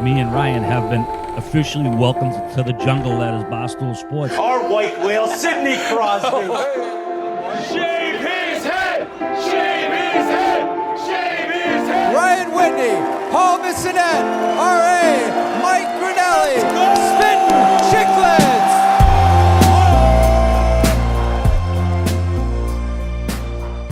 me and Ryan have been officially welcomed to the jungle that is Barstool Sports. Our white whale, Sidney Crosby. Shave his head! Shave his head! Shave his head! Ryan Whitney, Paul Bissonette, R.A., Mike Grinelli, Spittin Chiclets.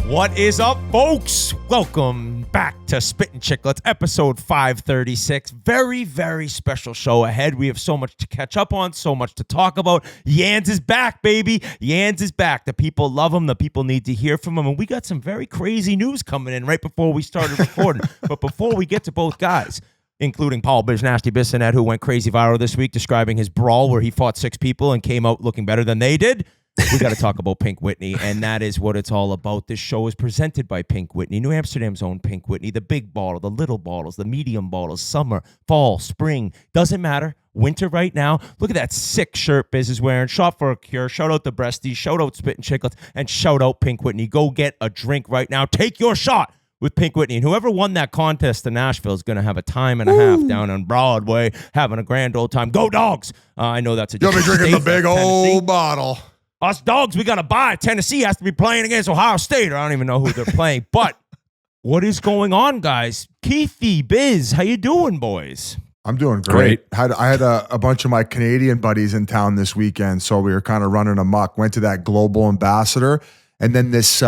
What is up, folks? Welcome back to Spittin Chiclets, episode 536. Very, very special show ahead. We have so much to catch up on, so much to talk about. Yands is back, baby. Yands is back. The people love him. The people need to hear from him. And we got some very crazy news coming in right before we started recording. But before we get to both guys, including Paul Nasty Bissonette, who went crazy viral this week describing his brawl where he fought 6 people and came out looking better than they did, we got to talk about Pink Whitney, and that is what it's all about. This show is presented by Pink Whitney, New Amsterdam's own Pink Whitney, the big bottle, the little bottles, the medium bottles, summer, fall, spring, doesn't matter. Winter right now. Look at that sick shirt Biz is wearing. Shot for a cure. Shout out the Breasties. Shout out Spittin Chiclets, and shout out Pink Whitney. Go get a drink right now. Take your shot with Pink Whitney. And whoever won that contest in Nashville is going to have a time and a half down on Broadway, having a grand old time. Go Dogs! I know that's a You'll be drinking the big old bottle. Us Dogs, we got to buy. Tennessee has to be playing against Ohio State, or I don't even know who they're playing. But what is going on, guys? Keithy, Biz, how you doing, boys? I'm doing great. I had a bunch of my Canadian buddies in town this weekend, so we were kind of running amok. Went to that Global Ambassador, and then this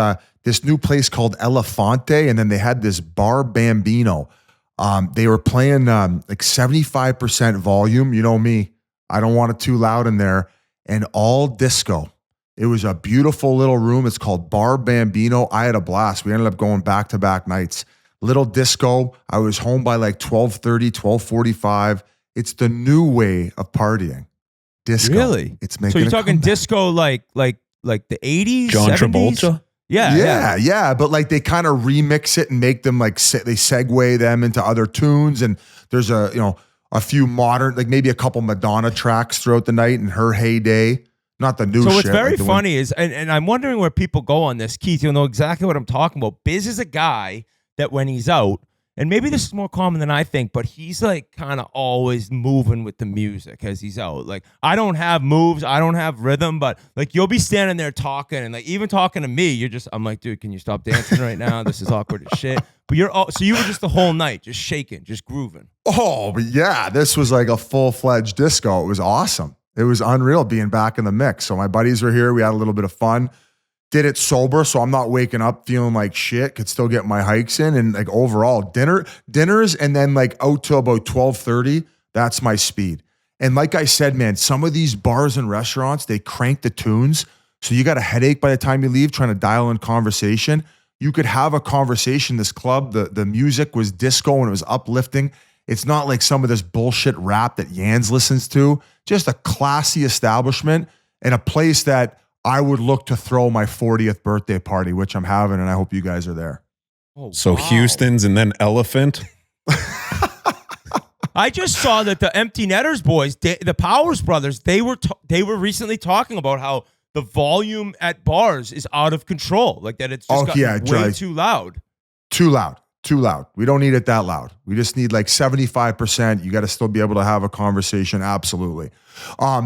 new place called Elefante, and then they had this Bar Bambino. They were playing like 75% volume. You know me, I don't want it too loud in there, and all disco. It was a beautiful little room. It's called Bar Bambino. I had a blast. We ended up going back-to-back nights. Little disco. I was home by like 12:30, 12:45. It's the new way of partying. Disco. Really? It's making. So you're talking disco like the 80s, John 70s? Travolta? Yeah. But like they kind of remix it and make them like they segue them into other tunes. And there's a few modern, like maybe a couple Madonna tracks throughout the night in her heyday. Not the new shit. So what's very like funny is, and I'm wondering where people go on this, Keith, you'll know exactly what I'm talking about. Biz is a guy that when he's out, and maybe this is more common than I think, but he's like kind of always moving with the music as he's out. Like, I don't have moves, I don't have rhythm, but like you'll be standing there talking and like even talking to me, I'm like, dude, can you stop dancing right now? This is awkward as shit. But so you were just the whole night, just shaking, just grooving. Oh, but yeah, this was like a full-fledged disco. It was awesome. It was unreal being back in the mix. So my buddies were here. We had a little bit of fun. Did it sober, so I'm not waking up feeling like shit. Could still get my hikes in. And like overall, dinners and then like out till about 12:30, that's my speed. And like I said, man, some of these bars and restaurants, they crank the tunes. So you got a headache by the time you leave trying to dial in conversation. You could have a conversation. This club, the music was disco and it was uplifting. It's not like some of this bullshit rap that Yands listens to. Just a classy establishment and a place that I would look to throw my 40th birthday party, which I'm having, and I hope you guys are there. Oh, So wow. Houston's and then Elephant. I just saw that the Empty Netters boys, the Powers brothers, they were recently talking about how the volume at bars is out of control, like that it's just way too loud. Too loud. We don't need it that loud. We just need like 75%. You got to still be able to have a conversation. Absolutely. I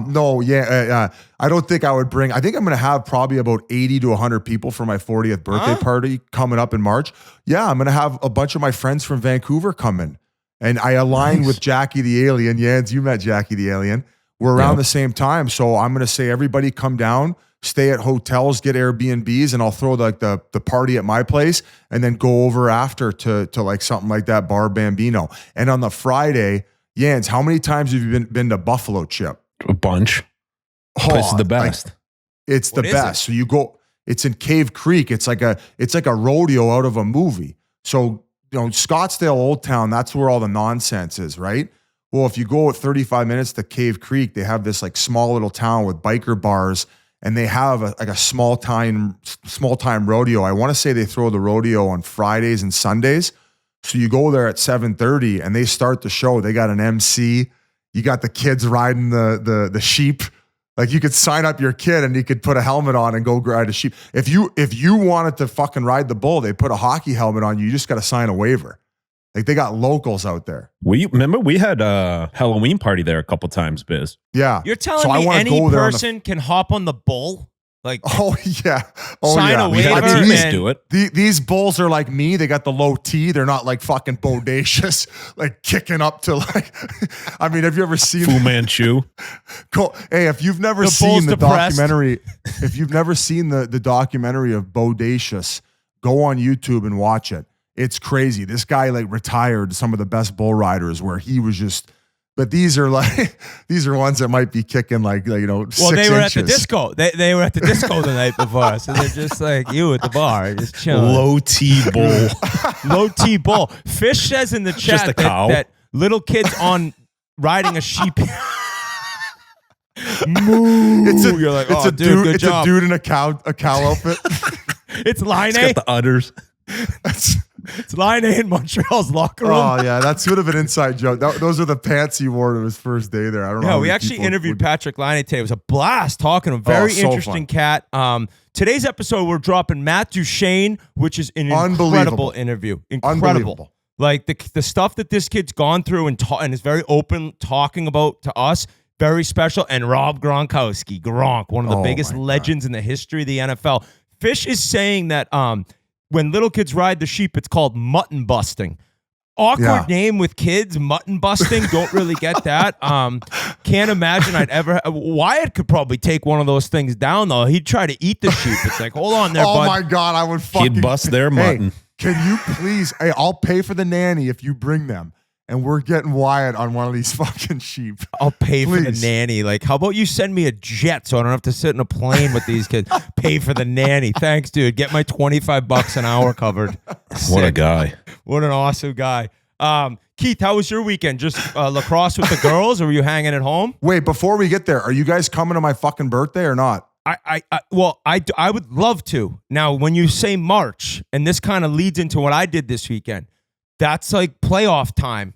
don't think I would bring, I think I'm going to have probably about 80 to 100 people for my 40th birthday party coming up in March. Yeah, I'm going to have a bunch of my friends from Vancouver come in. And I align with Jackie the Alien. Yans, you met Jackie the Alien. We're around the same time. So I'm going to say, everybody come down, stay at hotels, get Airbnbs, and I'll throw like the party at my place and then go over after to like something like that Bar Bambino. And on the Friday, Yans, how many times have you been to Buffalo Chip? A bunch. Place is the best. Like, it's the best. So you go, it's in Cave Creek. It's like a rodeo out of a movie. So, Scottsdale Old Town, that's where all the nonsense is, right? Well, if you go at 35 minutes to Cave Creek, they have this like small little town with biker bars. And they have a small time rodeo. I want to say they throw the rodeo on Fridays and Sundays. So you go there at 7:30 and they start the show. They got an MC. You got the kids riding the sheep. Like you could sign up your kid and you could put a helmet on and go ride a sheep. If you wanted to fucking ride the bull, they put a hockey helmet on you. You just got to sign a waiver. Like they got locals out there. We had a Halloween party there a couple times, Biz. Yeah. You're telling So I me wanna any go there on the- person can hop on the bull? Like, Oh yeah. Oh Sign yeah. a We had waiver teams and- do it. These bulls are like me. They got the low T. They're not like fucking bodacious, like kicking up to like. I mean, have you ever seen Fu Manchu. Cool. Hey, if you've never The seen bull's the depressed. documentary, if you've never seen the documentary of Bodacious, go on YouTube and watch it. It's crazy. This guy like retired some of the best bull riders where he was just. But these are like these are ones that might be kicking like you know. well, 6 they were at inches. the disco. They were at the disco the night before, so they're just like you at the bar, just chilling. Low T bull. Low T bull. Fish says in the Just chat a cow. that little kids on riding a sheep. Moo. It's a, You're like, it's oh, a dude, dude. good It's job. a dude in a cow outfit. It's Line It's A. got the udders. It's Line A in Montreal's locker room. Oh yeah, that's sort of an inside joke. Those are the pants he wore to his first day there. I don't know. Yeah, how we many actually people interviewed would- Patrick Laine today. It was a blast talking to him. Very so interesting fun. cat. Today's episode, we're dropping Matt Duchene, which is an incredible Unbelievable. interview. Incredible. Unbelievable. Like the stuff that this kid's gone through and is very open talking about to us. Very special. And Rob Gronkowski, Gronk, one of the Oh biggest my God. legends in the history of the NFL. Fish is saying that when little kids ride the sheep, it's called mutton busting. Awkward Yeah. name with kids, mutton busting. Don't really get that. Can't imagine I'd ever. Wyatt could probably take one of those things down though. He'd try to eat the sheep. It's like, hold on there, Oh bud. my God, I would fucking. He'd bust their Hey, mutton. can you please? Hey, I'll pay for the nanny if you bring them, and we're getting Wyatt on one of these fucking sheep. I'll pay for the Please. nanny. Like, how about you send me a jet so I don't have to sit in a plane with these kids? Pay for the nanny. Thanks, dude. Get my $25 an hour covered. What a guy. What an awesome guy. Keith, how was your weekend? Just lacrosse with the girls, or were you hanging at home? Wait, before we get there, are you guys coming to my fucking birthday or not? I would love to. Now, when you say March, and this kind of leads into what I did this weekend, that's like playoff time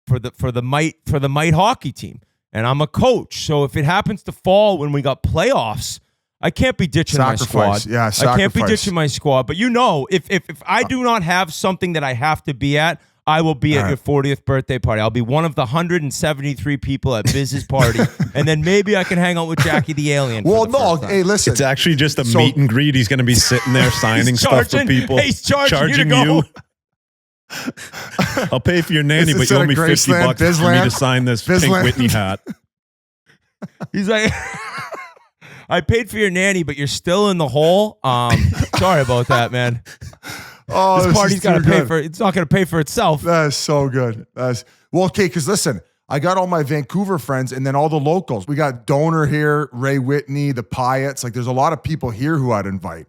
for the Might hockey team, and I'm a coach. So if it happens to fall when we got playoffs, I can't be ditching my Sacrifice. squad. Yeah, I can't be sacrifice. ditching my squad. But if I do not have something that I have to be at, I will be at your 40th birthday party. I'll be one of the 173 people at Biz's party, and then maybe I can hang out with Jackie the Alien. Well, for the no. first time. Hey, listen. It's actually just a So- meet and greet. He's going to be sitting there signing stuff for charging- people. he's charging you to go. I'll pay for your nanny, This but you owe instead me of $50 Graceland, for me Bizland, to sign this Bizland. pink Whitney hat. He's like, I paid for your nanny, but you're still in the hole. Sorry about that, man. Oh, This party's got to too pay good. for. It's not going to pay for itself. That is so good. Well, okay, because listen, I got all my Vancouver friends and then all the locals. We got Donor here, Ray Whitney, the Pyatt's. Like, there's a lot of people here who I'd invite.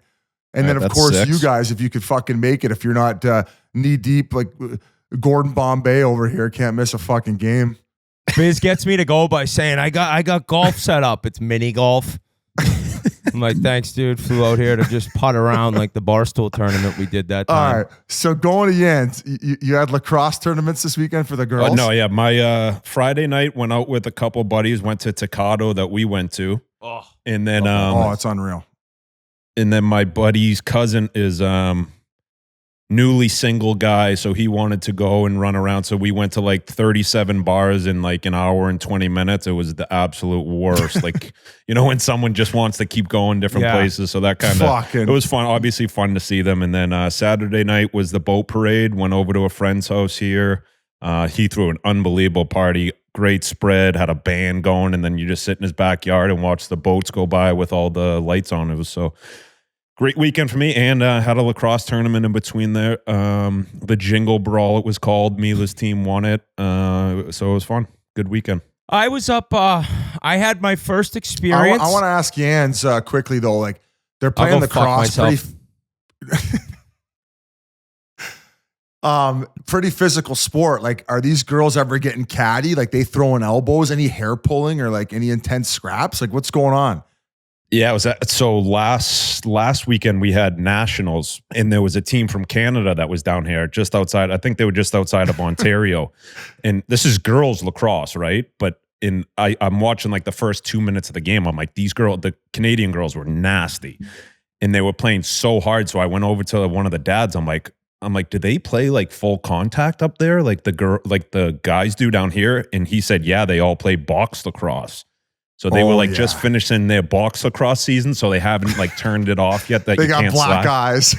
And then, of that's course, 6. you guys, if you could fucking make it, if you're not knee deep, like Gordon Bombay over here, can't miss a fucking game. Biz gets me to go by saying, I got golf set up. It's mini golf. I'm like, thanks, dude. Flew out here to just putt around like the Barstool tournament we did that All time. right. So going to Yands, you had lacrosse tournaments this weekend for the girls? No, yeah. My Friday night went out with a couple buddies, went to Tecado that we went to. Oh. And then Oh, it's unreal. and then my buddy's cousin is newly single guy, so he wanted to go and run around. So we went to like 37 bars in like an hour and 20 minutes. It was the absolute worst. Like, you know, when someone just wants to keep going different Yeah. places. So that kind of, Fucking- it was fun. Obviously fun to see them. And then Saturday night was the boat parade. Went over to a friend's house here. He threw an unbelievable party. Great spread, had a band going, and then you just sit in his backyard and watch the boats go by with all the lights on. It was so great weekend for me, and had a lacrosse tournament in between there. The Jingle Brawl, it was called. Mila's team won it, so it was fun. Good weekend. I was up. I had my first experience. I want to ask Yands quickly, though. Like, they're I'll playing go the fuck cross myself. pretty physical sport. Like, are these girls ever getting catty? Like, they throwing elbows, any hair pulling, or like any intense scraps? Like, what's going on? Yeah, it was that. So last weekend we had nationals, and there was a team from Canada that was down here just outside. I think they were just outside of Ontario, and this is girls lacrosse, right? But I'm watching like the first 2 minutes of the game. I'm like, the Canadian girls were nasty, and they were playing so hard. So I went over to one of the dads. I'm like, I'm like, do they play like full contact up there, like the guys do down here? And he said, yeah, they all play box lacrosse. So they were like just finishing their box lacrosse season, so they haven't like turned it off yet. That they you got can't black slack. eyes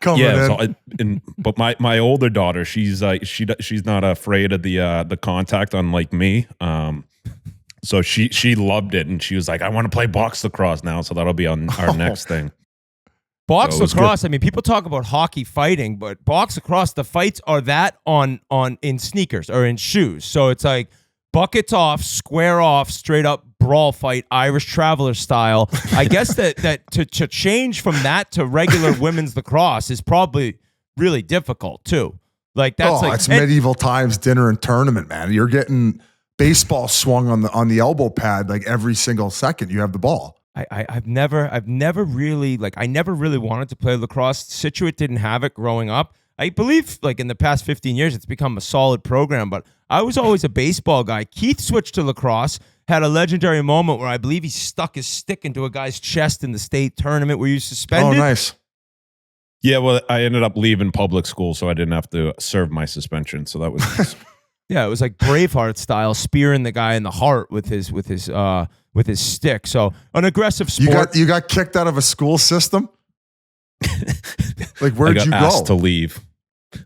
coming in. So but my older daughter, she's not afraid of the contact, unlike me. So she loved it, and she was like, I want to play box lacrosse now. So that'll be on our next thing. Box So it was lacrosse, good. I mean, people talk about hockey fighting, but box lacrosse, the fights are that on in sneakers or in shoes. So it's like buckets off, square off, straight up brawl fight, Irish Traveler style. I guess that to change from that to regular women's lacrosse is probably really difficult too. Like that's it's medieval times dinner and tournament, man. You're getting baseball swung on the elbow pad like every single second you have the ball. I've never really I never really wanted to play lacrosse. Situate didn't have it growing up. I believe like in the past 15 years it's become a solid program, but I was always a baseball guy. Keith switched to lacrosse, had a legendary moment where I believe he stuck his stick into a guy's chest in the state tournament where you suspended. Oh, nice. Yeah, well, I ended up leaving public school, so I didn't have to serve my suspension. So that was nice. Yeah, it was like Braveheart style, spearing the guy in the heart with his stick. So an aggressive sport. You got kicked out of a school system? Like where'd you go? Asked to leave.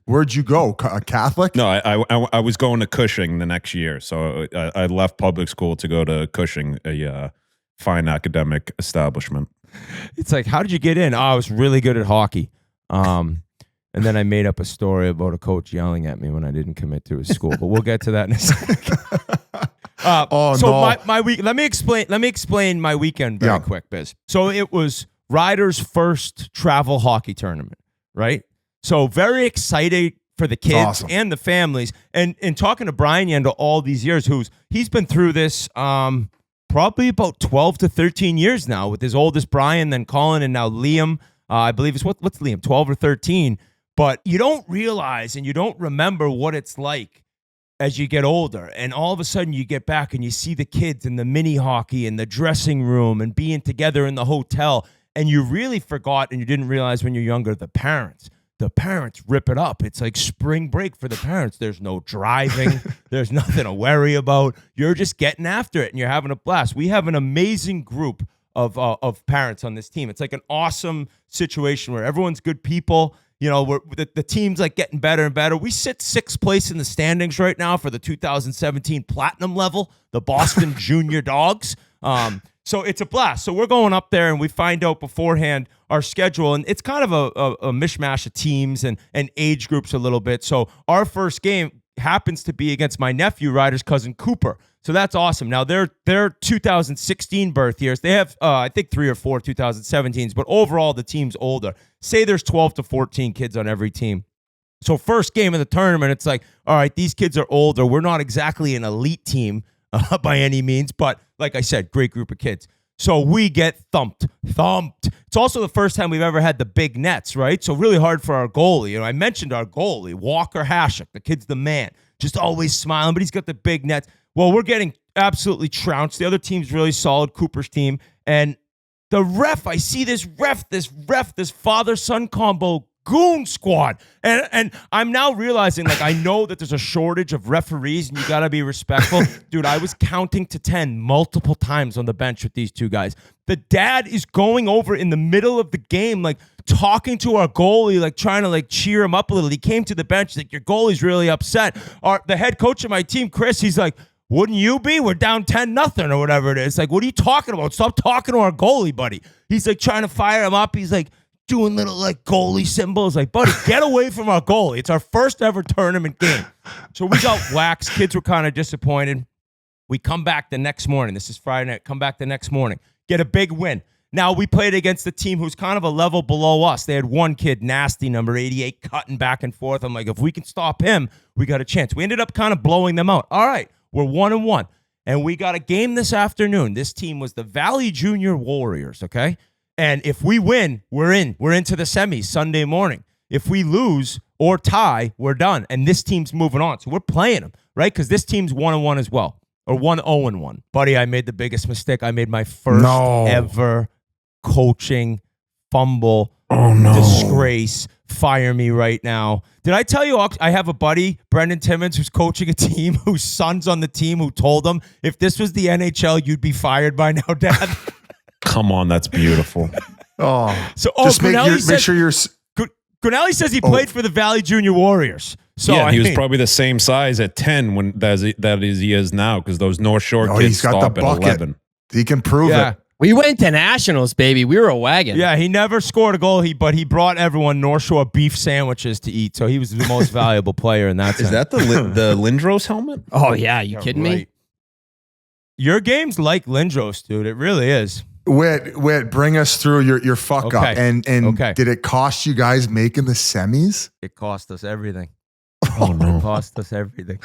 Where'd you go? A Catholic? No, I was going to Cushing the next year, so I left public school to go to Cushing, a fine academic establishment. It's like, how did you get in? Oh, I was really good at hockey. And then I made up a story about a coach yelling at me when I didn't commit to his school. But we'll get to that in a second. My week. Let me explain my weekend very quick, Biz. So it was Ryder's first travel hockey tournament, right? So very excited for the kids and the families. And talking to Brian Yandle all these years, he's been through this probably about 12 to 13 years now with his oldest Brian, then Colin, and now Liam. I believe it's what's Liam, 12 or 13. But you don't realize and you don't remember what it's like as you get older. And all of a sudden you get back and you see the kids in the mini hockey in the dressing room and being together in the hotel. And you really forgot and you didn't realize when you're younger, the parents. The parents rip it up. It's like spring break for the parents. There's no driving. There's nothing to worry about. You're just getting after it and you're having a blast. We have an amazing group of parents on this team. It's like an awesome situation where everyone's good people. You know, the team's like getting better and better. We sit 6th place in the standings right now for the 2017 Platinum level, the Boston Junior Dogs. So it's a blast. So we're going up there and we find out beforehand our schedule. And it's kind of a mishmash of teams and age groups a little bit. So our first game happens to be against my nephew, Ryder's cousin Cooper. So that's awesome. Now, they're 2016 birth years. They have, I think, 3 or 4 2017s, but overall, the team's older. Say there's 12 to 14 kids on every team. So first game of the tournament, it's like, all right, these kids are older. We're not exactly an elite team by any means, but like I said, great group of kids. So we get thumped. It's also the first time we've ever had the big nets, right? So really hard for our goalie. You know, I mentioned our goalie, Walker Hashik. The kid's the man, just always smiling, but he's got the big nets. Well, we're getting absolutely trounced. The other team's really solid, Cooper's team. And the ref, I see this father-son combo goon squad. And I'm now realizing, like, I know that there's a shortage of referees and you got to be respectful. Dude, I was counting to 10 multiple times on the bench with these two guys. The dad is going over in the middle of the game, like, talking to our goalie, like, trying to, like, cheer him up a little. He came to the bench, like, your goalie's really upset. The head coach of my team, Chris, he's like, wouldn't you be? We're down 10-0 or whatever it is. Like, what are you talking about? Stop talking to our goalie, buddy. He's, like, trying to fire him up. He's, like, doing little, like, goalie symbols. Like, buddy, get away from our goalie. It's our first ever tournament game. So we got waxed. Kids were kind of disappointed. We come back the next morning. This is Friday night. Come back the next morning. Get a big win. Now, we played against the team who's kind of a level below us. They had one kid, Nasty, number 88, cutting back and forth. I'm like, if we can stop him, we got a chance. We ended up kind of blowing them out. All right, we're 1-1. And we got a game this afternoon. This team was the Valley Junior Warriors, okay? And if we win, we're in. We're into the semis Sunday morning. If we lose or tie, we're done. And this team's moving on. So we're playing them, right? Because this team's 1-1 as well. Or 1-0-1. Buddy, I made the biggest mistake. I made my first ever coaching fumble Oh no. Disgrace. Fire me right now. Did I tell you I have a buddy, Brendan Timmons, who's coaching a team whose son's on the team who told him, if this was the NHL, you'd be fired by now, Dad. Come on, that's beautiful. Just make sure you're. Gronelli says he played for the Valley Junior Warriors. So yeah, he was probably the same size at 10 he is now, because those North Shore kids he's got stop the at bucket. 11. He can prove it. We went to nationals, baby. We were a wagon. Yeah, he never scored a goal, but he brought everyone North Shore beef sandwiches to eat. So he was the most valuable player in that sense. Is that the Lindros helmet? Oh, yeah. You kidding me? Your game's like Lindros, dude. It really is. Whit, bring us through your fuck up. And did it cost you guys making the semis? It cost us everything. Oh, no. It cost us everything.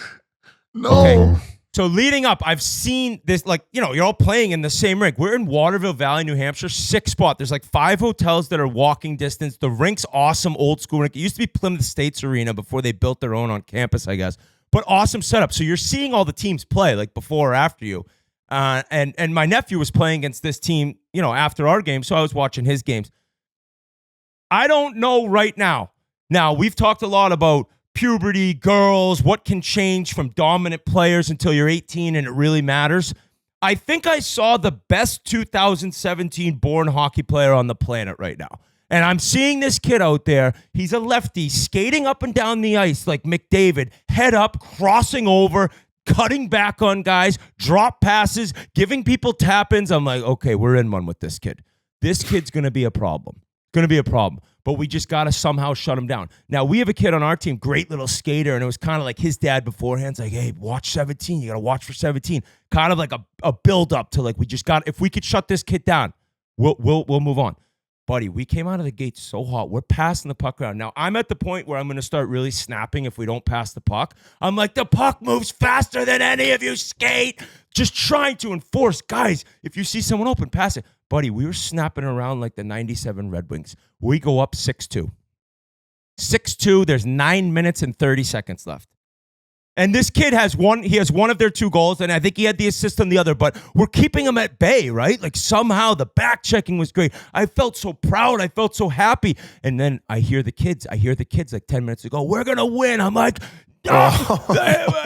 No. Okay. So leading up, I've seen this, you're all playing in the same rink. We're in Waterville Valley, New Hampshire, 6th spot. There's 5 hotels that are walking distance. The rink's awesome, old school rink. It used to be Plymouth States Arena before they built their own on campus, I guess. But awesome setup. So you're seeing all the teams play, before or after you. And my nephew was playing against this team, after our game, so I was watching his games. I don't know right now. Now, we've talked a lot about puberty, girls, what can change from dominant players until you're 18 and it really matters. I think I saw the best 2017 born hockey player on the planet right now. And I'm seeing this kid out there. He's a lefty skating up and down the ice like McDavid, head up, crossing over, cutting back on guys, drop passes, giving people tap-ins. I'm like, okay, we're in one with this kid. This kid's going to be a problem. But we just got to somehow shut him down. Now, we have a kid on our team, great little skater, and it was kind of like his dad beforehand. It's like, hey, watch 17. You got to watch for 17. Kind of like a build-up to if we could shut this kid down, we'll move on. Buddy, we came out of the gate so hot. We're passing the puck around. Now, I'm at the point where I'm going to start really snapping if we don't pass the puck. I'm like, the puck moves faster than any of you skate. Just trying to enforce. Guys, if you see someone open, pass it. Buddy, we were snapping around like the 97 Red Wings. We go up 6-2. 6-2, there's 9 minutes and 30 seconds left. And this kid has one of their 2 goals, and I think he had the assist on the other, but we're keeping him at bay, right? Somehow the back checking was great. I felt so proud. I felt so happy. And then I hear the kids 10 minutes ago, we're going to win. I'm like, oh.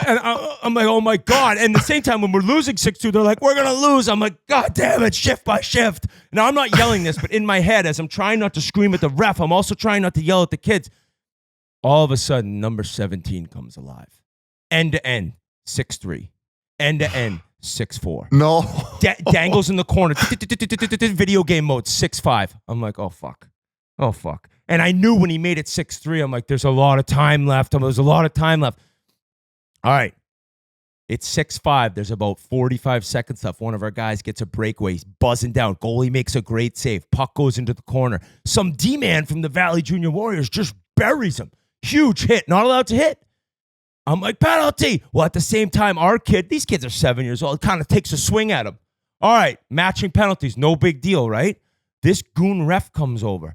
And I'm like, oh my God. And at the same time, when we're losing 6-2, they're like, we're going to lose. I'm like, God damn it, shift by shift. Now, I'm not yelling this, but in my head, as I'm trying not to scream at the ref, I'm also trying not to yell at the kids. All of a sudden, number 17 comes alive. End to end, 6-3. End to end, 6-4. No. Dangles in the corner. Video game mode, 6-5. I'm like, oh, fuck. And I knew when he made it 6-3, I'm like, there's a lot of time left. All right. It's 6-5. There's about 45 seconds left. One of our guys gets a breakaway. He's buzzing down. Goalie makes a great save. Puck goes into the corner. Some D-man from the Valley Junior Warriors just buries him. Huge hit. Not allowed to hit. I'm like, penalty. Well, at the same time, these kids are 7 years old, kind of takes a swing at him. All right, matching penalties, no big deal, right? This goon ref comes over.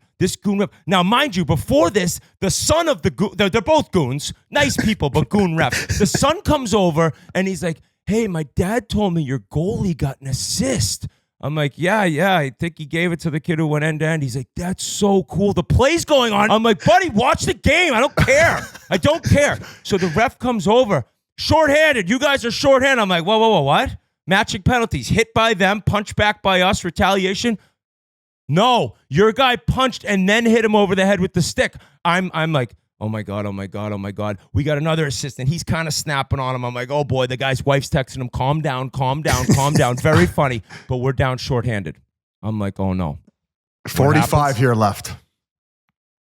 Now, mind you, before this, the son of the goon, they're both goons, nice people, but goon ref. The son comes over, and he's like, hey, my dad told me your goalie got an assist. I'm like, yeah, I think he gave it to the kid who went end to end. He's like, that's so cool. The play's going on. I'm like, buddy, watch the game. I don't care. So the ref comes over. Shorthanded. You guys are shorthanded. I'm like, whoa, what? Matching penalties. Hit by them, punch back by us, retaliation. No, your guy punched and then hit him over the head with the stick. I'm like, oh my God. We got another assistant. He's kind of snapping on him. I'm like, oh boy, the guy's wife's texting him, calm down. Very funny, but we're down shorthanded. I'm like, oh no. 45 here left.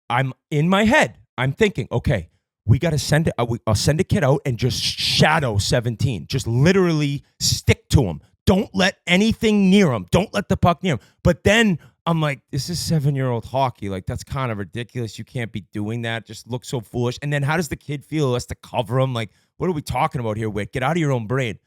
I'm in my head. I'm thinking, okay, we got to send it. I'll send a kid out and just shadow 17. Just literally stick to him. Don't let anything near him. Don't let the puck near him. But then I'm like, this is 7-year-old hockey. That's kind of ridiculous. You can't be doing that. Just looks so foolish. And then how does the kid feel? He has to cover him. What are we talking about here, Whit? Get out of your own brain.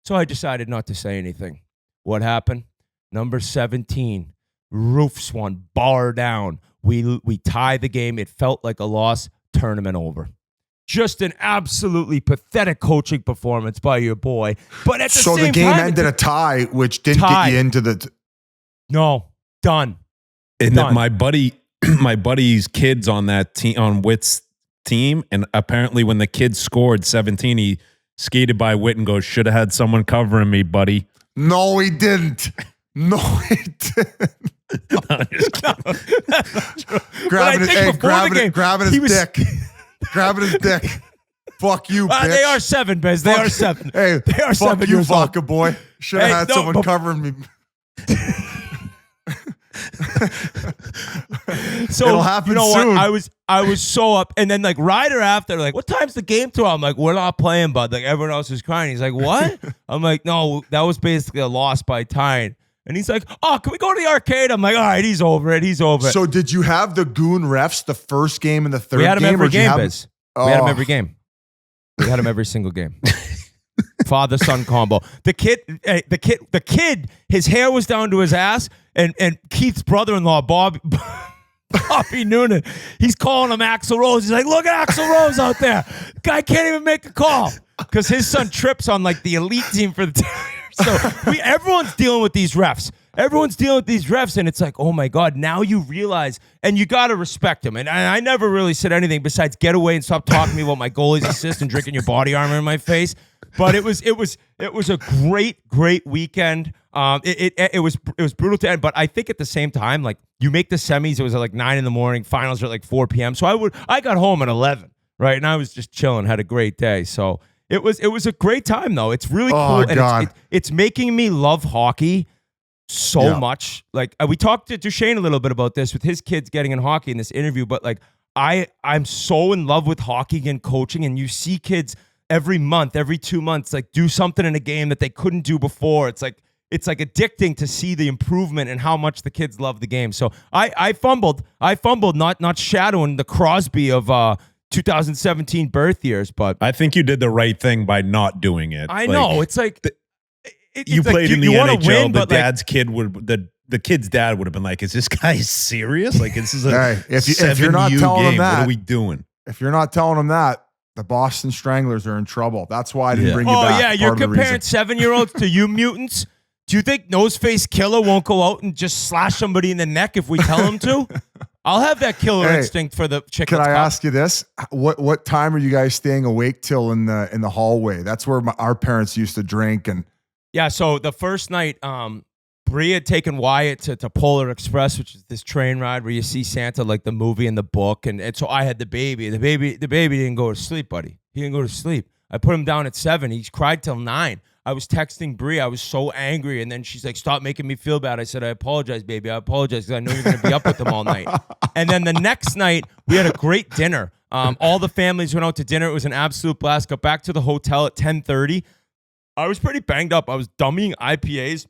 So I decided not to say anything. What happened? Number 17, roofs one, bar down. We tie the game. It felt like a loss. Tournament over. Just an absolutely pathetic coaching performance by your boy. But at the same time, so the game ended a tie, which didn't get you into the. No. Done. And Done. my buddy my buddy's kids on that team, on Whit's team, and apparently when the kids scored 17, he skated by Whit and goes, "Should have had someone covering me, buddy." No, he didn't. No, he didn't. Grabbing his dick. Grabbing his dick. Fuck you, bitch. They are 7, Biz. They are 7. Hey, they are fuck 7 you, years old. vodka boy. Should have had someone covering me. So it'll happen you know soon. what? I was so up, and then like right after, like, what time's the game tomorrow? I'm like, we're not playing, bud. Like everyone else is crying. He's like, what? I'm like, no, that was basically a loss by tying. And he's like, oh, can we go to the arcade? I'm like, all right, he's over it. He's over it. So did you have the goon refs the first game and the third game? We had him every game, Biz. We had him every game. We had him every single game. Father-son combo. The kid, his hair was down to his ass, and Keith's brother-in-law, Bobby Noonan, he's calling him Axl Rose. He's like, look at Axl Rose out there. Guy can't even make a call because his son trips on like the elite team for the team. So everyone's dealing with these refs. Everyone's dealing with these refs, and it's like, oh my God, now you realize, and you got to respect them. And I never really said anything besides get away and stop talking to me about my goalie's assist and drinking your body armor in my face. But it was a great weekend. It was brutal to end, but I think at the same time, like you make the semis, it was at like 9 a.m. Finals are at like 4 p.m. So I got home at 11, right, and I was just chilling, had a great day. So it was a great time though. It's really cool, and it's making me love hockey so much. Like we talked to Duchene a little bit about this with his kids getting in hockey in this interview, but like I'm so in love with hockey and coaching, and you see kids every month, every 2 months, like do something in a game that they couldn't do before. It's like addicting to see the improvement and how much the kids love the game. So I fumbled not shadowing the Crosby of 2017 birth years, but I think you did the right thing by not doing it. I know. It's like you played in the NHL. Win, the dad's kid would the kid's dad would have been like, "Is this guy serious? Like this is a if you're not telling game. him that, what are we doing?" If you're not telling him that, the Boston Stranglers are in trouble. That's why I didn't bring you back. Oh yeah, you're comparing 7-year-olds to you mutants. Do you think Noseface Killer won't go out and just slash somebody in the neck if we tell him to? I'll have that killer instinct for the Chiclets. Can I ask you this? What time are you guys staying awake till in the hallway? That's where our parents used to drink. And yeah, so the first night, Bree had taken Wyatt to Polar Express, which is this train ride where you see Santa like the movie and the book, and so I had the baby. The baby didn't go to sleep, buddy. He didn't go to sleep. I put him down at 7. He cried till 9. I was texting Bree. I was so angry, and then she's like, "Stop making me feel bad." I said, "I apologize, baby. I apologize because I know you're going to be up with them all night." And then the next night, we had a great dinner. All the families went out to dinner. It was an absolute blast. Got back to the hotel at 10:30. I was pretty banged up. I was dummying IPAs.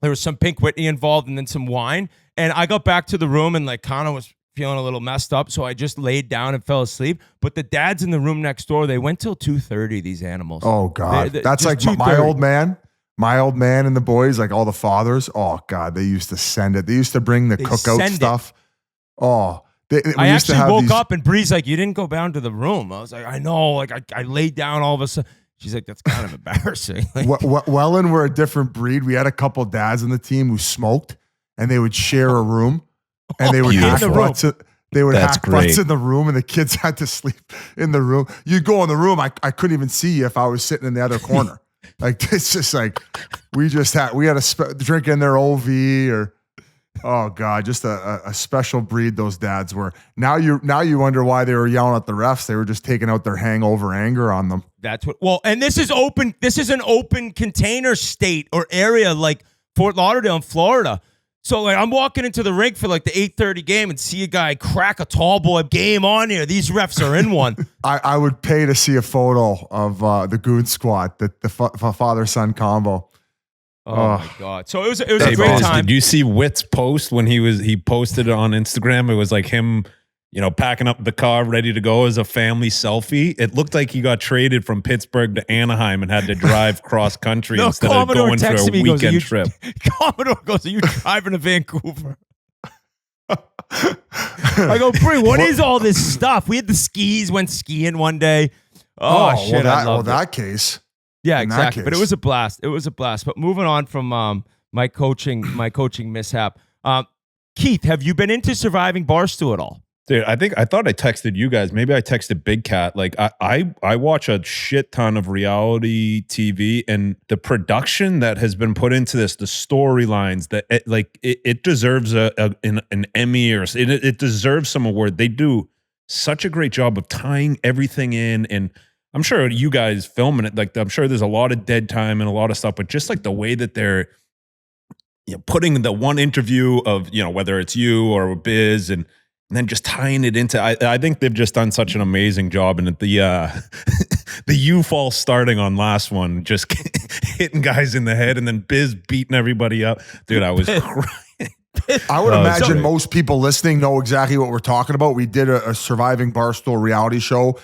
There was some Pink Whitney involved and then some wine. And I got back to the room and like kind of was feeling a little messed up. So I just laid down and fell asleep. But the dads in the room next door, they went till 2:30, these animals. Oh, God. That's like my old man. My old man and the boys, like all the fathers. Oh, God. They used to send it. They used to bring the cookout stuff. Oh, I actually woke up and Bree's like, "You didn't go down to the room." I was like, "I know." Like I laid down all of a sudden. She's like, "That's kind of embarrassing." Wellen were a different breed. We had a couple dads on the team who smoked, and they would share a room, and they would hack butts. They would hack butts in the room, and the kids had to sleep in the room. You'd go in the room, I couldn't even see you if I was sitting in the other corner. Like it's just like we had a drink in their OV or. Oh God, just a special breed those dads were. Now you wonder why they were yelling at the refs. They were just taking out their hangover anger on them. That's what. Well, and this is open. This is an open container state or area like Fort Lauderdale in Florida. So like I'm walking into the rink for like the 8:30 game and see a guy crack a tall boy. Game on here. These refs are in one. I would pay to see a photo of the Goon Squad, the father-son combo. Oh my God! So it was a great time. Did you see Whit's post when he posted it on Instagram? It was like him, packing up the car, ready to go as a family selfie. It looked like he got traded from Pittsburgh to Anaheim and had to drive cross country instead of going for a weekend trip. Commodore goes, "Are you driving to Vancouver?" I go, "Bree, what is all this stuff?" We had the skis, went skiing one day. Oh shit! That case. Yeah, exactly. But it was a blast. But moving on from my coaching mishap. Keith, have you been into Surviving Barstool at all? Dude, I thought I texted you guys. Maybe I texted Big Cat. Like I watch a shit ton of reality TV, and the production that has been put into this, the storylines, that it deserves an Emmy, or it deserves some award. They do such a great job of tying everything in, and I'm sure you guys filming it. Like I'm sure there's a lot of dead time and a lot of stuff, but just like the way that they're putting the one interview of whether it's you or Biz and then just tying it into, I think they've just done such an amazing job. And the U false starting on last one, just hitting guys in the head, and then Biz beating everybody up. Dude, I was crying. I would imagine most people listening know exactly what we're talking about. We did a Surviving Barstool reality show,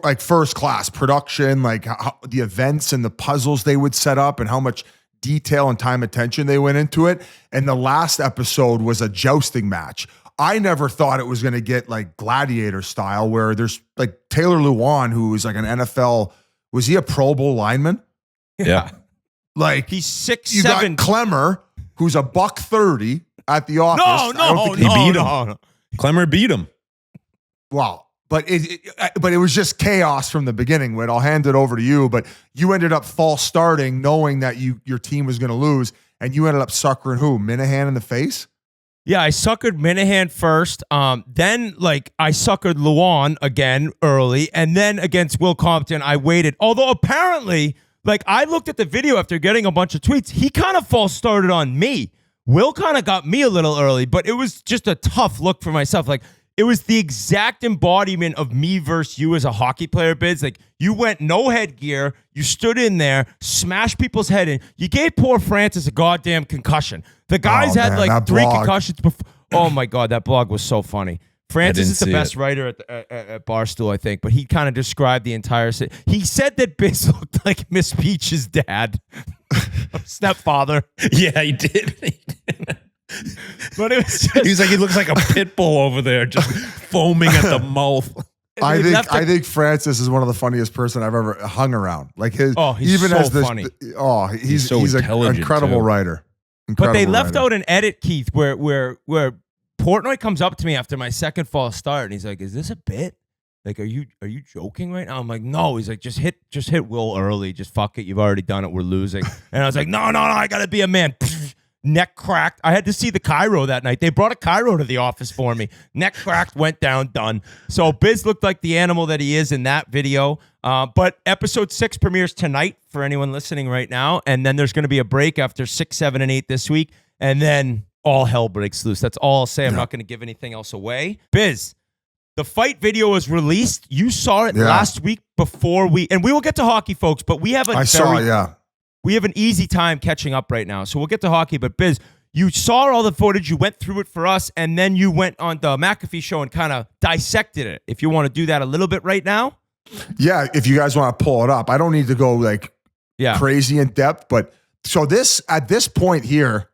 like first class production, like how the events and the puzzles they would set up and how much detail and time attention they went into it. And the last episode was a jousting match. I never thought it was going to get like gladiator style, where there's like Taylor Lewan, who is like an NFL. Was he a Pro Bowl lineman? Yeah. Like he's 6'7". You got Clemmer, who's a $130 at the office. No. He beat him. Clemmer beat him. Wow. But it was just chaos from the beginning. Whit, I'll hand it over to you. But you ended up false starting, knowing that your team was going to lose, and you ended up suckering who? Minahan in the face? Yeah, I suckered Minahan first. Then, I suckered Luan again early. And then against Will Compton, I waited. Although apparently, I looked at the video after getting a bunch of tweets. He kind of false started on me. Will kind of got me a little early, but it was just a tough look for myself. It was the exact embodiment of me versus you as a hockey player, Biz. You went no headgear. You stood in there, smashed people's head in. You gave poor Francis a goddamn concussion. The guys had 3 concussions before. Oh my God, that blog was so funny. Francis is the best writer at Barstool, I think, but he kind of described the entire city. He said that Biz looked like Miss Peach's dad, stepfather. Yeah, he did. But it was just, he's like, he looks like a pit bull over there, just foaming at the mouth. I think Francis is one of the funniest person I've ever hung around. He's even so as this funny. He's so an incredible writer. But they left out an edit, Keith, where Portnoy comes up to me after my second false start, and he's like, "Is this a bit? Are you joking right now?" I'm like, "No." He's like, "Just hit Will early. Just fuck it. You've already done it. We're losing." And I was like, "No, I gotta be a man." Neck cracked. I had to see the Cairo that night. They brought a Cairo to the office for me. Neck cracked, went down, done. So Biz looked like the animal that he is in that video. But episode 6 premieres tonight for anyone listening right now. And then there's going to be a break after 6, 7, and 8 this week. And then all hell breaks loose. That's all I'll say. I'm not going to give anything else away. Biz, the fight video was released. You saw it last week before and we will get to hockey, folks, but we have we have an easy time catching up right now. So we'll get to hockey. But Biz, you saw all the footage. You went through it for us. And then you went on the McAfee show and kind of dissected it. If you want to do that a little bit right now. Yeah, if you guys want to pull it up. I don't need to go crazy in depth. But so at this point here,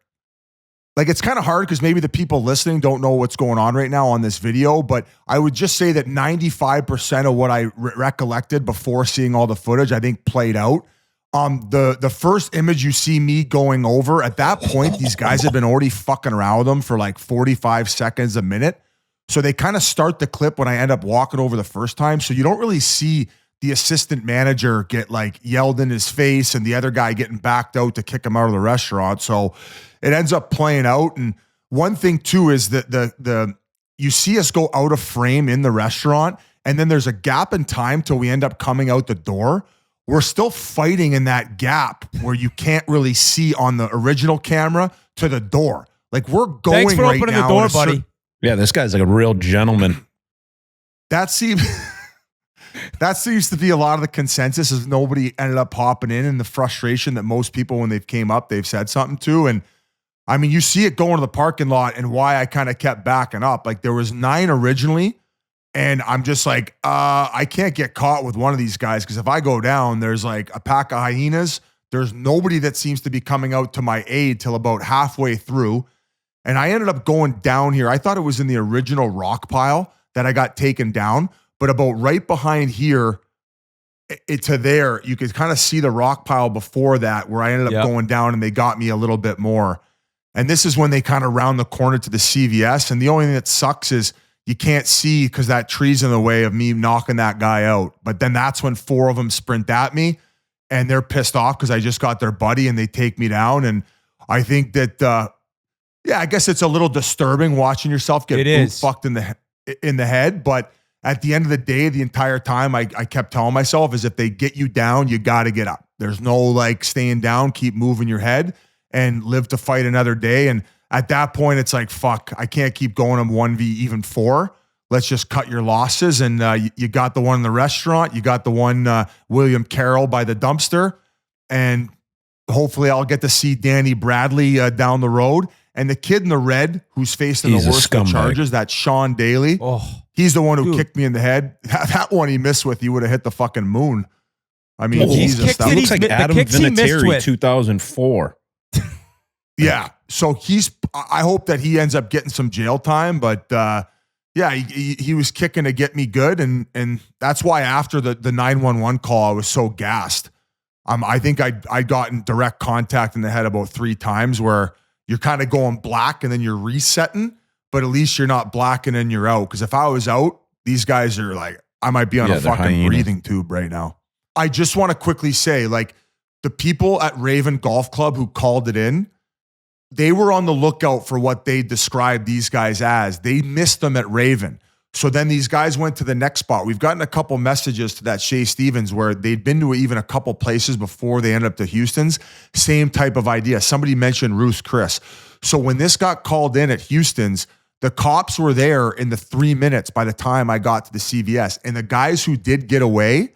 it's kind of hard because maybe the people listening don't know what's going on right now on this video. But I would just say that 95% of what I recollected before seeing all the footage, I think played out. The first image you see me going over, at that point, these guys have been already fucking around with them for 45 seconds a minute. So they kind of start the clip when I end up walking over the first time. So you don't really see the assistant manager get yelled in his face and the other guy getting backed out to kick him out of the restaurant. So it ends up playing out. And one thing too is that you see us go out of frame in the restaurant, and then there's a gap in time till we end up coming out the door. We're still fighting in that gap where you can't really see on the original camera to the door. We're going. Thanks for opening the door, buddy. Yeah, this guy's like a real gentleman. That seems to be a lot of the consensus, is nobody ended up popping in, and the frustration that most people, when they've came up, they've said something to. And I mean, you see it going to the parking lot, and why I kind of kept backing up. There was 9 originally. And I'm just I can't get caught with one of these guys, because if I go down, there's a pack of hyenas. There's nobody that seems to be coming out to my aid till about halfway through. And I ended up going down here. I thought it was in the original rock pile that I got taken down, but about right behind here to there, you could kind of see the rock pile before that, where I ended up going down, and they got me a little bit more. And this is when they kind of round the corner to the CVS. And the only thing that sucks is you can't see because that tree's in the way of me knocking that guy out. But then that's when 4 of them sprint at me and they're pissed off because I just got their buddy and they take me down. And I think that, I guess it's a little disturbing watching yourself get fucked in the head. But at the end of the day, the entire time I kept telling myself is if they get you down, you got to get up. There's no like staying down, keep moving your head and live to fight another day. And at that point, it's like, fuck, I can't keep going on 1v even 4. Let's just cut your losses. And you got the one in the restaurant. You got the one William Carroll by the dumpster. And hopefully I'll get to see Danny Bradley down the road. And the kid in the red who's facing the worst of charges, that Sean Daly. Oh, he's the one who kicked me in the head. That one he missed with, he would have hit the fucking moon. I mean, Jesus. That looks like Adam Vinatieri 2004. Yeah. So I hope that he ends up getting some jail time, but he was kicking to get me good. And that's why after the 911 call, I was so gassed. I think I got in direct contact in the head about 3 times where you're kind of going black and then you're resetting, but at least you're not black and then you're out. Because if I was out, these guys are like, I might be on a fucking breathing tube right now. I just want to quickly say, like, the people at Raven Golf Club who called it in, they were on the lookout for what they described these guys as. They missed them at Raven. So then these guys went to the next spot. We've gotten a couple messages to that Shea Stevens where they'd been to even a couple places before they ended up to Houston's. Same type of idea. Somebody mentioned Ruth Chris. So when this got called in at Houston's, the cops were there in the 3 minutes by the time I got to the CVS. And the guys who did get away,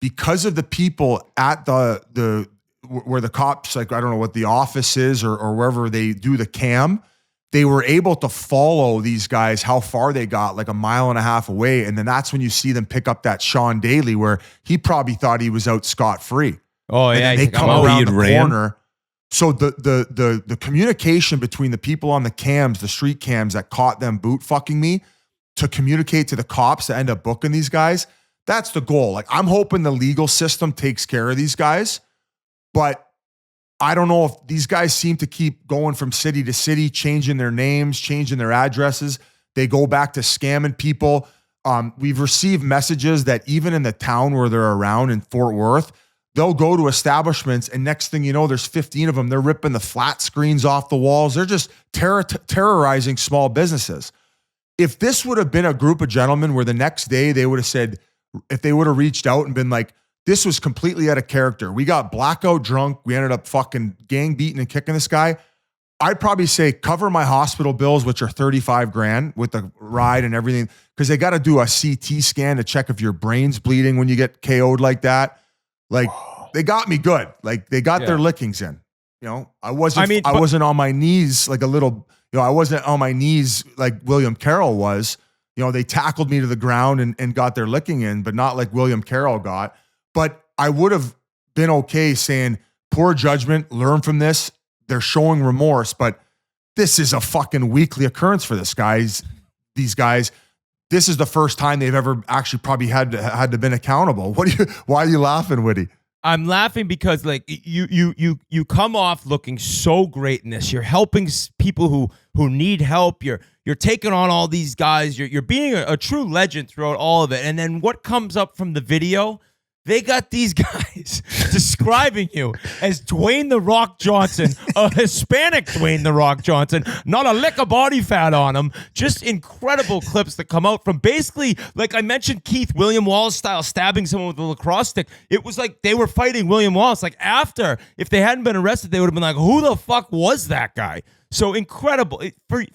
because of the people at the where the cops, like, I don't know what the office is or wherever they do the cam, they were able to follow these guys how far they got, like 1.5 miles away. And then that's when you see them pick up that Sean Daly where he probably thought he was out scot-free. Oh, and yeah. they come around the corner. So the communication between the people on the cams, the street cams that caught them boot fucking me, to communicate to the cops to end up booking these guys, that's the goal. Like, I'm hoping the legal system takes care of these guys, but I don't know if these guys seem to keep going from city to city, changing their names, changing their addresses. They go back to scamming people. We've received messages that even in the town where they're around in Fort Worth, they'll go to establishments and next thing you know, there's 15 of them. They're ripping the flat screens off the walls. They're just terrorizing small businesses. If this would have been a group of gentlemen where the next day they would have said, if they would have reached out and been like, this was completely out of character. We got blackout drunk. We ended up fucking gang beating and kicking this guy. I'd probably say cover my hospital bills, which are $35,000 with the ride and everything. Cause they got to do a CT scan to check if your brain's bleeding when you get KO'd like that. Like, they got me good. Like, they got their lickings in, you know, I wasn't on my knees like a little, you know, I wasn't on my knees like William Carroll was. You know, they tackled me to the ground and got their licking in, but not like William Carroll got. But I would have been okay saying, poor judgment, learn from this. They're showing remorse, but this is a fucking weekly occurrence for these guys. This is the first time they've ever actually probably had to been accountable. Why are you laughing, Whitty? I'm laughing because like you come off looking so great in this. You're helping people who need help. You're taking on all these guys. You're being a true legend throughout all of it. And then what comes up from the video? They got these guys describing you as Dwayne The Rock Johnson, a Hispanic Dwayne The Rock Johnson, not a lick of body fat on him. Just incredible clips that come out from basically, like I mentioned, Keith William Wallace style stabbing someone with a lacrosse stick. It was like they were fighting William Wallace. Like after, if they hadn't been arrested, they would have been like, who the fuck was that guy? So incredible.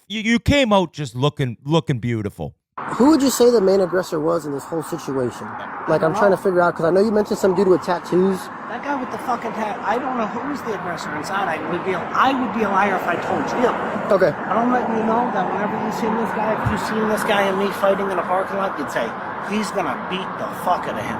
You came out just looking beautiful. Who would you say the main aggressor was in this whole situation? Like, I'm trying to figure out, because I know you mentioned some dude with tattoos. That guy with the fucking I don't know who's the aggressor inside. I would be a liar if I told you. Okay. But I'm letting you know that whenever you've seen this guy, if you've seen this guy and me fighting in a parking lot, you'd say, he's going to beat the fuck out of him.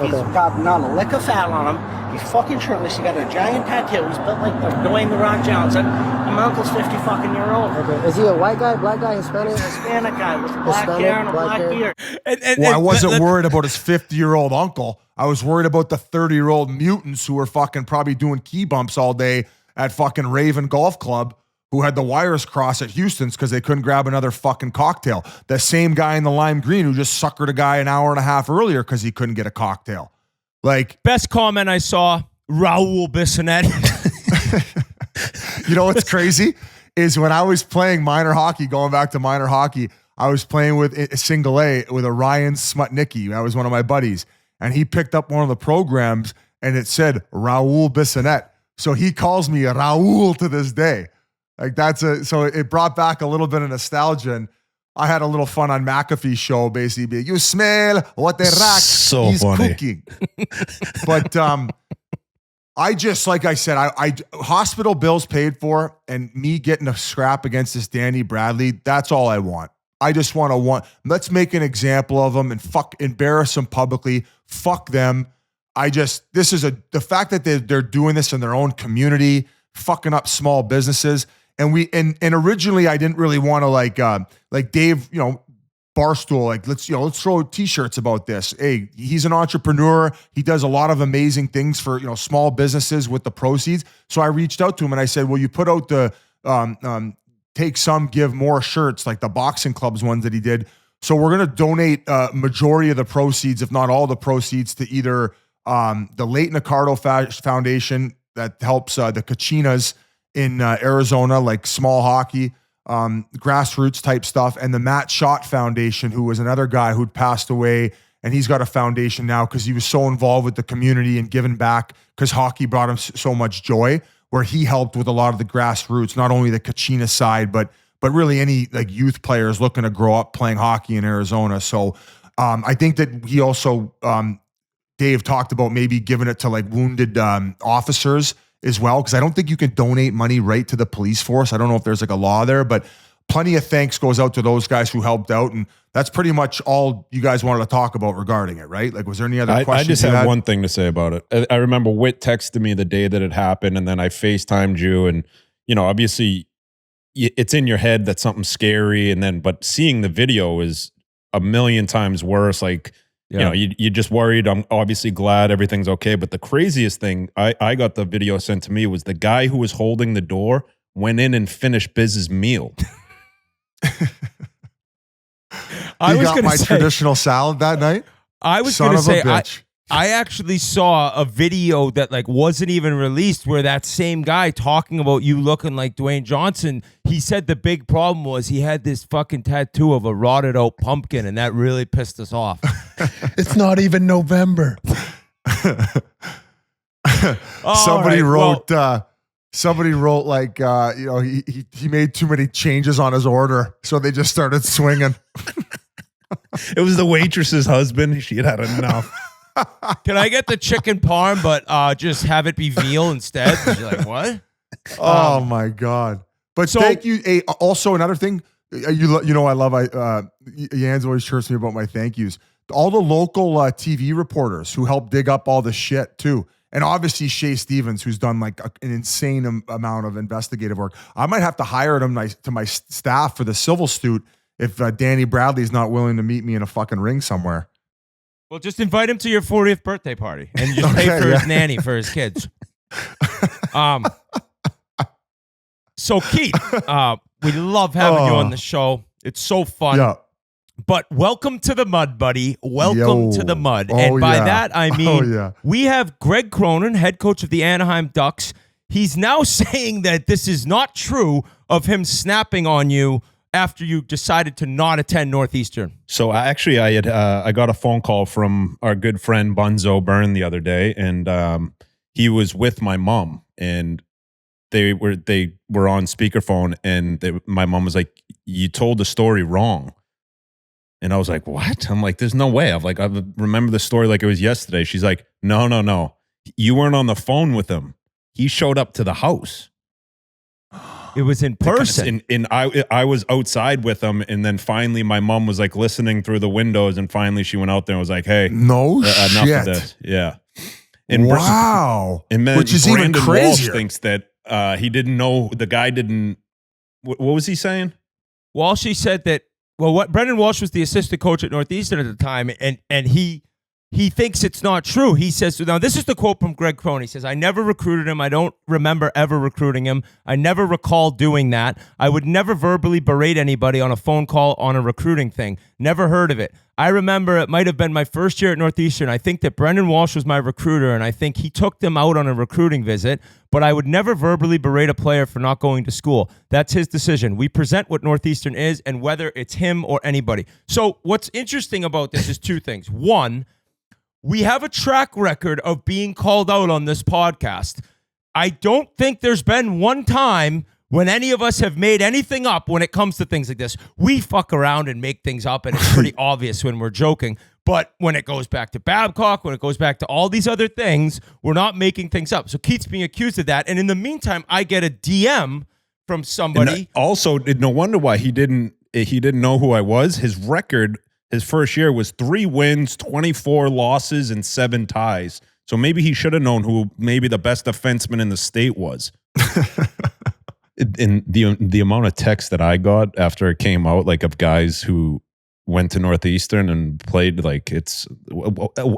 He's got not a lick of fat on him. He's fucking shirtless. He got a giant tattoo. He's built like Dwayne The Rock Johnson. And my uncle's 50 fucking year old. Okay. Is he a white guy, black guy, Hispanic? Hispanic guy with black hair and a black beard. I wasn't worried about his 50-year-old uncle. I was worried about the 30-year-old mutants who were fucking probably doing key bumps all day at fucking Raven Golf Club who had the wires crossed at Houston's because they couldn't grab another fucking cocktail. The same guy in the lime green who just suckered a guy an hour and a half earlier because he couldn't get a cocktail. Like, best comment I saw, Raul Bissonnette. you know what's crazy is when I was playing minor hockey, going back to minor hockey, I was playing with a single A with a Ryan Smutnicki. That was one of my buddies. And he picked up one of the programs and it said Raul Bissonnette. So he calls me Raul to this day. Like so it brought back a little bit of nostalgia. And I had a little fun on McAfee's show, basically being, you smell what the rack So is funny. cooking. But I just, like I said, I hospital bills paid for, and me getting a scrap against this Danny Bradley, that's all I want. I just let's make an example of them and embarrass them publicly. Fuck them. The fact that they're doing this in their own community, fucking up small businesses. And originally I didn't really want to like Dave, Barstool, like let's throw t-shirts about this. Hey, he's an entrepreneur. He does a lot of amazing things for, small businesses with the proceeds. So I reached out to him and I said, well, you put out the take some, give more shirts, like the boxing clubs ones that he did. So we're going to donate majority of the proceeds, if not all the proceeds, to either the Leighton Accardo Foundation that helps the Kachinas in Arizona, like small hockey, grassroots type stuff, and the Matt Schott Foundation, who was another guy who'd passed away, and he's got a foundation now because he was so involved with the community and giving back because hockey brought him so much joy, where he helped with a lot of the grassroots, not only the Kachina side, but really any like youth players looking to grow up playing hockey in Arizona. So I think that he also, Dave talked about maybe giving it to like wounded officers as well, because I don't think you can donate money right to the police force. I don't know if there's like a law there, but plenty of thanks goes out to those guys who helped out. And that's pretty much all you guys wanted to talk about regarding it, right? Like, was there any other questions? I just have one thing to say about it. I remember Whit texted me the day that it happened, and then I FaceTimed you, and obviously it's in your head that something's scary, but seeing the video is a million times worse. Like, you're just worried. I'm obviously glad everything's okay. But the craziest thing, I got the video sent to me, was the guy who was holding the door went in and finished Biz's meal. I got my traditional salad that night. I was going to say, I actually saw a video that like wasn't even released where that same guy talking about you looking like Dwayne Johnson, he said the big problem was he had this fucking tattoo of a rotted out pumpkin, and that really pissed us off. It's not even November. Somebody wrote like, he made too many changes on his order, so they just started swinging. It was the waitress's husband. She had enough. Can I get the chicken parm, but just have it be veal instead? She's like, what? Oh my God. But thank you. Hey, also another thing, I love, Yands always chirps me about my thank yous. All the local TV reporters who help dig up all the shit too. And obviously Shay Stevens, who's done like an insane amount of investigative work. I might have to hire him to my staff for the civil suit if Danny Bradley's not willing to meet me in a fucking ring somewhere. Well, just invite him to your 40th birthday party and just pay for his nanny for his kids. So Keith, we love having you on the show. It's so fun. Yeah. But welcome to the mud, buddy. Welcome to the mud. And by that, I mean, we have Greg Cronin, head coach of the Anaheim Ducks. He's now saying that this is not true of him snapping on you after you decided to not attend Northeastern. So I got a phone call from our good friend Bunzo Byrne the other day, and he was with my mom, and they were on speakerphone, and my mom was like, "You told the story wrong." And I was like, "What?" I'm like, "There's no way." I remember the story like it was yesterday. She's like, No. You weren't on the phone with him. He showed up to the house. It was in person. And I was outside with him, and then finally my mom was like listening through the windows, and finally she went out there and was like, "Hey, enough of this." Yeah. And wow. And then which is Brandon even crazier. Walsh thinks that he didn't know, the guy didn't. What was he saying? Walsh said that. Well, Brendan Walsh was the assistant coach at Northeastern at the time, and he he thinks it's not true. He says, now this is the quote from Greg Cronin. He says, I never recruited him. I don't remember ever recruiting him. I never recall doing that. I would never verbally berate anybody on a phone call on a recruiting thing. Never heard of it. I remember it might have been my first year at Northeastern. I think that Brendan Walsh was my recruiter, and I think he took them out on a recruiting visit, but I would never verbally berate a player for not going to school. That's his decision. We present what Northeastern is and whether it's him or anybody. So what's interesting about this is two things. One, we have a track record of being called out on this podcast. I don't think there's been one time when any of us have made anything up when it comes to things like this. We fuck around and make things up, and it's pretty obvious when we're joking. But when it goes back to Babcock, when it goes back to all these other things, we're not making things up. So Keith's being accused of that. And in the meantime, I get a DM from somebody. Also, no wonder why he didn't know who I was. His record, his first year was 3 wins, 24 losses, and 7 ties. So maybe he should have known who maybe the best defenseman in the state was. In the amount of texts that I got after it came out, like of guys who went to Northeastern and played, like it's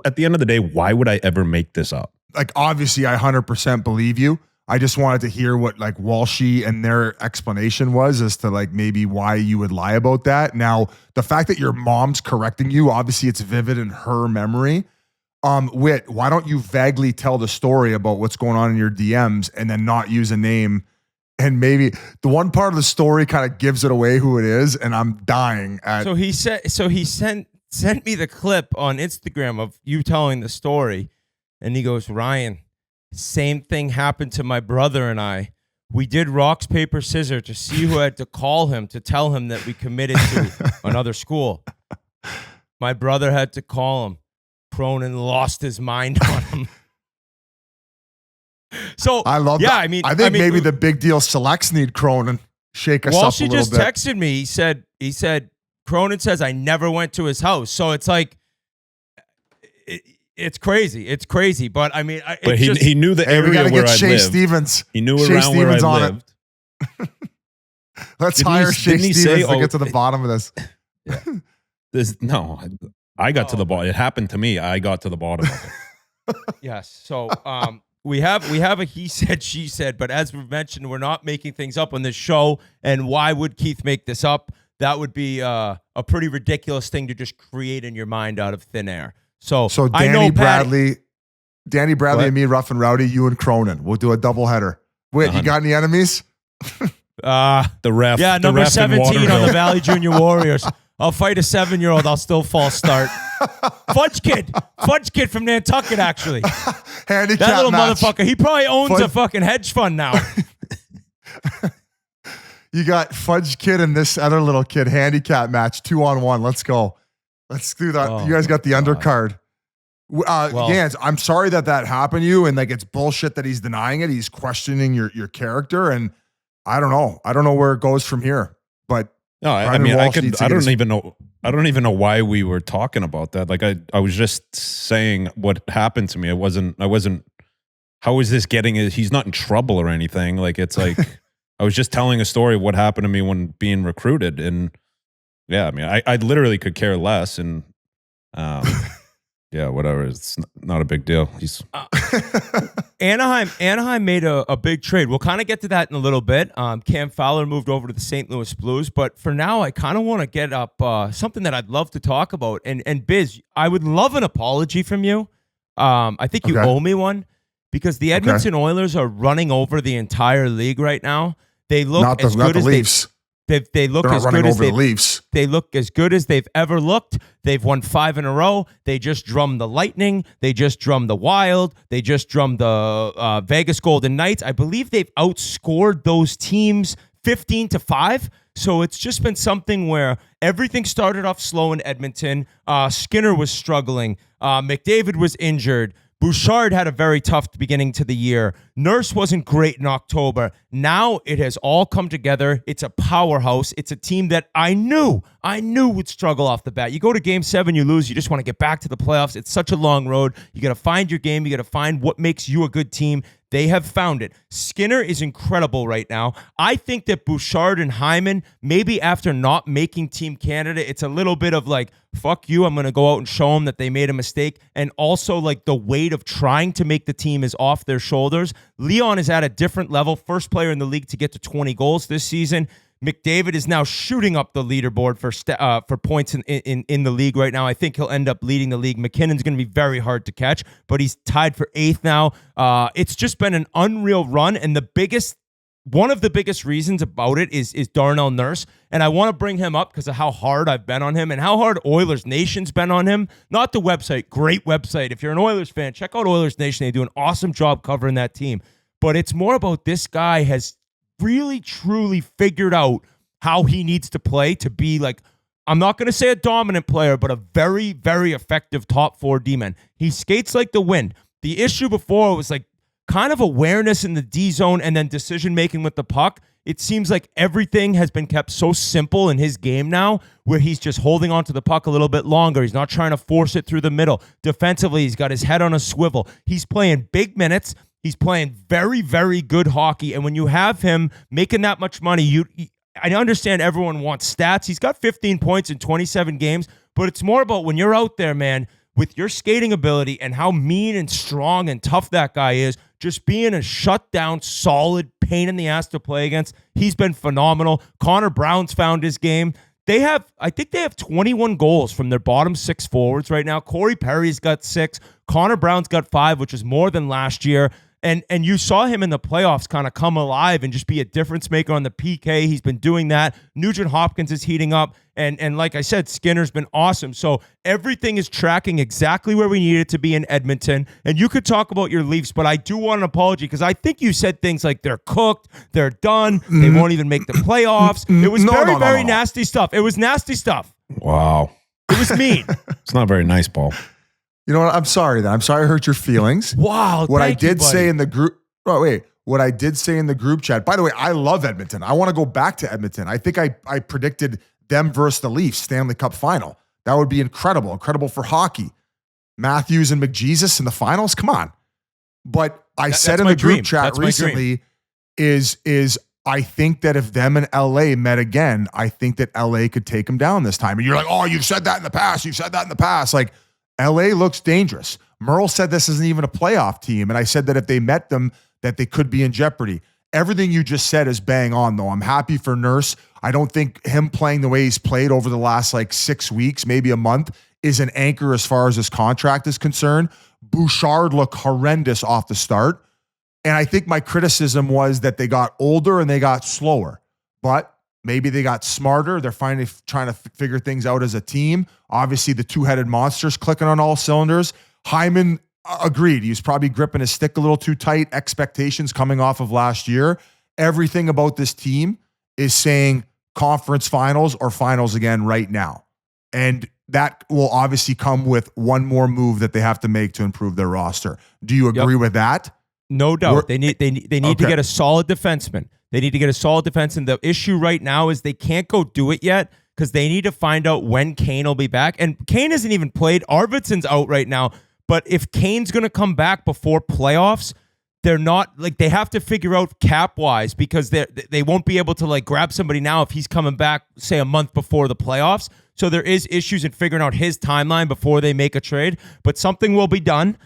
at the end of the day, why would I ever make this up? Like, obviously, I 100% believe you. I just wanted to hear what like Walshy and their explanation was as to like maybe why you would lie about that. Now, the fact that your mom's correcting you, obviously it's vivid in her memory. Whit, why don't you vaguely tell the story about what's going on in your DMs and then not use a name? And maybe the one part of the story kind of gives it away who it is, and I'm dying at. So he sent me the clip on Instagram of you telling the story, and he goes, Ryan, same thing happened to my brother and I. We did rocks, paper, scissors to see who had to call him to tell him that we committed to another school. My brother had to call him. Cronin lost his mind on him. So I love that. I think maybe the big deal selects need Cronin shake us up a little bit. Walshy just texted me. He said Cronin says I never went to his house. So it's like it's crazy. It's crazy. But I mean, but he knew the area we gotta where get I Shea lived. Stevens. He knew Shea around Stevens where I on lived. It. Let's hire Shea Stevens to get to the bottom of this. Yeah. I got to the bottom. It happened to me. I got to the bottom of it. Yes. So we have a he said, she said, but as we've mentioned, we're not making things up on this show. And why would Keith make this up? That would be a pretty ridiculous thing to just create in your mind out of thin air. So Danny Bradley and me, Rough and Rowdy, you and Cronin. We'll do a doubleheader. Wait, you got any enemies? The ref. Yeah, the number ref 17 on the Valley Junior Warriors. I'll fight a 7-year-old. I'll still false start. Fudge kid from Nantucket, actually. Handicap that little match. motherfucker. He probably owns a fucking hedge fund now. You got Fudge Kid and this other little kid handicap match 2-on-1. Let's go. Let's do that. You guys got the undercard. Yands, I'm sorry that happened to you, and like it's bullshit that he's denying it. He's questioning your character, and I don't know. I don't know where it goes from here. But no, I mean, I don't even know why we were talking about that. Like I was just saying what happened to me. I wasn't. How is this getting? He's not in trouble or anything. Like it's like I was just telling a story of what happened to me when being recruited, and yeah, I mean, I literally could care less, and yeah, whatever. It's not a big deal. He's Anaheim made a big trade. We'll kind of get to that in a little bit. Cam Fowler moved over to the St. Louis Blues, but for now, I kind of want to get up something that I'd love to talk about. And Biz, I would love an apology from you. I think you owe me one because the Edmonton Oilers are running over the entire league right now. They look as good as the Leafs. They look as good as the Leafs. They look as good as they've ever looked. They've won 5 in a row. They just drummed the Lightning. They just drummed the Wild. They just drummed the Vegas Golden Knights. I believe they've outscored those teams 15-5. So it's just been something where everything started off slow in Edmonton. Skinner was struggling. McDavid was injured. Bouchard had a very tough beginning to the year. Nurse wasn't great in October. Now it has all come together. It's a powerhouse. It's a team that I knew would struggle off the bat. You go to Game 7, you lose. You just want to get back to the playoffs. It's such a long road. You got to find your game. You got to find what makes you a good team. They have found it. Skinner is incredible right now. I think that Bouchard and Hyman, maybe after not making Team Canada, it's a little bit of like, fuck you, I'm going to go out and show them that they made a mistake. And also like the weight of trying to make the team is off their shoulders. Leon is at a different level. First player in the league to get to 20 goals this season. McDavid is now shooting up the leaderboard for points in the league right now. I think he'll end up leading the league. McKinnon's going to be very hard to catch, but he's tied for 8th now. It's just been an unreal run, and one of the biggest reasons about it is Darnell Nurse, and I want to bring him up because of how hard I've been on him and how hard Oilers Nation's been on him. Not the website, great website. If you're an Oilers fan, check out Oilers Nation. They do an awesome job covering that team. But it's more about this guy has really, truly figured out how he needs to play to be like, I'm not going to say a dominant player, but a very, very effective top 4 D-man. He skates like the wind. The issue before was like kind of awareness in the D zone and then decision-making with the puck. It seems like everything has been kept so simple in his game now where he's just holding on to the puck a little bit longer. He's not trying to force it through the middle. Defensively, he's got his head on a swivel. He's playing big minutes. He's playing very, very good hockey. And when you have him making that much money, I understand everyone wants stats. He's got 15 points in 27 games, but it's more about when you're out there, man, with your skating ability and how mean and strong and tough that guy is, just being a shutdown, solid pain in the ass to play against. He's been phenomenal. Connor Brown's found his game. I think they have 21 goals from their bottom 6 forwards right now. Corey Perry's got 6. Connor Brown's got 5, which is more than last year. And you saw him in the playoffs kind of come alive and just be a difference maker on the PK. He's been doing that. Nugent Hopkins is heating up. And like I said, Skinner's been awesome. So everything is tracking exactly where we need it to be in Edmonton. And you could talk about your Leafs, but I do want an apology because I think you said things like they're cooked, they're done, they won't even make the playoffs. It was very nasty stuff. It was nasty stuff. Wow. It was mean. It's not very nice, Paul. You know what? I'm sorry then. I'm sorry I hurt your feelings. Wow. What I did say in the group. Oh, wait. What I did say in the group chat. By the way, I love Edmonton. I want to go back to Edmonton. I think I predicted them versus the Leafs Stanley Cup final. That would be incredible. Incredible for hockey. Matthews and McJesus in the finals. Come on. But I said in the group chat recently is I think that if them and LA met again, I think that LA could take them down this time. And you're like, oh, you've said that in the past. You've said that in the past. Like, LA looks dangerous. Merle said this isn't even a playoff team. And I said that if they met them, that they could be in jeopardy. Everything you just said is bang on, though. I'm happy for Nurse. I don't think him playing the way he's played over the last 6 weeks, maybe a month, is an anchor as far as his contract is concerned. Bouchard looked horrendous off the start. And I think my criticism was that they got older and they got slower. But maybe they got smarter. They're finally trying to figure things out as a team. Obviously, the two-headed monster's clicking on all cylinders. Hyman agreed. He was probably gripping his stick a little too tight. Expectations coming off of last year. Everything about this team is saying conference finals or finals again right now. And that will obviously come with one more move that they have to make to improve their roster. Do you agree with that? No doubt. They need to get a solid defenseman. They need to get a solid defense. And the issue right now is they can't go do it yet because they need to find out when Kane will be back. And Kane hasn't even played. Arvidsson's out right now. But if Kane's going to come back before playoffs, they're not they have to figure out cap wise because they won't be able to grab somebody now if he's coming back, say, a month before the playoffs. So there is issues in figuring out his timeline before they make a trade. But something will be done.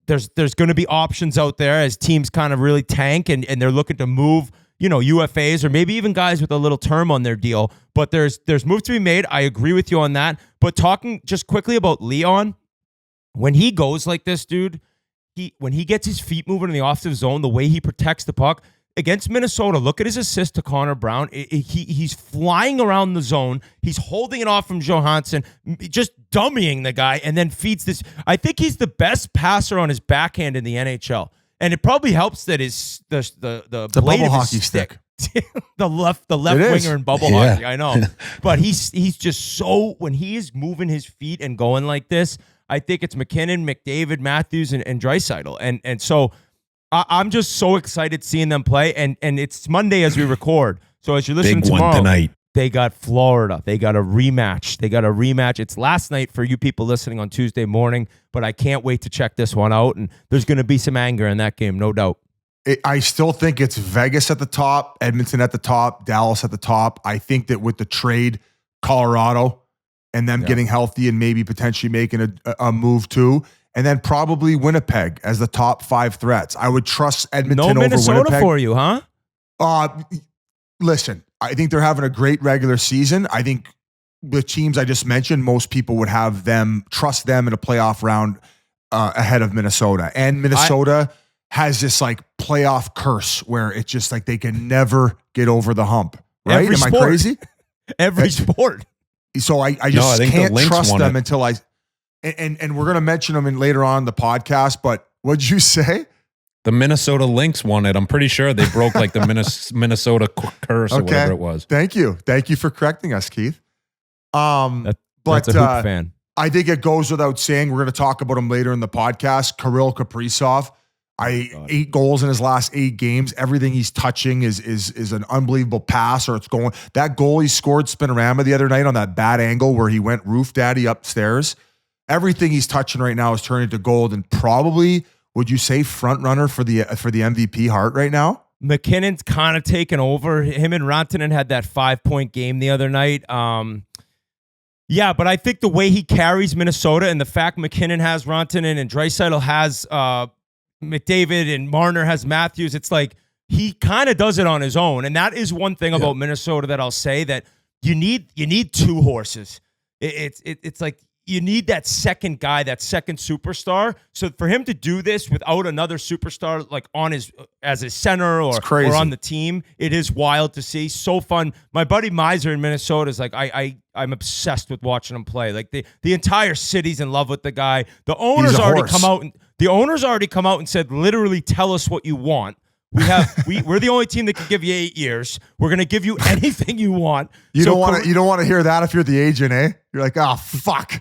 There's going to be options out there as teams kind of really tank and they're looking to move, UFAs or maybe even guys with a little term on their deal. But there's moves to be made. I agree with you on that. But talking just quickly about Leon, when he goes like this, dude, when he gets his feet moving in the offensive zone, the way he protects the puck against Minnesota, look at his assist to Connor Brown. He's flying around the zone. He's holding it off from Johansson, just dummying the guy, and then feeds this. I think he's the best passer on his backhand in the NHL, and it probably helps that the blade bubble of hockey his stick. the left winger in bubble hockey. I know, but he's just so when he is moving his feet and going like this, I think it's McKinnon, McDavid, Matthews, and Draisaitl, and so. I'm just so excited seeing them play, and it's Monday as we record. So as you're listening Big one tomorrow, tonight. they got Florida. They got a rematch. It's last night for you people listening on Tuesday morning, but I can't wait to check this one out. And there's going to be some anger in that game, no doubt. I still think it's Vegas at the top, Edmonton at the top, Dallas at the top. I think that with the trade, Colorado and them getting healthy and maybe potentially making a move too, and then probably Winnipeg as the top 5 threats. I would trust Edmonton over Minnesota Winnipeg. for you, huh? Listen, I think they're having a great regular season. I think the teams I just mentioned, most people would have them trust them in a playoff round ahead of Minnesota. And Minnesota has this like playoff curse where it's just like they can never get over the hump. Right? Am I crazy? Every sport. So I just can't trust them until and we're gonna mention them in later on in the podcast. But what'd you say? The Minnesota Lynx won it. I'm pretty sure they broke like the Minnesota curse or whatever it was. Thank you for correcting us, Keith. That's a Hoop fan. I think it goes without saying. We're going to talk about him later in the podcast. Kirill Kaprizov. 8 goals in his last 8 games. Everything he's touching is an unbelievable pass, or it's going. That goal he scored Spinorama the other night on that bad angle where he went roof daddy upstairs. Everything he's touching right now is turning to gold, and probably, would you say, front runner for the MVP Hart right now? McKinnon's kind of taken over. Him and Rantanen had that 5-point game the other night. Yeah, but I think the way he carries Minnesota and the fact McKinnon has Rantanen and Draisaitl has McDavid and Marner has Matthews, it's like he kind of does it on his own. And that is one thing about Minnesota that I'll say, that you need 2 horses. It's like you need that second guy, that second superstar. So for him to do this without another superstar like on as his center or on the team, it is wild to see. So fun. My buddy Miser in Minnesota is like, I'm obsessed with watching him play. Like the entire city's in love with the guy. The owners already come out and said, literally, tell us what you want. We're the only team that can give you 8 years. We're going to give you anything you want. You don't want to hear that if you're the agent, eh? You're like, oh fuck.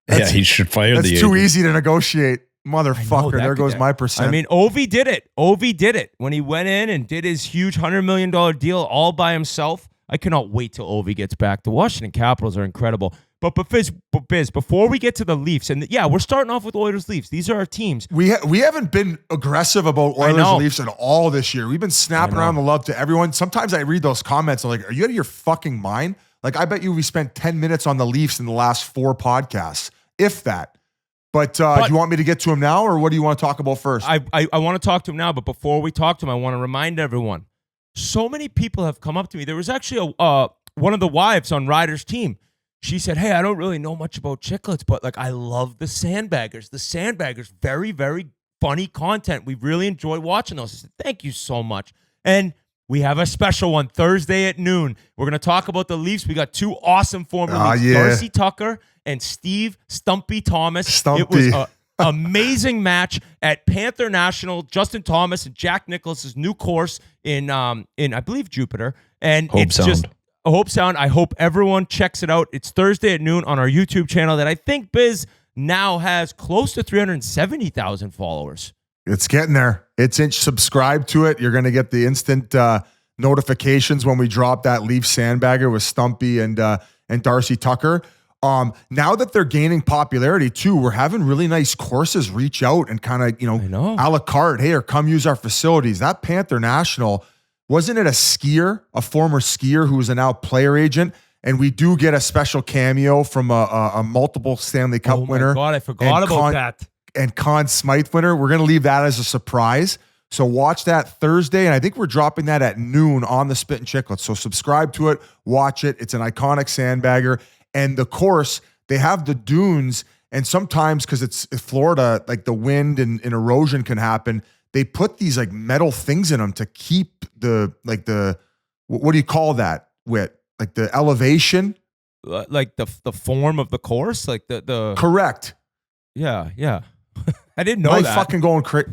Yeah, he should fire the agent. That's too easy to negotiate, motherfucker. There goes my percent. I mean, Ovi did it when he went in and did his huge $100 million deal all by himself. I cannot wait till Ovi gets back. The Washington Capitals are incredible. But Biz, before we get to the Leafs, and we're starting off with Oilers Leafs. These are our teams. We haven't been aggressive about Oilers Leafs at all this year. We've been snapping around the love to everyone. Sometimes I read those comments. I'm like, are you out of your fucking mind? Like, I bet you we spent 10 minutes on the Leafs in the last 4 podcasts, if that. But do you want me to get to him now, or what do you want to talk about first? I want to talk to him now, but before we talk to him, I want to remind everyone. So many people have come up to me. There was actually one of the wives on Ryder's team. She said, hey, I don't really know much about Chiclets, but like I love the Sandbaggers. The Sandbaggers, very, very funny content. We really enjoy watching those. I said, thank you so much. And we have a special one Thursday at noon. We're going to talk about the Leafs. We got 2 awesome former Leafs, Darcy Tucker and Steve Stumpy Thomas. It was an amazing match at Panther National. Justin Thomas and Jack Nicklaus's new course in I believe Jupiter. And Hope it's Sound. just Hope Sound. I hope everyone checks it out. It's Thursday at noon on our YouTube channel that I think Biz now has close to 370,000 followers. It's getting there. Subscribe to it. You're going to get the instant notifications when we drop that Leaf Sandbagger with Stumpy and Darcy Tucker. Now that they're gaining popularity too, we're having really nice courses reach out and kind of, a la carte. Hey, or come use our facilities. That Panther National, wasn't it a former skier who is a now player agent? And we do get a special cameo from a multiple Stanley Cup winner. Oh my God, I forgot about that. And Conn Smythe winner. We're going to leave that as a surprise. So watch that Thursday. And I think we're dropping that at noon on the Spittin Chiclets. So subscribe to it. Watch it. It's an iconic sandbagger. And the course, they have the dunes. And sometimes, because it's Florida, like the wind and erosion can happen, they put these like metal things in them to keep what do you call that, Whit? Like the elevation? Like the form of the course? Like the Correct. Yeah. I didn't know that. Fucking going crazy.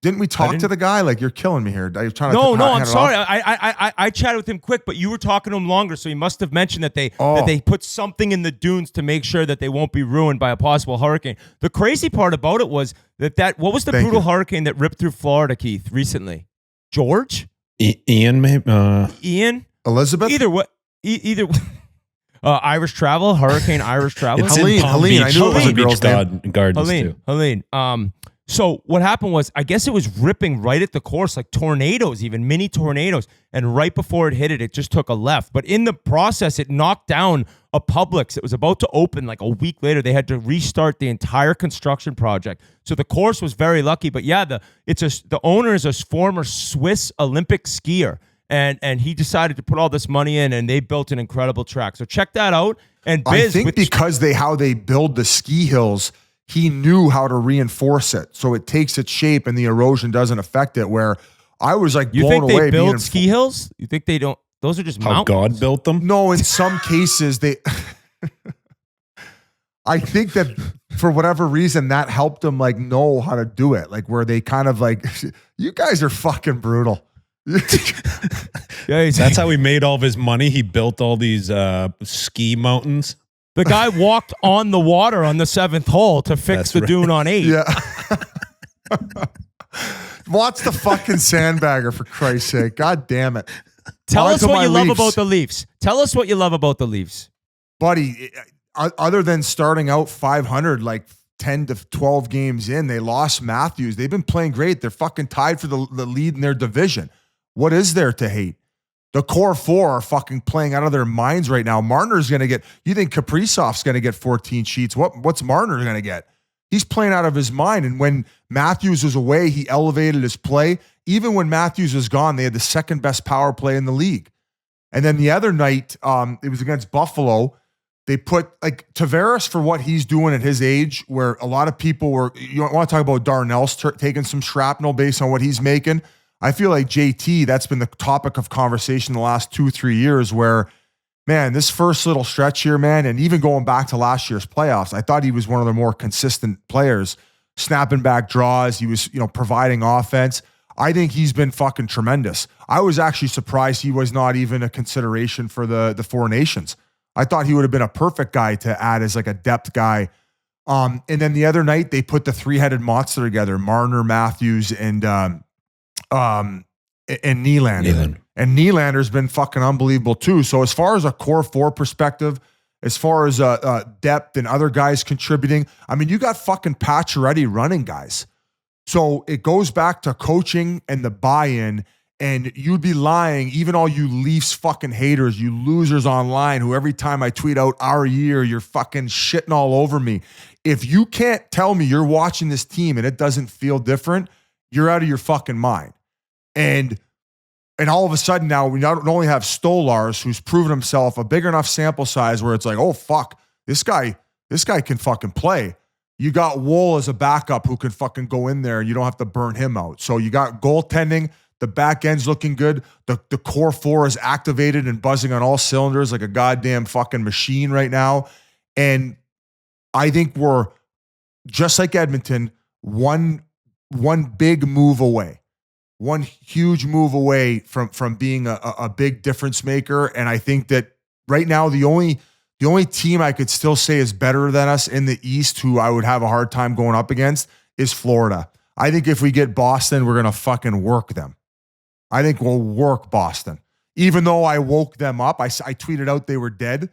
Didn't we talk to the guy? Like, you're killing me here. Are you trying to I'm sorry. I chatted with him quick, but you were talking to him longer, so he must have mentioned that they put something in the dunes to make sure that they won't be ruined by a possible hurricane. The crazy part about it was that what was the brutal hurricane that ripped through Florida, Keith, recently? George? Ian, maybe? Ian? Elizabeth? Either way, either Irish Travel, Hurricane Irish Travel. It's Helene, in Palm Helene, I Beach, knew it was a Palm Beach girl's name. Gardens too. Helene. So what happened was, I guess it was ripping right at the course, like tornadoes, even mini tornadoes. And right before it hit it, it just took a left. But in the process, it knocked down a Publix. It was about to open like a week later. They had to restart the entire construction project. So the course was very lucky. But yeah, the owner is a former Swiss Olympic skier. And he decided to put all this money in, and they built an incredible track. So check that out. And Biz, I think because how they build the ski hills, he knew how to reinforce it, so it takes its shape and the erosion doesn't affect it. Where I was like you blown think away. They build ski hills? You think they don't? Those are just How mountains. God built them? No, in some cases they. I think that for whatever reason that helped them like know how to do it, like where they kind of like, you guys are fucking brutal. Yeah, That's how he made all of his money. He built all these ski mountains. The guy walked on the water on the 7th hole to fix the dune on 8. Yeah. Watch the fucking sandbagger, for Christ's sake. God damn it. Tell On us to what my you love Leafs. about the Leafs. Tell us what you love about the Leafs. Buddy, other than starting out 500, like 10 to 12 games in, they lost Matthews. They've been playing great. They're fucking tied for the lead in their division. What is there to hate? The core four are fucking playing out of their minds right now. Marner's going to get, you think Kaprizov's going to get 14 sheets. What's Marner going to get? He's playing out of his mind. And when Matthews was away, he elevated his play. Even when Matthews was gone, they had the second best power play in the league. And then the other night, it was against Buffalo. They put like Tavares for what he's doing at his age, where a lot of people were, you want to talk about Darnell's taking some shrapnel based on what he's making. I feel like JT, that's been the topic of conversation the last 2-3 years where, man, this first little stretch here, man, and even going back to last year's playoffs, I thought he was one of the more consistent players, snapping back draws. He was, providing offense. I think he's been fucking tremendous. I was actually surprised he was not even a consideration for the Four Nations. I thought he would have been a perfect guy to add as like a depth guy. And then the other night, they put the three-headed monster together, Marner, Matthews, and Nylander. And Nylander's been fucking unbelievable too. So as far as a core four perspective, as far as depth and other guys contributing, I mean, you got fucking Pacioretty running guys. So it goes back to coaching and the buy-in, and you'd be lying, even all you Leafs fucking haters, you losers online, who every time I tweet out our year, you're fucking shitting all over me. If you can't tell me you're watching this team and it doesn't feel different, you're out of your fucking mind. And all of a sudden now we not only have Stolarz, who's proven himself a big enough sample size where it's like, oh fuck, this guy can fucking play. You got Wool as a backup who can fucking go in there and you don't have to burn him out. So you got goaltending, the back end's looking good. The core four is activated and buzzing on all cylinders like a goddamn fucking machine right now. And I think we're just like Edmonton, one big move away. One huge move away from being a big difference maker. And I think that right now, the only team I could still say is better than us in the East, who I would have a hard time going up against, is Florida. I think if we get Boston, we're going to fucking work them. I think we'll work Boston. Even though I woke them up, I tweeted out they were dead,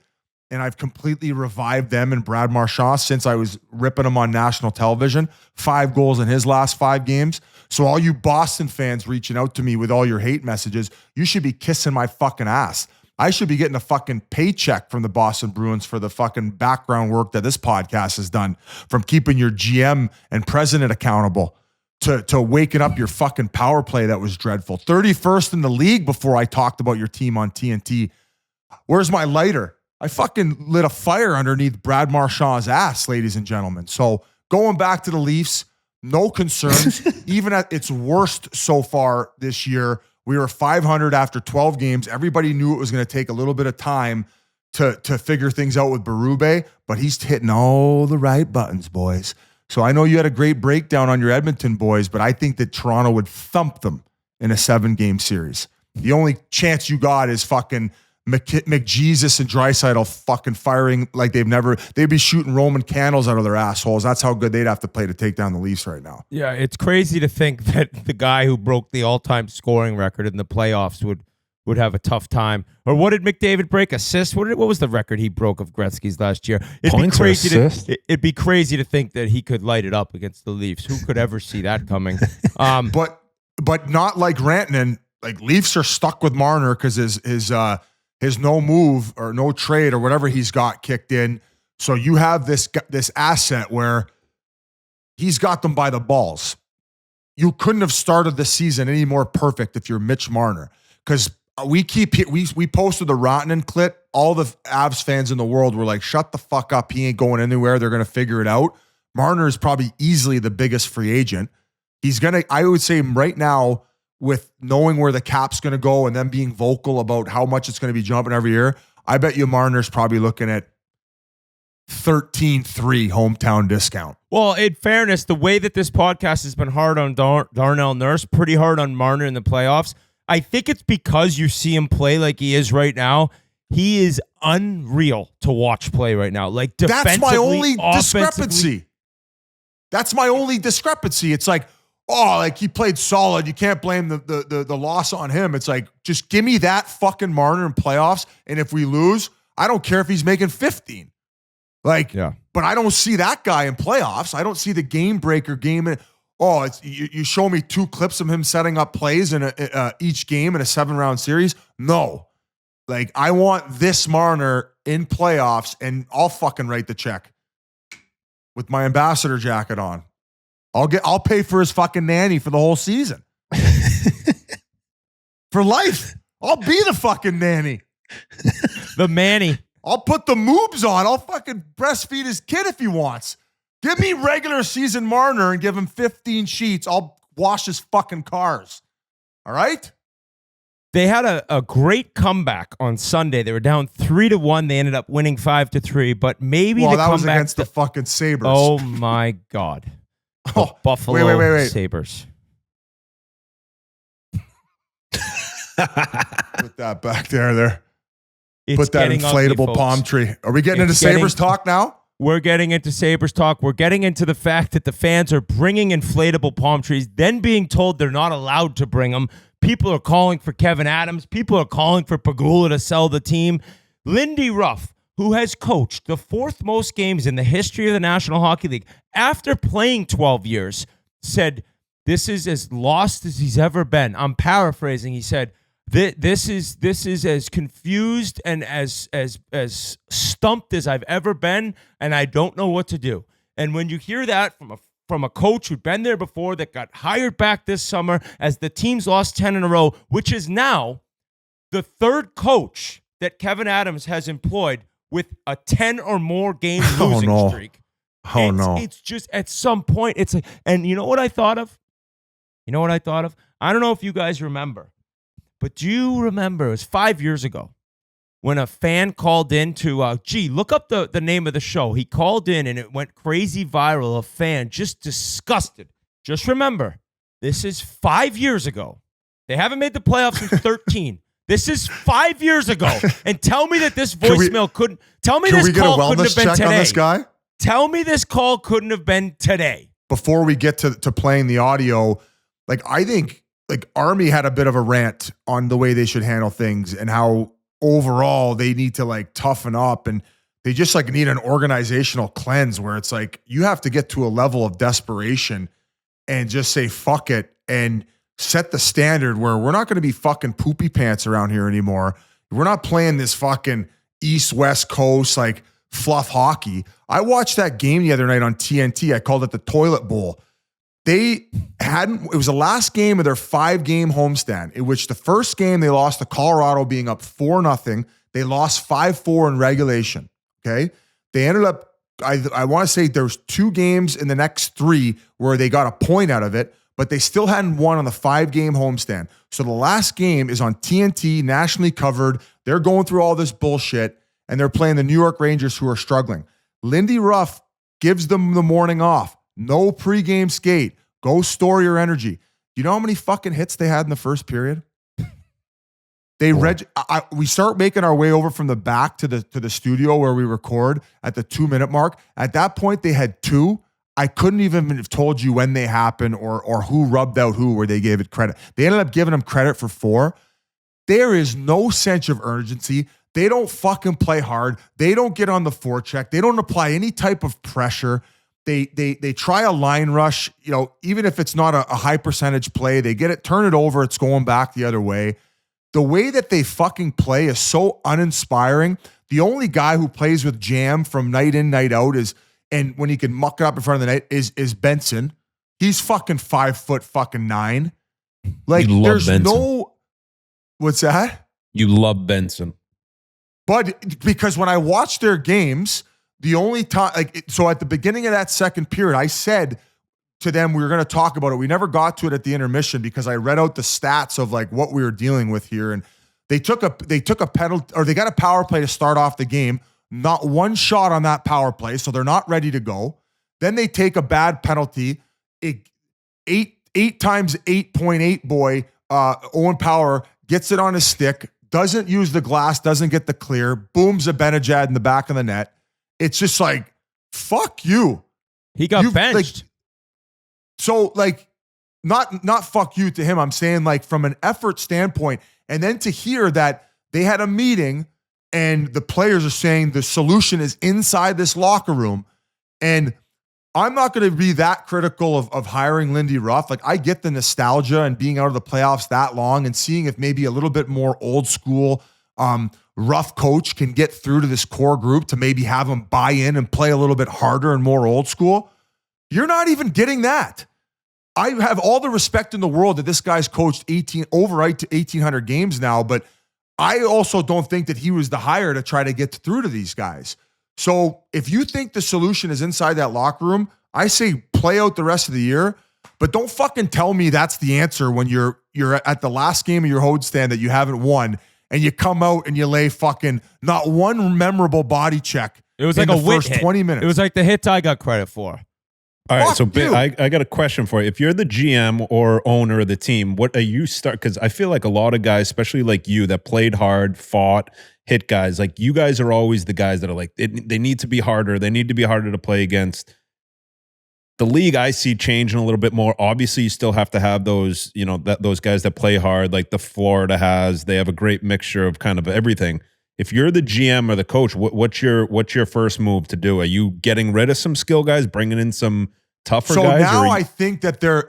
and I've completely revived them and Brad Marchand since I was ripping them on national television. 5 goals in his last 5 games. So all you Boston fans reaching out to me with all your hate messages, you should be kissing my fucking ass. I should be getting a fucking paycheck from the Boston Bruins for the fucking background work that this podcast has done, from keeping your GM and president accountable to waking up your fucking power play that was dreadful. 31st in the league before I talked about your team on TNT. Where's my lighter? I fucking lit a fire underneath Brad Marchand's ass, ladies and gentlemen. So going back to the Leafs, no concerns. Even at its worst so far this year, we were 500 after 12 games. Everybody knew it was going to take a little bit of time to figure things out with Berube, but he's hitting all the right buttons, boys. So I know you had a great breakdown on your Edmonton boys, but I think that Toronto would thump them in a 7-game series. The only chance you got is fucking McJesus and Draisaitl fucking firing like they'd be shooting Roman candles out of their assholes. That's how good they'd have to play to take down the Leafs right now. Yeah, it's crazy to think that the guy who broke the all-time scoring record in the playoffs would would have a tough time. Or what did McDavid break? Assists? What was the record he broke of Gretzky's last year? Points or assists? It'd be crazy to think that he could light it up against the Leafs. Who could ever see that coming? But not like Rantanen. Like Leafs are stuck with Marner because his no move or no trade or whatever he's got kicked in. So you have this asset where he's got them by the balls. You couldn't have started the season any more perfect if you're Mitch Marner, because we posted the Rantanen clip. All the Avs fans in the world were like, "Shut the fuck up! He ain't going anywhere. They're gonna figure it out." Marner is probably easily the biggest free agent. He's gonna. I would say right now, with knowing where the cap's gonna go and then being vocal about how much it's gonna be jumping every year, I bet you Marner's probably looking at 13-3 hometown discount. Well, in fairness, the way that this podcast has been hard on Darnell Nurse, pretty hard on Marner in the playoffs, I think it's because you see him play like he is right now. He is unreal to watch play right now. Like defensively, that's my only discrepancy. That's my only discrepancy. It's like, oh, like he played solid. You can't blame the loss on him. It's like, just give me that fucking Marner in playoffs, and if we lose, I don't care if he's making 15. Like, yeah. But I don't see that guy in playoffs. I don't see the game breaker game. You show me 2 clips of him setting up plays in each game in a 7-round series. No, like I want this Marner in playoffs, and I'll fucking write the check with my ambassador jacket on. I'll pay for his fucking nanny for the whole season. For life. I'll be the fucking nanny. The Manny. I'll put the moobs on. I'll fucking breastfeed his kid if he wants. Give me regular season Marner and give him 15 sheets. I'll wash his fucking cars. All right? They had a great comeback on Sunday. They were down 3-1. They ended up winning 5-3. But maybe the comeback was against the fucking Sabres. Oh my God. The Buffalo wait. Sabres. Put that back there. It's Put that inflatable ugly, palm tree. Are we getting into Sabres talk now? We're getting into Sabres talk. We're getting into the fact that the fans are bringing inflatable palm trees, then being told they're not allowed to bring them. People are calling for Kevin Adams. People are calling for Pegula to sell the team. Lindy Ruff, who has coached the 4th most games in the history of the National Hockey League, after playing 12 years, said, "This is as lost as he's ever been." I'm paraphrasing. He said, This is as confused and as stumped as I've ever been, and I don't know what to do. And when you hear that from a coach who'd been there before, that got hired back this summer as the team's lost 10 in a row, which is now the 3rd coach that Kevin Adams has employed with a 10 or more game losing streak. It's just at some point, it's like, and you know what I thought of? I don't know if you guys remember. But do you remember, it was 5 years ago, when a fan called in to, look up the name of the show. He called in and it went crazy viral. A fan just disgusted. Just remember, this is 5 years ago. They haven't made the playoffs since 13. This is 5 years ago. And tell me that this voicemail couldn't, tell me this call couldn't have been today. On this guy? Tell me this call couldn't have been today. Before we get to playing the audio, like I think, like Army had a bit of a rant on the way they should handle things and how overall they need to like toughen up, and they just like need an organizational cleanse where it's like you have to get to a level of desperation and just say fuck it and set the standard where we're not going to be fucking poopy pants around here anymore. We're not playing this fucking East-West Coast like fluff hockey. I watched that game the other night on TNT. I called it the Toilet Bowl. It was the last game of their 5-game homestand, in which the first game they lost to Colorado being up 4-0. They lost 5-4 in regulation. Okay. They ended up, I want to say there was 2 games in the next 3 where they got a point out of it, but they still hadn't won on the 5-game homestand. So the last game is on TNT, nationally covered. They're going through all this bullshit, and they're playing the New York Rangers, who are struggling. Lindy Ruff gives them the morning off. No pregame skate. Go store your energy. You know how many fucking hits they had in the first period? We start making our way over from the back to the studio where we record at the 2-minute mark. At that point, they had 2. I couldn't even have told you when they happened or who rubbed out who, where they gave it credit. They ended up giving them credit for 4. There is no sense of urgency. They don't fucking play hard. They don't get on the forecheck. They don't apply any type of pressure. They try a line rush, even if it's not a high percentage play, they get it, turn it over, it's going back the other way. The way that they fucking play is so uninspiring. The only guy who plays with jam from night in, night out and when he can muck it up in front of the net is Benson. He's fucking 5'9". Like there's Benson. no, what's that? You love Benson. But because when I watch their games, the only time, so at the beginning of that second period, I said to them, we were going to talk about it. We never got to it at the intermission because I read out the stats of like what we were dealing with here. And they took a penalty, or they got a power play to start off the game. Not one shot on that power play. So they're not ready to go. Then they take a bad penalty. 8 times 8.8 boy, Owen Power gets it on his stick, doesn't use the glass, doesn't get the clear, booms a Benajad in the back of the net. It's just like, fuck you. He got benched. Not fuck you to him. I'm saying like from an effort standpoint, and then to hear that they had a meeting and the players are saying the solution is inside this locker room. And I'm not going to be that critical of hiring Lindy Ruff. Like I get the nostalgia and being out of the playoffs that long and seeing if maybe a little bit more old school, rough coach can get through to this core group to maybe have them buy in and play a little bit harder and more old school. You're not even getting that. I have all the respect in the world that this guy's coached 1,800 games now, but I also don't think that he was the hire to try to get through to these guys. So if you think the solution is inside that locker room, I say play out the rest of the year, but don't fucking tell me that's the answer when you're at the last game of your homestand that you haven't won. And you come out and you lay fucking not one memorable body check. It was in like the a Whit first hit. 20 minutes. It was like the hits I got credit for. All right, Fuck you. I got a question for you. If you're the GM or owner of the team, what are you because I feel like a lot of guys, especially like you, that played hard, fought, hit guys, like you guys are always the guys that are like, they need to be harder. They need to be harder to play against. The league I see changing a little bit more. Obviously, you still have to have those, those guys that play hard, like the Florida has. They have a great mixture of kind of everything. If you're the GM or the coach, what's your first move to do? Are you getting rid of some skill guys, bringing in some tougher guys? So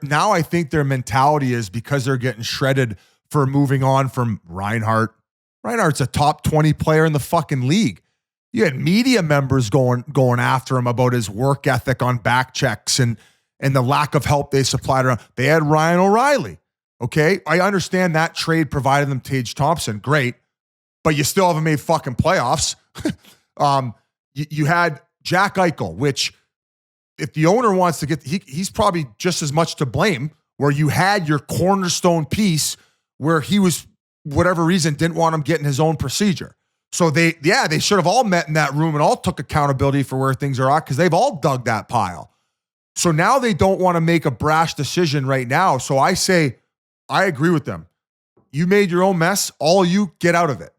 now I think their mentality is because they're getting shredded for moving on from Reinhart. Reinhart's a top 20 player in the fucking league. You had media members going after him about his work ethic on back checks and the lack of help they supplied around. They had Ryan O'Reilly. Okay. I understand that trade provided them Tage Thompson. Great. But you still haven't made fucking playoffs. You had Jack Eichel, which if the owner wants to get, he's probably just as much to blame, where you had your cornerstone piece where he was, whatever reason, didn't want him getting his own procedure. So they should have all met in that room and all took accountability for where things are at because they've all dug that pile. So now they don't want to make a brash decision right now. So I say, I agree with them. You made your own mess. All you get out of it.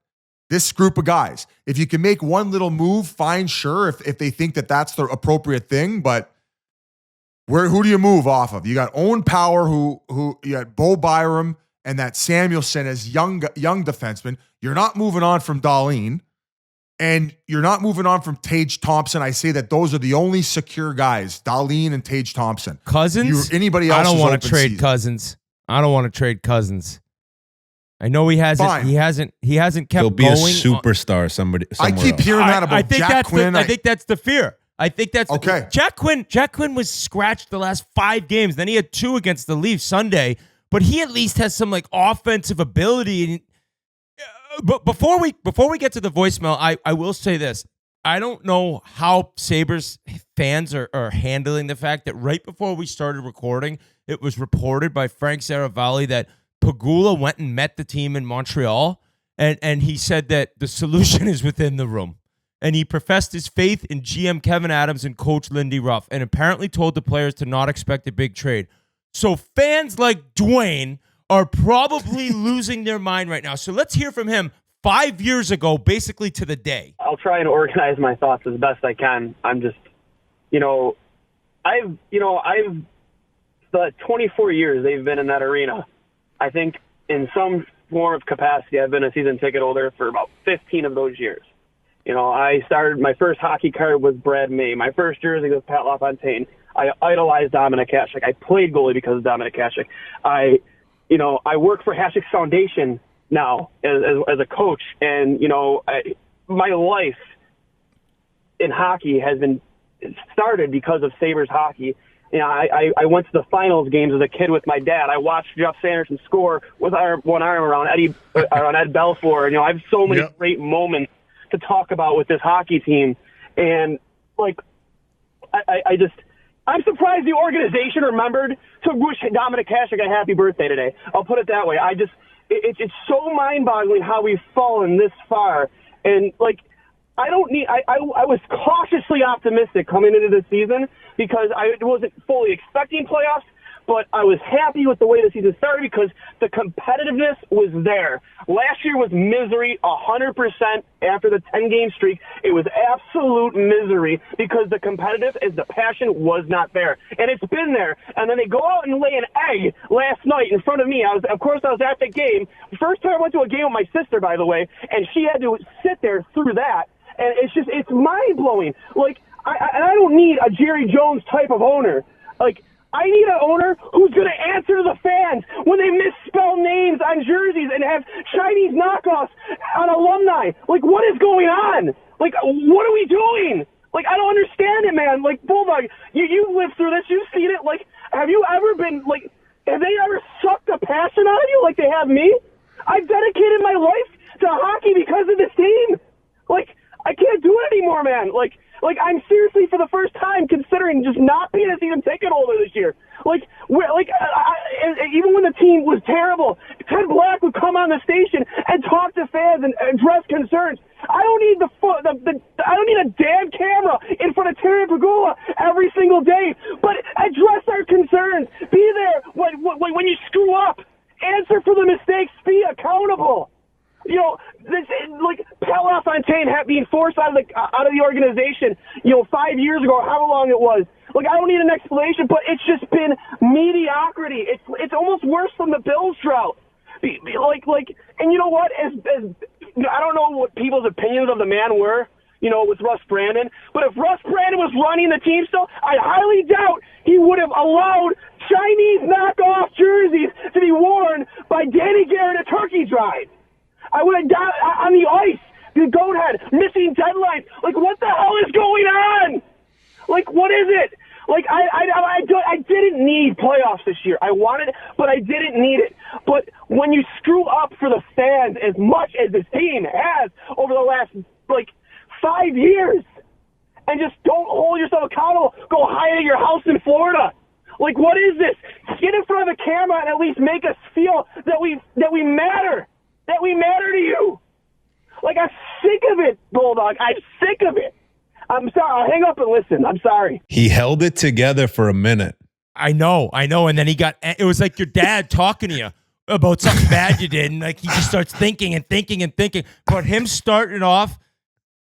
This group of guys, if you can make one little move, fine, sure. If they think that that's the appropriate thing, but who do you move off of? You got Owen Power, who you got Bo Byram and that Samuelson as young defenseman. You're not moving on from Dahlin, and you're not moving on from Tage Thompson. I say that those are the only secure guys, Dahlin and Tage Thompson. Cousins? Anybody else? I don't want to trade Cousins. I don't want to trade Cousins. I know he hasn't. Fine. He hasn't kept He'll be going. a superstar. Somewhere I keep hearing that about Jack Quinn. I think that's the fear. I think that's okay. Jack Quinn was scratched the last 5 games. Then he had 2 against the Leafs Sunday, but he at least has some like offensive ability. But before we get to the voicemail, I will say this. I don't know how Sabres fans are handling the fact that right before we started recording, it was reported by Frank Saravalli that Pagula went and met the team in Montreal, and he said that the solution is within the room. And he professed his faith in GM Kevin Adams and coach Lindy Ruff, and apparently told the players to not expect a big trade. So fans like Dwayne are probably losing their mind right now. So let's hear from him 5 years ago, basically to the day. I'll try and organize my thoughts as best I can. I'm just, I've the 24 years they've been in that arena. I think in some form of capacity, I've been a season ticket holder for about 15 of those years. You know, I started, my first hockey card was Brad May. My first jersey was Pat LaFontaine. I idolized Dominik Hasek. I played goalie because of Dominik Hasek. I work for Hasek's Foundation now as a coach, and, my life in hockey has been started because of Sabres hockey. You know, I went to the finals games as a kid with my dad. I watched Jeff Sanderson score with one arm around Ed Belfour. And, I have so many great moments to talk about with this hockey team. And, I'm surprised the organization remembered to wish Dominik Hasek a happy birthday today. I'll put it that way. It's so mind-boggling how we've fallen this far. And, I was cautiously optimistic coming into the season because I wasn't fully expecting playoffs, but I was happy with the way the season started because the competitiveness was there. Last year was misery 100% after the 10-game streak. It was absolute misery because the the passion was not there. And it's been there. And then they go out and lay an egg last night in front of me. I was at the game. First time I went to a game with my sister, by the way, and she had to sit there through that. And it's mind-blowing. I don't need a Jerry Jones type of owner. I need an owner who's going to answer to the fans when they misspell names on jerseys and have Chinese knockoffs on alumni. What is going on? What are we doing? I don't understand it, man. Bulldog, you lived through this. You've seen it. Have you ever been, have they ever sucked the passion out of you like they have me? I've dedicated my life to hockey because of this team. I can't do it anymore, man. I'm seriously, for the first time, considering just not being a season ticket holder this year. Even when the team was terrible, Ted Black would come on the station and talk to fans and address concerns. I don't need I don't need a damn camera in front of Terry Pagula every single day, but address our concerns. Be there when you screw up. Answer for the mistakes. Be accountable. Pat LaFontaine being forced out of the organization, 5 years ago, however long it was. I don't need an explanation, but it's just been mediocrity. It's almost worse than the Bills drought. And you know what? As I don't know what people's opinions of the man were, with Russ Brandon, but if Russ Brandon was running the team still, I highly doubt he would have allowed Chinese knockoff jerseys to be worn by Danny Garrett at Turkey Drive. I would have got on the ice, the goat head, missing deadlines. What the hell is going on? What is it? I didn't need playoffs this year. I wanted it, but I didn't need it. But when you screw up for the fans as much as this team has over the last, 5 years, and just don't hold yourself accountable, go hide at your house in Florida. What is this? Get in front of the camera and at least make us feel that we matter. That we matter to you. I'm sick of it, Bulldog. I'm sick of it. I'm sorry. I'll hang up and listen. I'm sorry. He held it together for a minute. I know. And then it was like your dad talking to you about something bad you did. And he just starts thinking and thinking and thinking. But him starting off,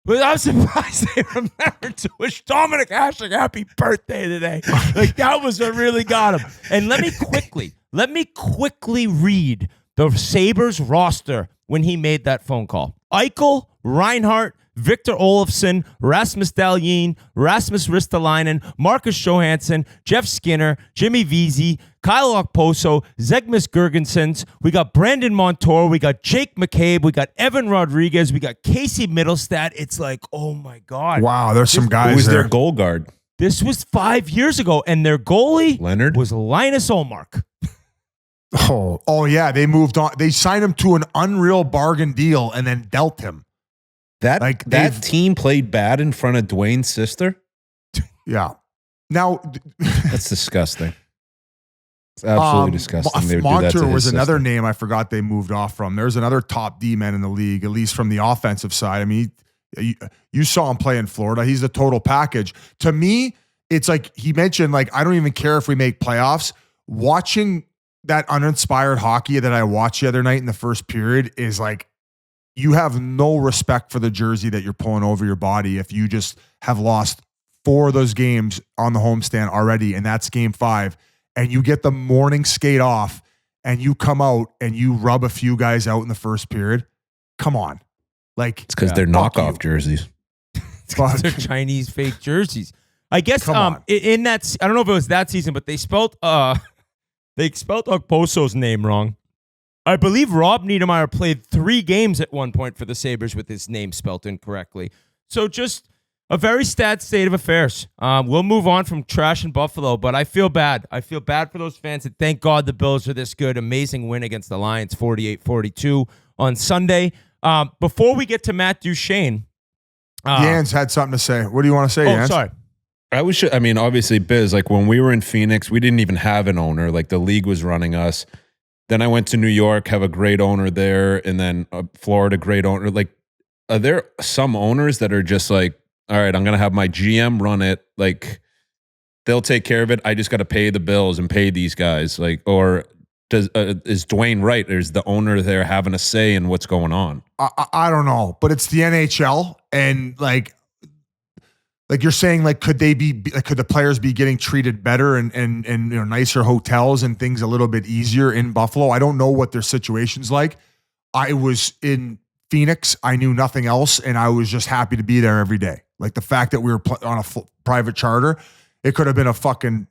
I'm surprised they remembered to wish Dominik Hasek happy birthday today. That was what really got him. And let me quickly read the Sabres roster when he made that phone call. Eichel, Reinhart, Victor Olofsson, Rasmus Dahlin, Rasmus Ristolainen, Marcus Johansson, Jeff Skinner, Jimmy Vesey, Kyle Okposo, Zegmas Girgensons. We got Brandon Montour. We got Jake McCabe. We got Evan Rodriguez. We got Casey Middlestat. It's oh my God. Wow, there's some guys Who was there. their goal guard? This was 5 years ago, and their goalie Leonard was Linus Olmark. Oh yeah, they moved on. They signed him to an unreal bargain deal and then dealt him. That team played bad in front of Dwayne's sister? Yeah. Now that's disgusting. It's absolutely disgusting. They would do that to Montour his was sister. another name I forgot they moved off from. There's another top D man in the league, at least from the offensive side. I mean, you saw him play in Florida. He's a total package. To me, it's he mentioned, I don't even care if we make playoffs. Watching that uninspired hockey that I watched the other night in the first period is you have no respect for the jersey that you're pulling over your body if you just have lost 4 of those games on the homestand already, and that's game 5, and you get the morning skate off and you come out and you rub a few guys out in the first period, come on. Like, it's because they're knockoff jerseys. They're Chinese fake jerseys. I guess in that, I don't know if it was that season, but they spelled Okposo's name wrong. I believe Rob Niedermeyer played 3 games at one point for the Sabres with his name spelled incorrectly. So just a very sad state of affairs. We'll move on from trash in Buffalo, but I feel bad. I feel bad for those fans, and thank God the Bills are this good. Amazing win against the Lions, 48-42 on Sunday. Before we get to Matt Duchene. Yands had something to say. What do you want to say, Yands? Sorry. Obviously, Biz, like when we were in Phoenix, we didn't even have an owner. Like the league was running us. Then I went to New York, have a great owner there, and then Florida, great owner. Like, are there some owners that are just like, all right, I'm going to have my GM run it. Like, they'll take care of it. I just got to pay the bills and pay these guys. Like, or is Dwayne right? Or is the owner there having a say in what's going on? I don't know, but it's the NHL, and like you're saying, like, could the players be getting treated better and nicer hotels and things a little bit easier in Buffalo? I don't know what their situation's like. I was in Phoenix. I knew nothing else, and I was just happy to be there every day. Like the fact that we were on a private charter, it could have been a fucking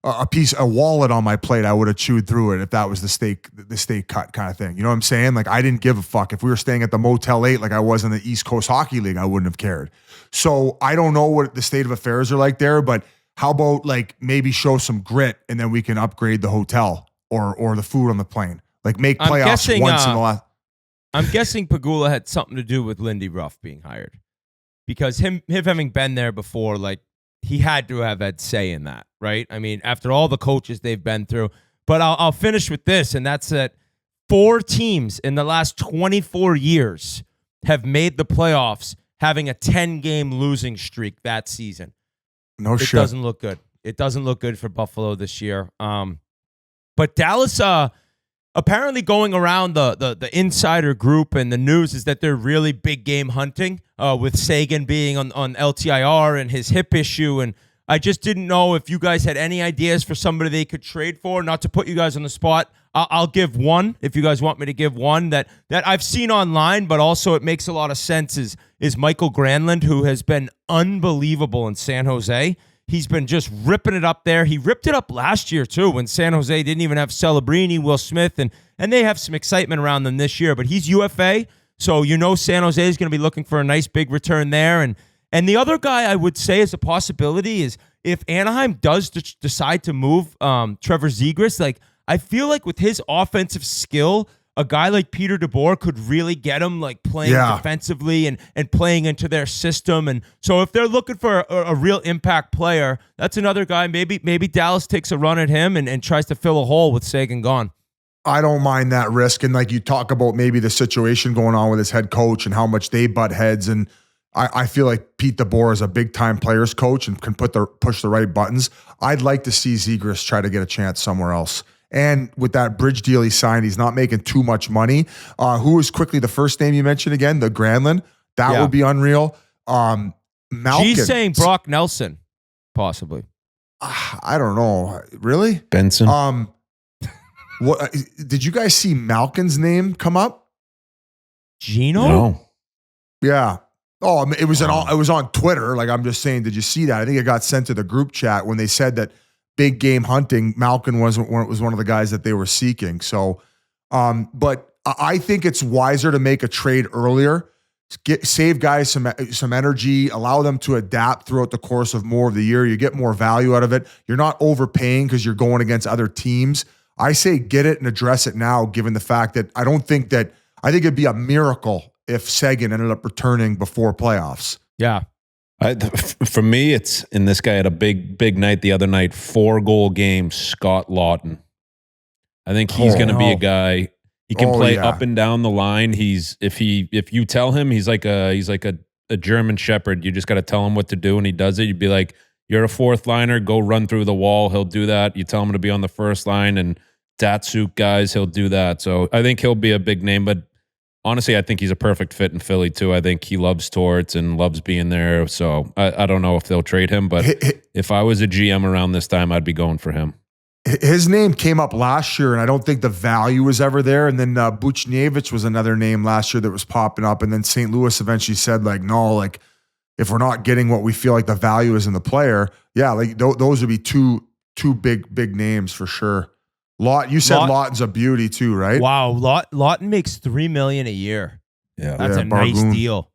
a wallet on my plate. I would have chewed through it if that was the steak cut kind of thing. You know what I'm saying? Like, I didn't give a fuck. If we were staying at the Motel 8 like I was in the East Coast Hockey League, I wouldn't have cared. So I don't know what the state of affairs are like there, but how about like maybe show some grit and then we can upgrade the hotel or the food on the plane. Like make playoffs once in the last. I'm guessing Pegula had something to do with Lindy Ruff being hired, because him having been there before, like he had to have had say in that, right? I mean, after all the coaches they've been through. But I'll finish with this, and that's that 4 teams in the last 24 years have made the playoffs having a 10-game losing streak that season. No shit. It doesn't look good. It doesn't look good for Buffalo this year. But Dallas, apparently going around the insider group and the news is that they're really big game hunting, with Sagan being on LTIR and his hip issue. And I just didn't know if you guys had any ideas for somebody they could trade for. Not to put you guys on the spot, I'll give one if you guys want me to give one that I've seen online, but also it makes a lot of sense is Michael Granlund, who has been unbelievable in San Jose. He's been just ripping it up there. He ripped it up last year, too, when San Jose didn't even have Celebrini, Will Smith, and they have some excitement around them this year. But he's UFA, so San Jose is going to be looking for a nice big return there. And the other guy I would say is a possibility is if Anaheim does decide to move Trevor Zegras, like I feel like with his offensive skill, a guy like Peter DeBoer could really get him like playing defensively and playing into their system. And so if they're looking for a real impact player, that's another guy. Maybe Dallas takes a run at him and tries to fill a hole with Sagan gone. I don't mind that risk. And like you talk about maybe the situation going on with his head coach and how much they butt heads. And I feel like Pete DeBoer is a big time players coach and can push the right buttons. I'd like to see Zegras try to get a chance somewhere else. And with that bridge deal he signed, he's not making too much money. Who is quickly the first name you mentioned again? The Granlund. That would be unreal. Malkin. She's saying Brock Nelson, possibly. I don't know. Really? Benson. What did you guys see Malkin's name come up? Gino? No. Yeah. Oh, it was on Twitter. Like, I'm just saying, did you see that? I think it got sent to the group chat when they said that big game hunting, Malkin was one of the guys that they were seeking. So, but I think it's wiser to make a trade earlier, save guys some energy, allow them to adapt throughout the course of more of the year. You get more value out of it. You're not overpaying because you're going against other teams. I say get it and address it now, given the fact that I think it'd be a miracle if Sagan ended up returning before playoffs. Yeah. For me, and this guy had a big night the other night, 4-goal game, Scott Lawton. I think he's going to be a guy. He can play up and down the line. If you tell him he's like a German shepherd, you just got to tell him what to do and he does it. You'd be like, you're a 4th liner, go run through the wall. He'll do that. You tell him to be on the 1st line and Datsuk guys, he'll do that. So I think he'll be a big name, but honestly, I think he's a perfect fit in Philly, too. I think he loves Torts and loves being there. So I don't know if they'll trade him, but if I was a GM around this time, I'd be going for him. his name came up last year, and I don't think the value was ever there. And then Buchnevich was another name last year that was popping up. And then St. Louis eventually said, like, no, like, if we're not getting what we feel like the value is in the player, yeah, like those would be two big names for sure. You said Lawton's a beauty too, right? Wow, Lawton makes $3 million a year. Yeah, that's a nice deal.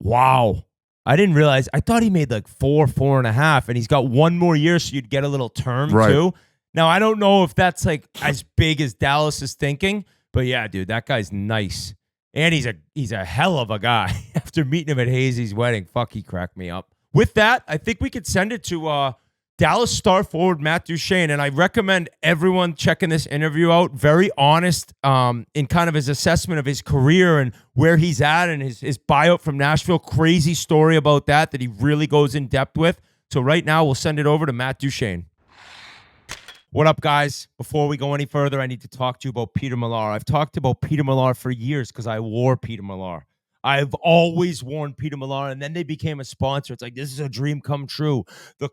Wow. I didn't realize. I thought he made like 4.5, and he's got one more year, so you'd get a little term too. Now, I don't know if that's like as big as Dallas is thinking, but yeah, dude, that guy's nice. And he's a hell of a guy. After meeting him at Hazy's wedding, fuck, he cracked me up. With that, I think we could send it to Dallas star forward Matt Duchene, and I recommend everyone checking this interview out. Very honest in kind of his assessment of his career and where he's at, and his buyout from Nashville. Crazy story about that he really goes in depth with. So right now, we'll send it over to Matt Duchene. What up, guys? Before we go any further, I need to talk to you about Peter Millar. I've talked about Peter Millar for years because I wore Peter Millar. I've always worn Peter Millar, and then they became a sponsor. It's like, this is a dream come true. The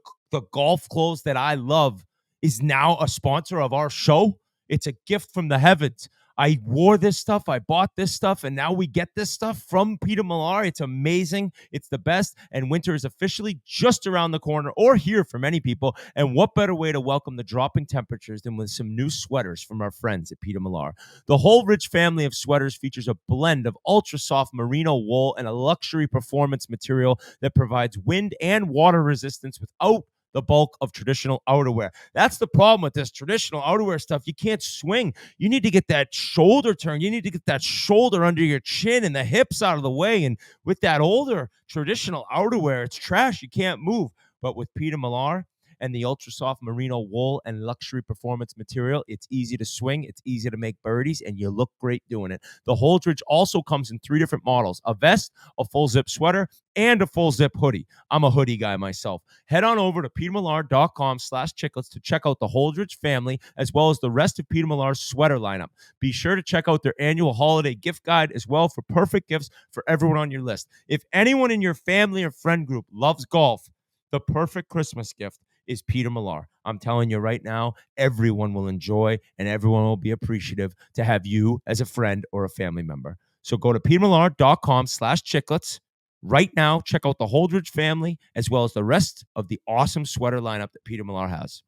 golf clothes that I love is now a sponsor of our show. It's a gift from the heavens. I wore this stuff. I bought this stuff, and now we get this stuff from Peter Millar. It's amazing. It's the best, and winter is officially just around the corner, or here for many people. And what better way to welcome the dropping temperatures than with some new sweaters from our friends at Peter Millar? The whole rich family of sweaters features a blend of ultra-soft merino wool and a luxury performance material that provides wind and water resistance without the bulk of traditional outerwear. That's the problem with this traditional outerwear stuff. You can't swing. You need to get that shoulder turn. You need to get that shoulder under your chin and the hips out of the way. And with that older traditional outerwear, it's trash. You can't move. But with Peter Millar and the ultra soft merino wool and luxury performance material, it's easy to swing, it's easy to make birdies, and you look great doing it. The Holdridge also comes in 3 different models: a vest, a full zip sweater, and a full zip hoodie. I'm a hoodie guy myself. Head on over to petermillar.com/chiclets to check out the Holdridge family, as well as the rest of Peter Millar's sweater lineup. Be sure to check out their annual holiday gift guide as well for perfect gifts for everyone on your list. If anyone in your family or friend group loves golf, the perfect Christmas gift is Peter Millar. I'm telling you right now, everyone will enjoy and everyone will be appreciative to have you as a friend or a family member. So go to petermillar.com/chiclets right now. Check out the Holdridge family as well as the rest of the awesome sweater lineup that Peter Millar has.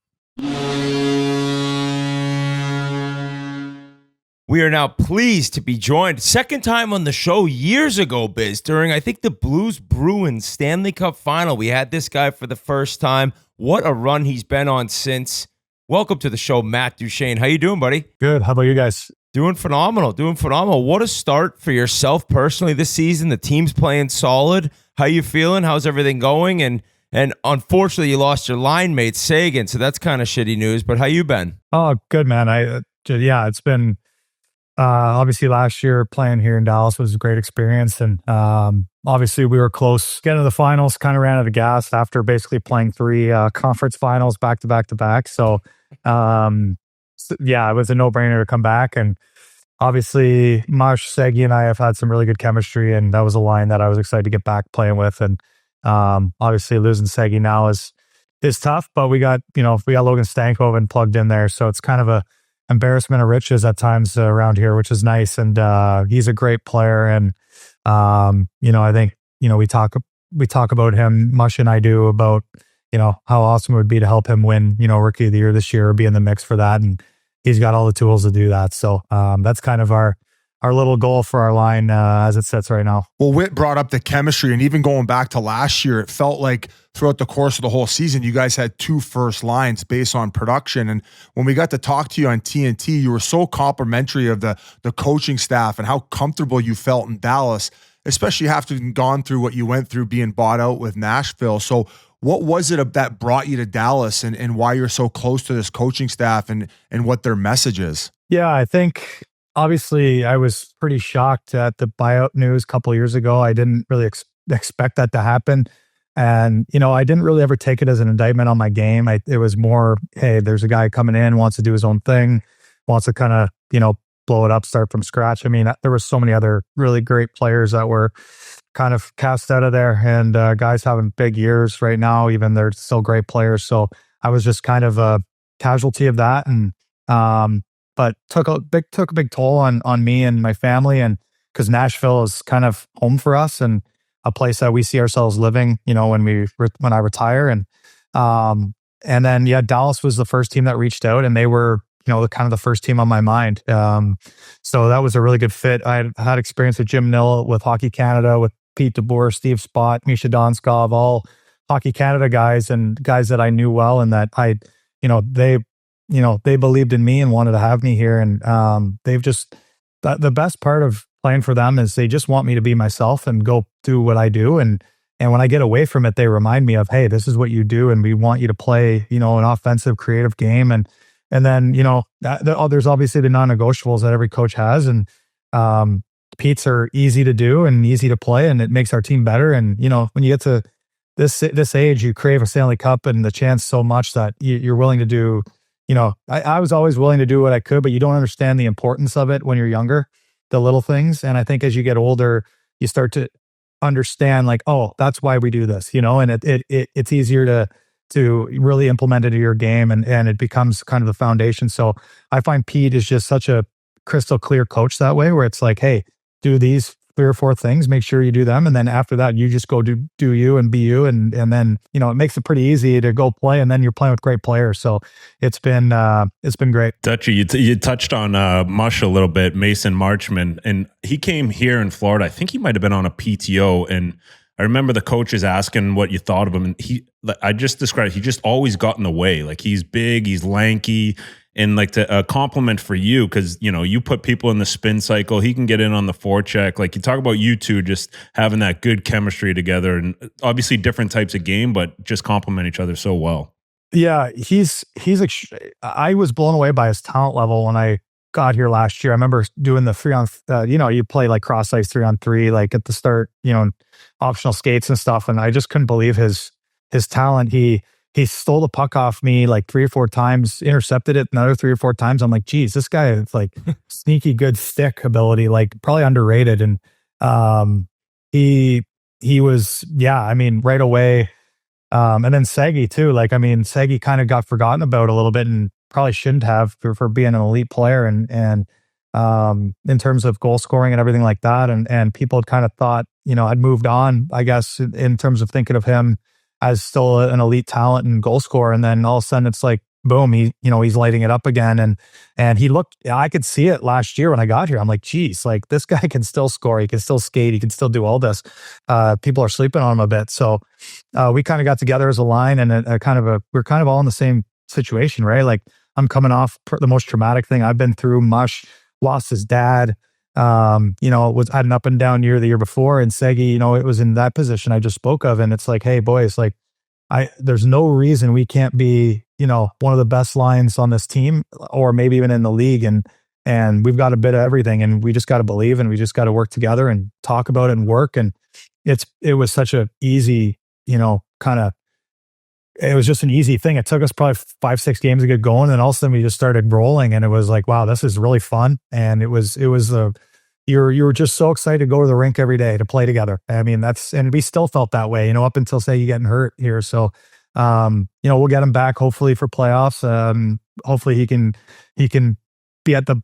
We are now pleased to be joined, second time on the show years ago, Biz, during, I think, the Blues Bruins Stanley Cup final. We had this guy for the first time. What a run he's been on since. Welcome to the show, Matt Duchene. How you doing, buddy? Good. How about you guys? Doing phenomenal. What a start for yourself personally this season. The team's playing solid. How you feeling? How's everything going? And unfortunately, you lost your line mate, Sagan, so that's kind of shitty news. But how you been? Oh, good, man. It's been... obviously last year playing here in Dallas was a great experience, and obviously we were close getting to the finals, kind of ran out of gas after basically playing 3 conference finals back to back. So it was a no-brainer to come back, and obviously Marsh, Segi, and I have had some really good chemistry, and that was a line that I was excited to get back playing with. And obviously losing Segi now is tough, but we got Logan Stankoven plugged in there, so it's kind of a embarrassment of riches at times around here, which is nice. And he's a great player. And I think we talk about him, Mush and I do, about how awesome it would be to help him win Rookie of the Year this year, or be in the mix for that. And he's got all the tools to do that. So that's kind of our little goal for our line as it sits right now. Well, Whit brought up the chemistry, and even going back to last year, it felt like throughout the course of the whole season, you guys had 2 first lines based on production. And when we got to talk to you on TNT, you were so complimentary of the coaching staff and how comfortable you felt in Dallas, especially after having gone through what you went through being bought out with Nashville. So what was it that brought you to Dallas, and why you're so close to this coaching staff and what their message is? Yeah, I think... obviously, I was pretty shocked at the buyout news a couple of years ago. I didn't really expect that to happen. And, I didn't really ever take it as an indictment on my game. It was more, hey, there's a guy coming in, wants to do his own thing, wants to kind of, blow it up, start from scratch. I mean, there were so many other really great players that were kind of cast out of there, and guys having big years right now, even they're still great players. So I was just kind of casualty of that. And, but took a big toll on me and my family. And because Nashville is kind of home for us and a place that we see ourselves living, when I retire. And then, Dallas was the first team that reached out, and they were, kind of the first team on my mind. So that was a really good fit. I had experience with Jim Nill, with Hockey Canada, with Pete DeBoer, Steve Spott, Misha Donskov, all Hockey Canada guys and guys that I knew well, and that they believed in me and wanted to have me here. And they've just, the best part of playing for them is they just want me to be myself and go do what I do. And when I get away from it, they remind me of, hey, this is what you do, and we want you to play, an offensive, creative game. And then, there's obviously the non-negotiables that every coach has. And Pete's are easy to do and easy to play, and it makes our team better. And, when you get to this age, you crave a Stanley Cup and the chance so much that you're willing to do, I was always willing to do what I could, but you don't understand the importance of it when you're younger, the little things. And I think as you get older, you start to understand, like, oh, that's why we do this, and it's easier to really implement it in your game, and it becomes kind of the foundation. So I find Pete is just such a crystal clear coach that way, where it's like, hey, do these 3 or 4 things, make sure you do them, and then after that you just go do you and be you, and then it makes it pretty easy to go play, and then you're playing with great players. So it's been great. Dutchie, you touched on Mush a little bit, Mason Marchman, and he came here in Florida. I think he might have been on a PTO, and I remember the coaches asking what you thought of him, and I just described, he just always got in the way. Like, he's big, he's lanky, and like a compliment for you, because you put people in the spin cycle. He can get in on the forecheck. Like, you talk about you two just having that good chemistry together, and obviously different types of game, but just complement each other so well. Yeah, I was blown away by his talent level when I got here last year. I remember doing the 3-on, you play like cross ice 3-on-3, like at the start, optional skates and stuff, and I just couldn't believe his talent. He stole the puck off me like 3 or 4 times, intercepted it another 3 or 4 times. I'm like, geez, this guy has like sneaky good stick ability, like probably underrated. And he was, right away. And then Segi too. Like, Segi kind of got forgotten about a little bit, and probably shouldn't have for being an elite player. And in terms of goal scoring and everything like that. And people had kind of thought, I'd moved on, I guess, in terms of thinking of him as still an elite talent and goal scorer. And then all of a sudden it's like, boom, he's lighting it up again. And he looked, I could see it last year when I got here. I'm like, geez, like, this guy can still score. He can still skate. He can still do all this. People are sleeping on him a bit. So we kind of got together as a line, and we're kind of all in the same situation, right? Like, I'm coming off the most traumatic thing I've been through. Mush lost his dad. Had an up and down year the year before, and Segi, it was in that position I just spoke of. And it's like, hey boys, like, there's no reason we can't be, one of the best lines on this team, or maybe even in the league. And we've got a bit of everything, and we just got to believe, and we just got to work together and talk about it and work. And it was such a easy, it was just an easy thing. It took us probably 5-6 games to get going, and all of a sudden we just started rolling, and it was like, wow, this is really fun. And you were just so excited to go to the rink every day to play together. And we still felt that way, up until say you getting hurt here. So, we'll get him back hopefully for playoffs. Hopefully he can be at the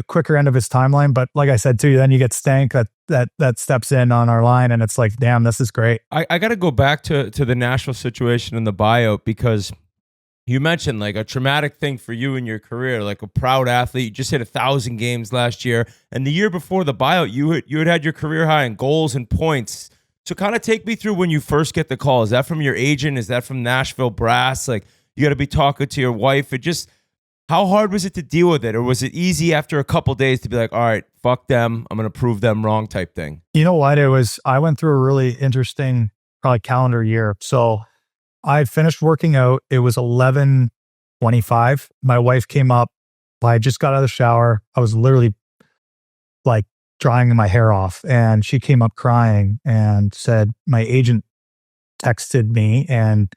quicker end of his timeline. But like I said too, then you get Stank that steps in on our line, and it's like, damn, this is great. I got to go back to the Nashville situation in the buyout, because you mentioned like a traumatic thing for you in your career, like a proud athlete. You just hit 1,000 games last year, and the year before the buyout, you had your career high in goals and points. So kind of take me through when you first get the call. Is that from your agent? Is that from Nashville Brass? Like, you got to be talking to your wife. How hard was it to deal with it? Or was it easy after a couple days to be like, all right, fuck them, I'm going to prove them wrong type thing? You know what? I went through a really interesting probably calendar year. So I had finished working out. It was 11:25. My wife came up. I just got out of the shower. I was literally like drying my hair off, and she came up crying and said, my agent texted me, and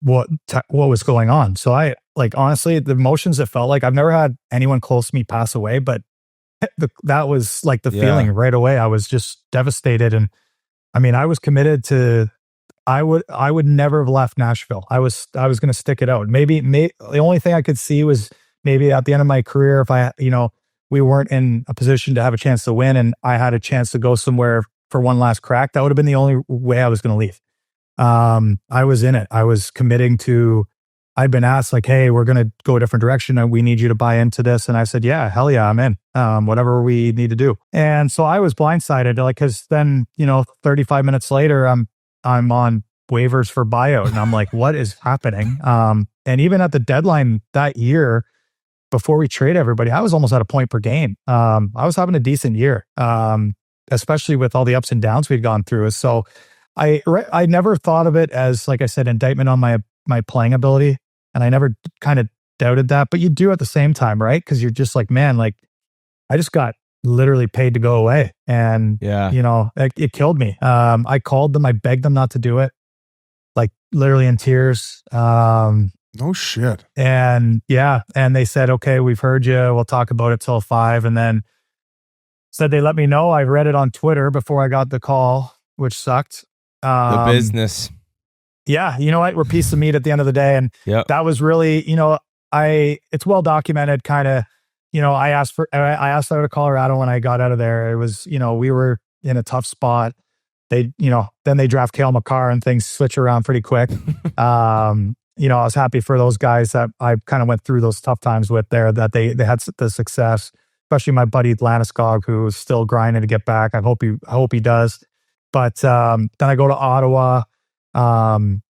what was going on. So I, like, honestly, the emotions, it felt like I've never had anyone close to me pass away, but that was like the feeling right away. I was just devastated. And I was committed to I would never have left Nashville. I was going to stick it out. Maybe the only thing I could see was maybe at the end of my career, if we weren't in a position to have a chance to win and I had a chance to go somewhere for one last crack, that would have been the only way I was going to leave. I was in it. I was committing to, I'd been asked like, hey, we're going to go a different direction and we need you to buy into this. And I said, yeah, hell yeah, I'm in, whatever we need to do. And so I was blindsided, like, cause then, 35 minutes later, I'm on waivers for buyout and I'm like, what is happening? And even at the deadline that year, before we trade everybody, I was almost at a point per game. I was having a decent year, especially with all the ups and downs we'd gone through. So I never thought of it as, like I said, indictment on my playing ability. And I never kind of doubted that, but you do at the same time, right? Because you're just like, man, like I just got literally paid to go away. And, it killed me. I called them, I begged them not to do it, like literally in tears. No shit. And and they said, okay, we've heard you. We'll talk about it till 5. And then said they let me know. I read it on Twitter before I got the call, which sucked. The business. Yeah, you know what? We're a piece of meat at the end of the day. And that was really, it's well documented kind of, I asked out of Colorado when I got out of there. It was, we were in a tough spot. They, then they draft Cale Makar and things switch around pretty quick. I was happy for those guys that I kind of went through those tough times with there, that they had the success, especially my buddy Landeskog, who is still grinding to get back. I hope he does. But then I go to Ottawa,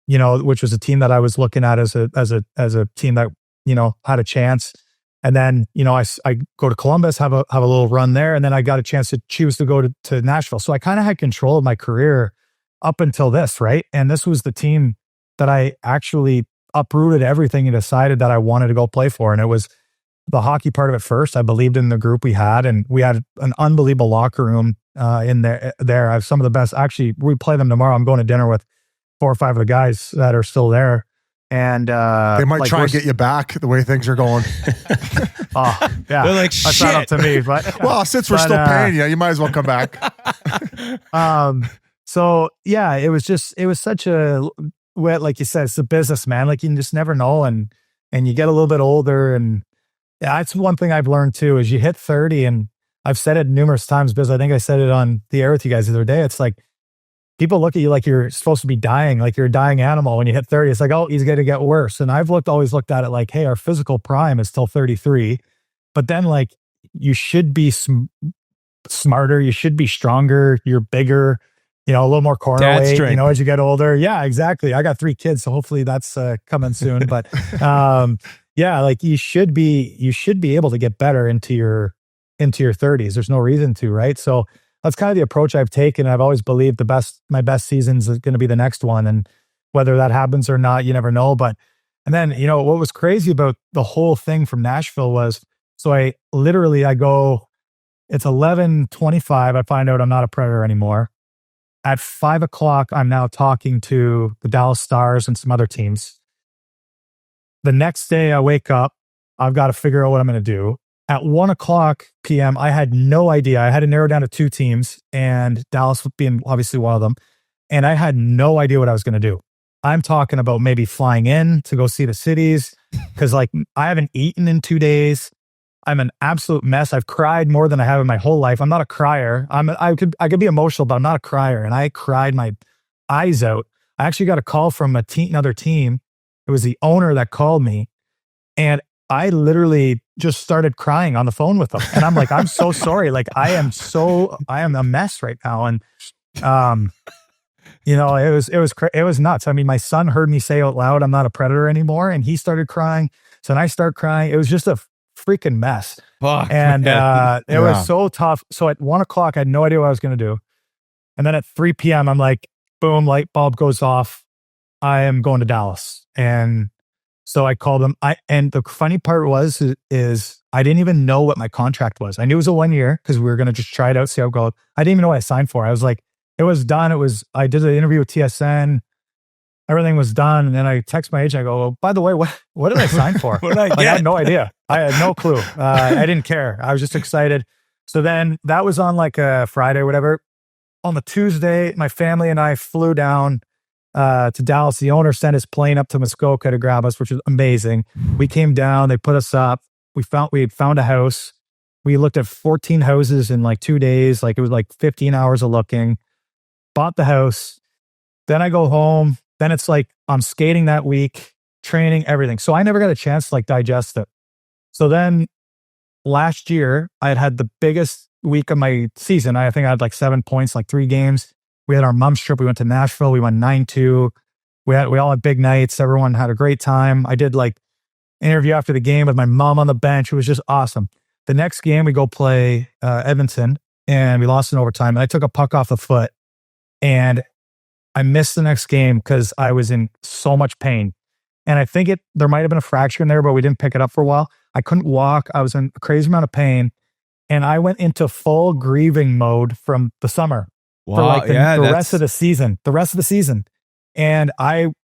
which was a team that I was looking at as a team that, had a chance. And then, I go to Columbus, have a little run there. And then I got a chance to choose to go to Nashville. So I kind of had control of my career up until this, right? And this was the team that I actually uprooted everything and decided that I wanted to go play for. And it was the hockey part of it first. I believed in the group we had, and we had an unbelievable locker room in there. I have some of the best. Actually, we play them tomorrow. I'm going to dinner with 4 or 5 of the guys that are still there. And they might try and get you back the way things are going. Oh, yeah. They're like, that's shit. not up to me. But well, since we're still paying you, you might as well come back. So yeah, it was such a, like you said, it's a business, man. Like you just never know. And you get a little bit older, and that's one thing I've learned too, is you hit 30, and I've said it numerous times because I think I said it on the air with you guys the other day. It's like, people look at you like you're supposed to be dying, like you're a dying animal. When you hit 30, it's like, oh, he's going to get worse. And I've always looked at it like, hey, our physical prime is still 33. But then like, you should be smarter. You should be stronger. You're bigger, a little more corner weight, as you get older. Yeah, exactly. I got 3 kids, so hopefully that's coming soon. But like you should be able to get better into your 30s. There's no reason to, right? So that's kind of the approach I've taken. I've always believed my best season's going to be the next one. And whether that happens or not, you never know. But, and then, what was crazy about the whole thing from Nashville was, so I go, it's 11:25. I find out I'm not a Predator anymore. At 5 o'clock, I'm now talking to the Dallas Stars and some other teams. The next day I wake up, I've got to figure out what I'm going to do. At 1:00 p.m., I had no idea. I had to narrow down to 2 teams, and Dallas being obviously one of them. And I had no idea what I was going to do. I'm talking about maybe flying in to go see the cities, because like I haven't eaten in 2 days. I'm an absolute mess. I've cried more than I have in my whole life. I'm not a crier. I could be emotional, but I'm not a crier. And I cried my eyes out. I actually got a call from another team. It was the owner that called me, and I literally just started crying on the phone with them. And I'm like, I'm so sorry. Like I am a mess right now. And, it was nuts. I mean, my son heard me say out loud, I'm not a Predator anymore. And he started crying. So then I start crying. It was just a freaking mess. Fuck, and it was so tough. So at 1:00, I had no idea what I was going to do. And then at 3 p.m., I'm like, boom, light bulb goes off. I am going to Dallas. And so I called them. And the funny part is I didn't even know what my contract was. I knew it was a 1 year because we were going to just try it out, see how it goes. I didn't even know what I signed for. I was like, it was done. I did an interview with TSN. Everything was done. And then I text my agent. I go, oh, by the way, what did I sign for? I had no idea. I had no clue. I didn't care. I was just excited. So then that was on like a Friday or whatever. On the Tuesday, my family and I flew down to Dallas. The owner sent his plane up to Muskoka to grab us, which was amazing. We came down, they put us up. We had found a house. We looked at 14 houses in like 2 days. Like it was like 15 hours of looking. Bought the house. Then I go home. Then it's like I'm skating that week, training, everything. So I never got a chance to like digest it. So then last year, I had the biggest week of my season. I think I had like 7 points, like 3 games. We had our mom's trip. We went to Nashville. We won 9-2. We all had big nights. Everyone had a great time. I did like interview after the game with my mom on the bench. It was just awesome. The next game, we go play Edmonton, and we lost in overtime. And I took a puck off the foot, and I missed the next game because I was in so much pain. And I think there might have been a fracture in there, but we didn't pick it up for a while. I couldn't walk. I was in a crazy amount of pain. And I went into full grieving mode from the summer for like the rest of the season. The rest of the season. And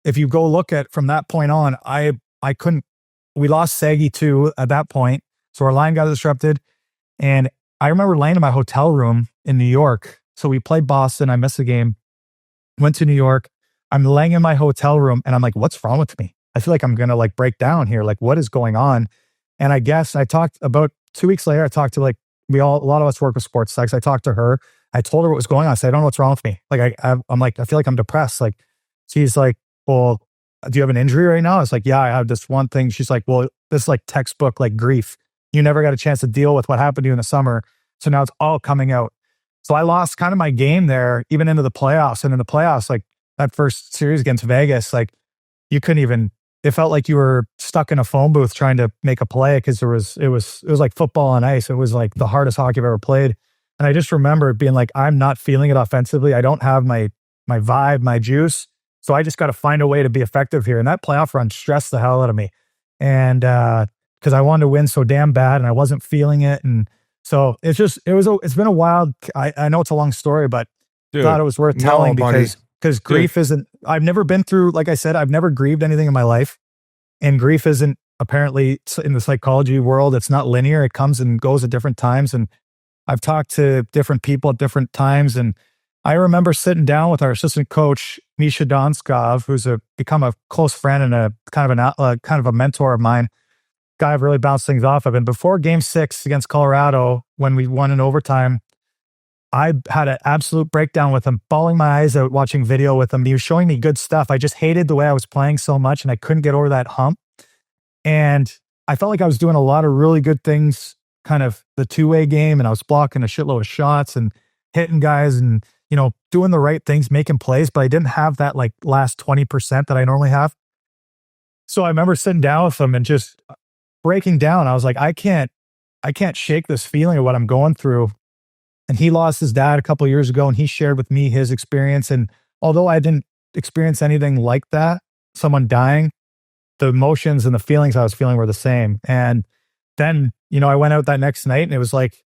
if you go look at from that point on, I couldn't. We lost Saggy too at that point. So our line got disrupted. And I remember laying in my hotel room in New York. So we played Boston. I missed the game. Went to New York. I'm laying in my hotel room and I'm like, what's wrong with me? I feel like I'm going to like break down here. Like, what is going on? And I guess I talked about 2 weeks later, I talked to like, a lot of us work with sports psychs. I talked to her. I told her what was going on. I said, I don't know what's wrong with me. Like, I'm like, I feel like I'm depressed. Like, she's like, well, do you have an injury right now? I was like, yeah, I have this one thing. She's like, well, this is like textbook, like grief. You never got a chance to deal with what happened to you in the summer. So now it's all coming out. So I lost kind of my game there, even into the playoffs. And in the playoffs, like that first series against Vegas, like you couldn't even, it felt like you were stuck in a phone booth trying to make a play because it was like football on ice. It was like the hardest hockey I've ever played. And I just remember being like, I'm not feeling it offensively. I don't have my vibe, my juice. So I just got to find a way to be effective here. And that playoff run stressed the hell out of me. And because I wanted to win so damn bad and I wasn't feeling it. And so it's been a wild, I know it's a long story, but I thought it was worth telling because grief isn't, I've never been through, like I said, I've never grieved anything in my life. And grief isn't apparently in the psychology world, it's not linear. It comes and goes at different times. And I've talked to different people at different times. And I remember sitting down with our assistant coach, Misha Donskov, who's become a close friend and a kind of a mentor of mine. Guy I've really bounced things off of. And before Game 6 against Colorado, when we won in overtime, I had an absolute breakdown with him, bawling my eyes out watching video with him. He was showing me good stuff. I just hated the way I was playing so much, and I couldn't get over that hump. And I felt like I was doing a lot of really good things, kind of the two-way game, and I was blocking a shitload of shots and hitting guys and, doing the right things, making plays, but I didn't have that like last 20% that I normally have. So I remember sitting down with him and just breaking down. I was like, I can't shake this feeling of what I'm going through. And he lost his dad a couple of years ago, and he shared with me his experience. And although I didn't experience anything like that, someone dying, the emotions and the feelings I was feeling were the same. And then, I went out that next night and it was like,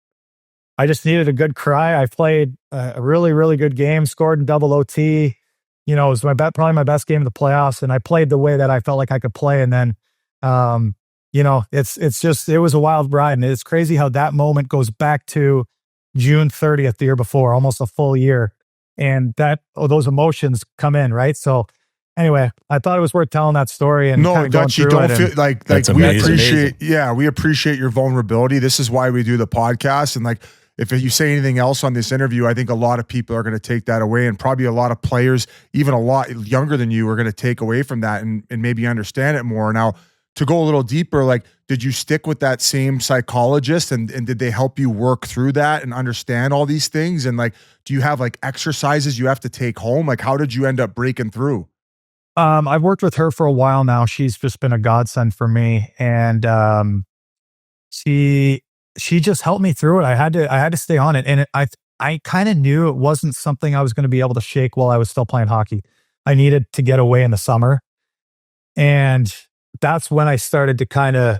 I just needed a good cry. I played a really, really good game, scored in double OT. It was probably my best game of the playoffs. And I played the way that I felt like I could play. And then, it was a wild ride. And it's crazy how that moment goes back to June 30th, the year before, almost a full year. And those emotions come in, right? So anyway, I thought it was worth telling that story. And no, Dutchie, don't feel like we appreciate your vulnerability. This is why we do the podcast. And like, if you say anything else on this interview, I think a lot of people are going to take that away, and probably a lot of players, even a lot younger than you, are going to take away from that and maybe understand it more. Now, to go a little deeper, like, did you stick with that same psychologist and did they help you work through that and understand all these things? And like, do you have like exercises you have to take home? Like, how did you end up breaking through? I've worked with her for a while now. She's just been a godsend for me. And she just helped me through it. I had to stay on it. And I kind of knew it wasn't something I was going to be able to shake while I was still playing hockey. I needed to get away in the summer. And that's when I started to kind of,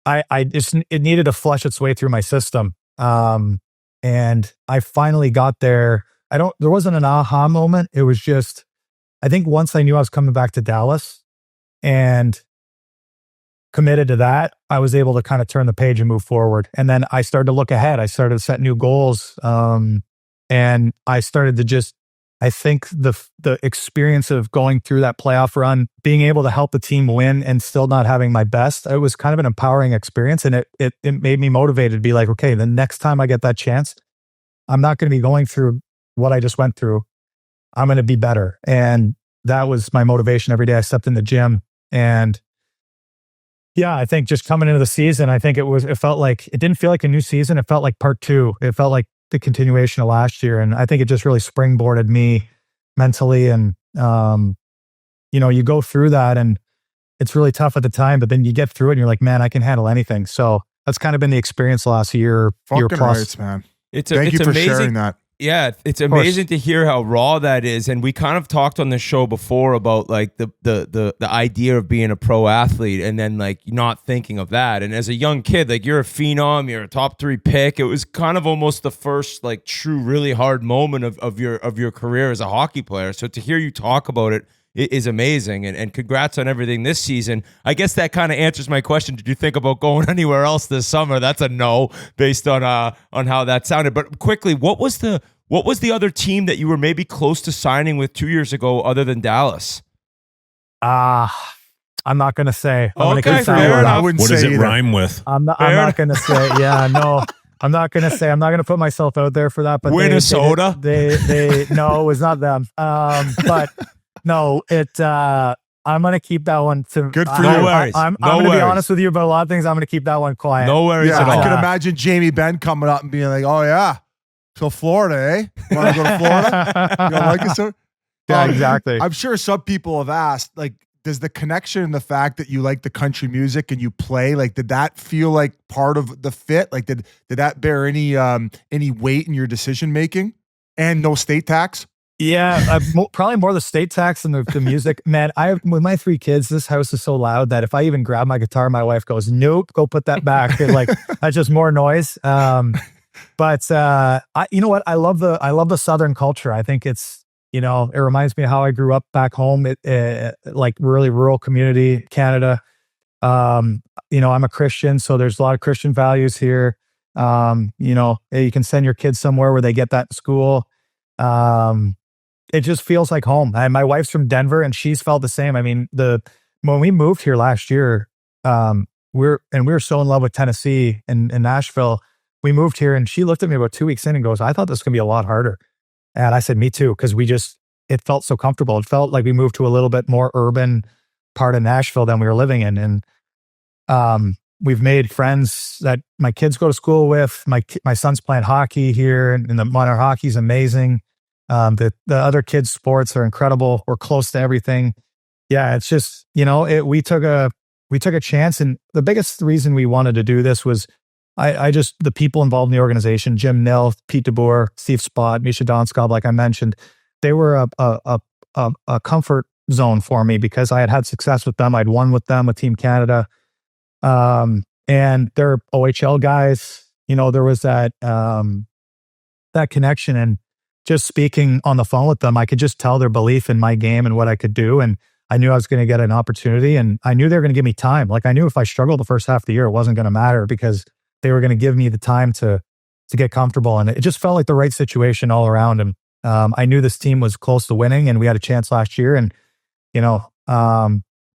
it needed to flush its way through my system. And I finally got there. There wasn't an aha moment. It was just, I think once I knew I was coming back to Dallas and committed to that, I was able to kind of turn the page and move forward. And then I started to look ahead. I started to set new goals. And I started to I think the experience of going through that playoff run, being able to help the team win and still not having my best, it was kind of an empowering experience. And it made me motivated to be like, okay, the next time I get that chance, I'm not going to be going through what I just went through. I'm going to be better. And that was my motivation every day I stepped in the gym. And yeah, I think just coming into the season, I think it felt like, it didn't feel like a new season. It felt like part 2. It felt like the continuation of last year. And I think it just really springboarded me mentally. And, you go through that and it's really tough at the time, but then you get through it and you're like, man, I can handle anything. So that's kind of been the experience the last year Fucking plus. rights, man. Thank you for sharing that. Yeah, it's amazing to hear how raw that is. And we kind of talked on the show before about like the idea of being a pro athlete and then like not thinking of that. And as a young kid, like you're a phenom, you're a top 3 pick. It was kind of almost the first like true, really hard moment of your career as a hockey player. So to hear you talk about it is amazing. And congrats on everything this season. I guess that kind of answers my question. Did you think about going anywhere else this summer? That's a no based on how that sounded. But quickly, what was the other team that you were maybe close to signing with 2 years ago other than Dallas? I'm not going to say. I'm Okay, fair enough. What does it rhyme with? I'm not going to say. Yeah, no. I'm not going to say. I'm not going to put myself out there for that. But Minnesota? They no, it was not them. But no, I'm going to keep that one to. Good for No you. worries. I'm No going to be worries. honest with you about a lot of things. I'm going to keep that one quiet. No worries Yeah, at all. I can imagine Jamie Benn coming up and being like, "Oh yeah, so Florida, eh? Want to go to Florida? You don't like it, sir?" Yeah, exactly. I'm sure some people have asked, like, does the connection and the fact that you like the country music and you play, like, did that feel like part of the fit? Like, did that bear any weight in your decision making? And no state tax? Yeah, probably more the state tax than the music. Man, with my 3 kids, this house is so loud that if I even grab my guitar, my wife goes, "Nope, go put that back." And like that's just more noise. But you know what? I love the Southern culture. I think it's it reminds me of how I grew up back home. Like really rural community, Canada. I'm a Christian, so there's a lot of Christian values here. You can send your kids somewhere where they get that in school. It just feels like home. And my wife's from Denver and she's felt the same. I mean, when we moved here last year, we were so in love with Tennessee and Nashville. We moved here and she looked at me about 2 weeks in and goes, "I thought this was gonna be a lot harder." And I said, "Me too," because it felt so comfortable. It felt like we moved to a little bit more urban part of Nashville than we were living in. And we've made friends that my kids go to school with. My son's playing hockey here and the minor hockey is amazing. The other kids' sports are incredible. We're close to everything. Yeah, it's just, we took a chance. And the biggest reason we wanted to do this was the people involved in the organization, Jim Nill, Pete DeBoer, Steve Spott, Misha Donskov, like I mentioned, they were a comfort zone for me because I had success with them. I'd won with them with Team Canada. And they're OHL guys, there was that connection. And just speaking on the phone with them, I could just tell their belief in my game and what I could do. And I knew I was going to get an opportunity and I knew they were going to give me time. Like I knew if I struggled the first half of the year, it wasn't going to matter because they were going to give me the time to get comfortable. And it just felt like the right situation all around. And I knew this team was close to winning and we had a chance last year. And,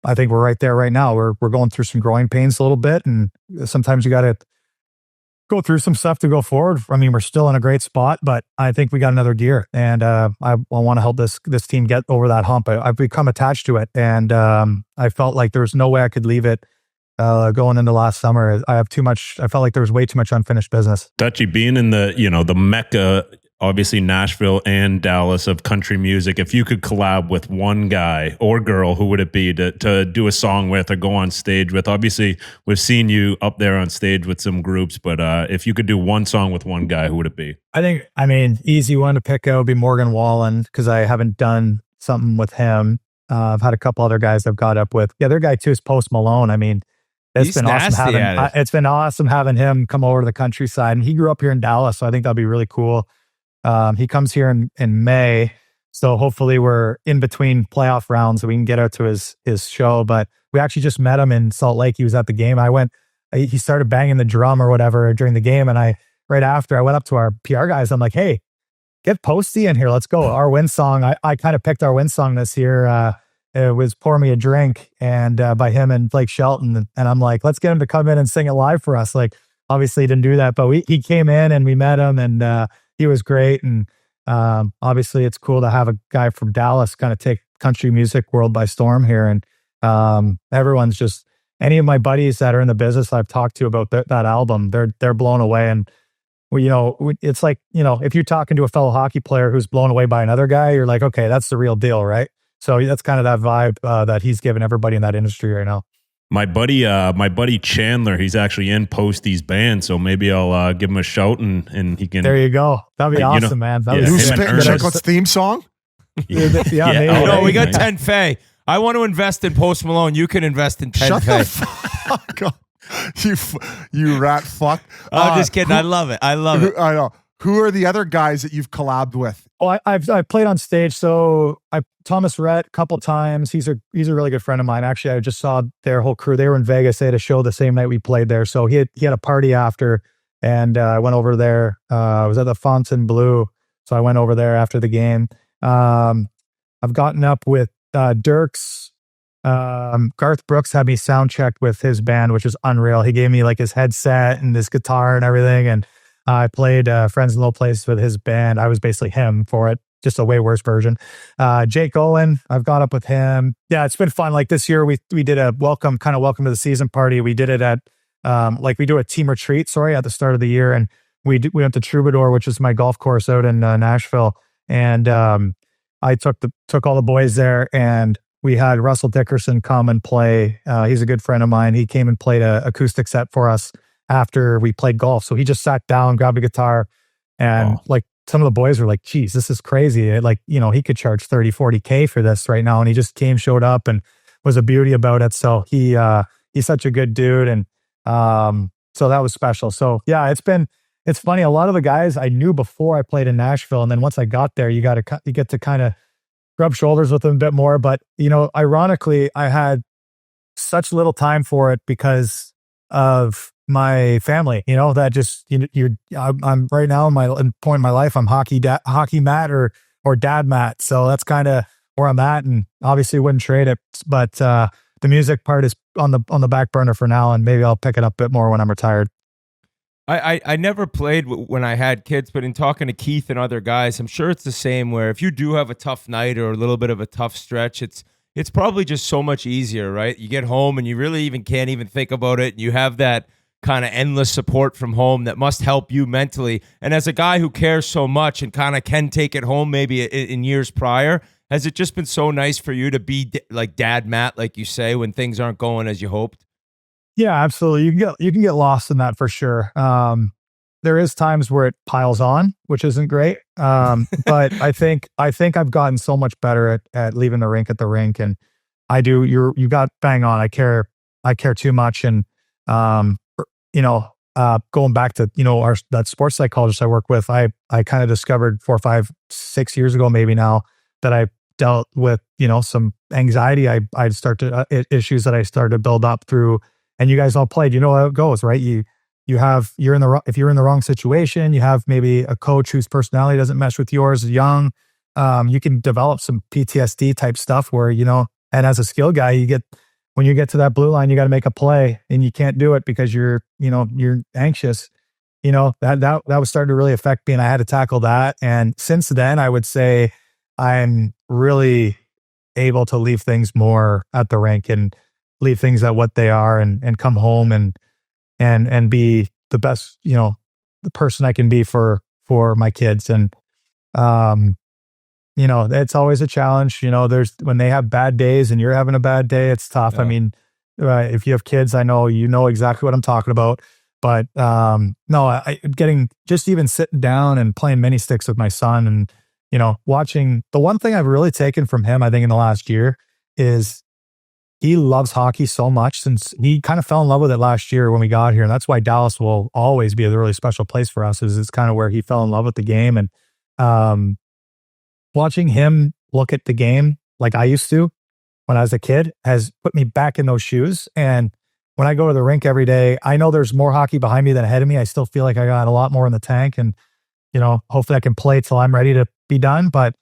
I think we're right there right now. We're going through some growing pains a little bit. And sometimes you got to go through some stuff to go forward. I mean, we're still in a great spot, but I think we got another gear. And I want to help this team get over that hump. I've become attached to it. And I felt like there was no way I could leave it going into last summer. I felt like there was way too much unfinished business. Dutchie, being in the Mecca, obviously Nashville and Dallas of country music, if you could collab with one guy or girl, who would it be to do a song with or go on stage with? Obviously, we've seen you up there on stage with some groups, but if you could do one song with one guy, who would it be? Easy one to pick out would be Morgan Wallen because I haven't done something with him. I've had a couple other guys I've got up with. The other guy too is Post Malone. I mean, it's been awesome having him come over to the countryside. And he grew up here in Dallas, so I think that'd be really cool. He comes here in May, so hopefully we're in between playoff rounds so we can get out to his show. But we actually just met him in Salt Lake. He was at the game. He started banging the drum or whatever during the game, and right after I went up to our PR guys. I'm like, "Hey, get Posty in here. Let's go. Our win song. I kind of picked our win song this year. It was Pour Me a Drink and by him and Blake Shelton. And I'm like, let's get him to come in and sing it live for us. Like, obviously he didn't do that, but he came in and we met him and he was great. And obviously it's cool to have a guy from Dallas kind of take country music world by storm here. And everyone's just, any of my buddies that are in the business I've talked to about that album, they're blown away. And it's like, if you're talking to a fellow hockey player who's blown away by another guy, you're like, okay, that's the real deal, right? So that's kind of that vibe that he's giving everybody in that industry right now. My buddy Chandler, he's actually in Posty's band, so maybe I'll give him a shout and he can. There you go. That'd be awesome, man. That New Spittin Chiclets theme song. No, we got 10 Faye. I want to invest in Post Malone. You can invest in 10 Faye. Fuck up. You rat fuck. I'm just kidding. I love it. I know. Who are the other guys that you've collabed with? Oh, I've played on stage. So Thomas Rhett a couple times. He's a really good friend of mine. Actually, I just saw their whole crew. They were in Vegas. They had a show the same night we played there. So he had a party after, and I went over there. I was at the Fontainebleau, so I went over there after the game. I've gotten up with Dirks. Garth Brooks had me sound checked with his band, which is unreal. He gave me like his headset and his guitar and everything, and I played Friends in Low Place with his band. I was basically him for it, just a way worse version. Jake Owen, I've got up with him. Yeah, it's been fun. Like this year, we did a welcome to the season party. We did it at we do a team retreat. At the start of the year, and we went to Troubadour, which is my golf course out in Nashville, and I took all the boys there, and we had Russell Dickerson come and play. He's a good friend of mine. He came and played an acoustic set for us after we played golf. So he just sat down, grabbed a guitar, and like some of the boys were like, geez, this is crazy. Like, he could charge 30, 40K for this right now. And he just showed up and was a beauty about it. So he's such a good dude. And so that was special. So yeah, it's funny. A lot of the guys I knew before I played in Nashville. And then once I got there, you get to kind of rub shoulders with them a bit more. But, ironically, I had such little time for it because of my family, that just, I'm right now in my point in my life, I'm hockey Matt or dad Matt. So that's kind of where I'm at, and obviously wouldn't trade it. But the music part is on the back burner for now, and maybe I'll pick it up a bit more when I'm retired. I never played when I had kids, but in talking to Keith and other guys, I'm sure it's the same, where if you do have a tough night or a little bit of a tough stretch, it's probably just so much easier, right? You get home and you really even can't even think about it. And you have that kind of endless support from home that must help you mentally. And as a guy who cares so much and kind of can take it home maybe in years prior, has it just been so nice for you to be like dad Matt, like you say, when things aren't going as you hoped? Yeah, absolutely. You can get lost in that for sure. There is times where it piles on, which isn't great. But I think I've gotten so much better at leaving the rink at the rink, and I do. You got bang on. I care too much, and going back to that sports psychologist I work with, I kind of discovered 4, 5, 6 years ago maybe now that I dealt with some anxiety. I'd start to issues that I started to build up through. And you guys all played, how it goes, right? If you're in the wrong situation, you have maybe a coach whose personality doesn't mesh with yours, young, you can develop some PTSD type stuff where, and as a skill guy, when you get to that blue line, you got to make a play and you can't do it because you're anxious. That was starting to really affect me, and I had to tackle that. And since then, I would say I'm really able to leave things more at the rink and leave things at what they are, and come home and be the best, the person I can be for my kids. And, it's always a challenge. When they have bad days and you're having a bad day, it's tough. Yeah. I mean, if you have kids, I know, exactly what I'm talking about, but, just even sitting down and playing mini sticks with my son and, watching. The one thing I've really taken from him, I think in the last year, is he loves hockey so much, since he kind of fell in love with it last year when we got here. And that's why Dallas will always be a really special place for us, is it's kind of where he fell in love with the game. And watching him look at the game like I used to when I was a kid has put me back in those shoes. And when I go to the rink every day, I know there's more hockey behind me than ahead of me. I still feel like I got a lot more in the tank. And, hopefully I can play till I'm ready to be done. But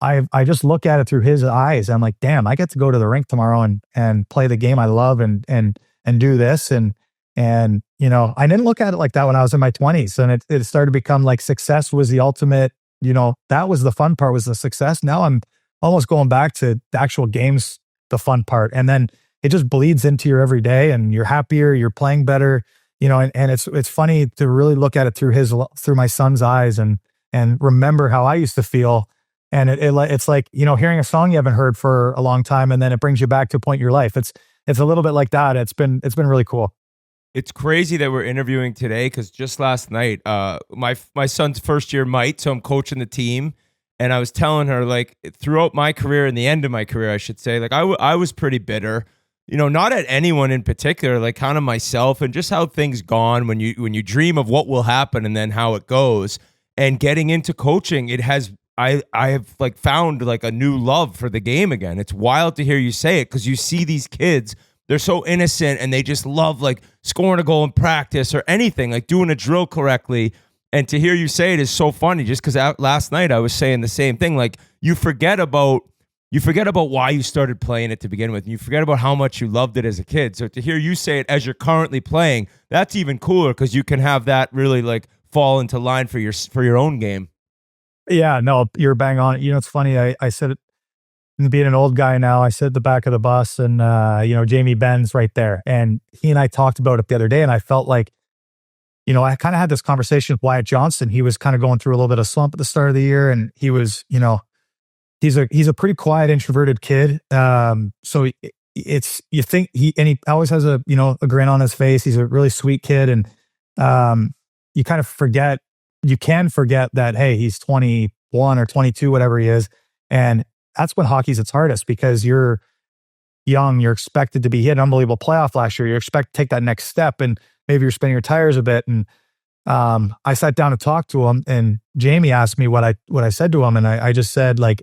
I just look at it through his eyes. I'm like, damn, I get to go to the rink tomorrow and play the game I love and do this. And I didn't look at it like that when I was in my 20s, and it started to become like success was the ultimate, that was the fun part, was the success. Now I'm almost going back to the actual games, the fun part. And then it just bleeds into your everyday, and you're happier, you're playing better, and it's funny to really look at it through my son's eyes and remember how I used to feel. And it's like, hearing a song you haven't heard for a long time, and then it brings you back to a point in your life. It's a little bit like that. It's been really cool. It's crazy that we're interviewing today, because just last night, my son's first year might, so I'm coaching the team, and I was telling her, like, throughout my career and the end of my career, I should say, like I was pretty bitter, not at anyone in particular, like kind of myself and just how things gone when you dream of what will happen and then how it goes. And getting into coaching, I have like found like a new love for the game again. It's wild to hear you say it, because you see these kids, they're so innocent and they just love like scoring a goal in practice or anything, like doing a drill correctly. And to hear you say it is so funny, just because last night I was saying the same thing. Like you forget about why you started playing it to begin with. And you forget about how much you loved it as a kid. So to hear you say it as you're currently playing, that's even cooler, because you can have that really like fall into line for your own game. Yeah, no, you're bang on. It's funny. I said it, being an old guy now, I sit at the back of the bus, and, Jamie Ben's right there. And he and I talked about it the other day, and I felt like, I kind of had this conversation with Wyatt Johnston. He was kind of going through a little bit of slump at the start of the year, and he was, he's a pretty quiet, introverted kid. So you think he always has a grin on his face. He's a really sweet kid. And, you kind of forget that, hey, he's 21 or 22, whatever he is. And that's when hockey's its hardest, because you're young, you're expected to be, he had an unbelievable playoff last year. You're expected to take that next step, and maybe you're spinning your tires a bit. And I sat down to talk to him, and Jamie asked me what I said to him. And I just said, like,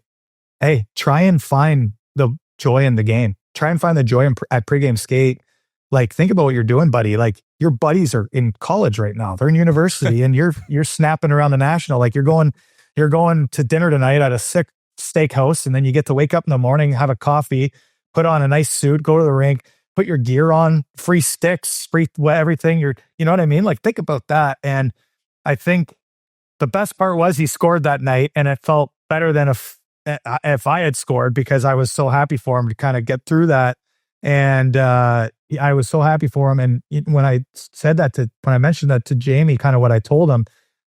hey, try and find the joy in the game. Try and find the joy at pregame skate. Like, think about what you're doing, buddy. Like, your buddies are in college right now. They're in university, and you're snapping around the National. Like, you're going to dinner tonight at a sick steakhouse, and then you get to wake up in the morning, have a coffee, put on a nice suit, go to the rink, put your gear on, free sticks, free everything. You know what I mean? Like, think about that. And I think the best part was he scored that night, and it felt better than if I had scored, because I was so happy for him to kind of get through that. And I was so happy for him. And when I mentioned that to Jamie, kind of what I told him,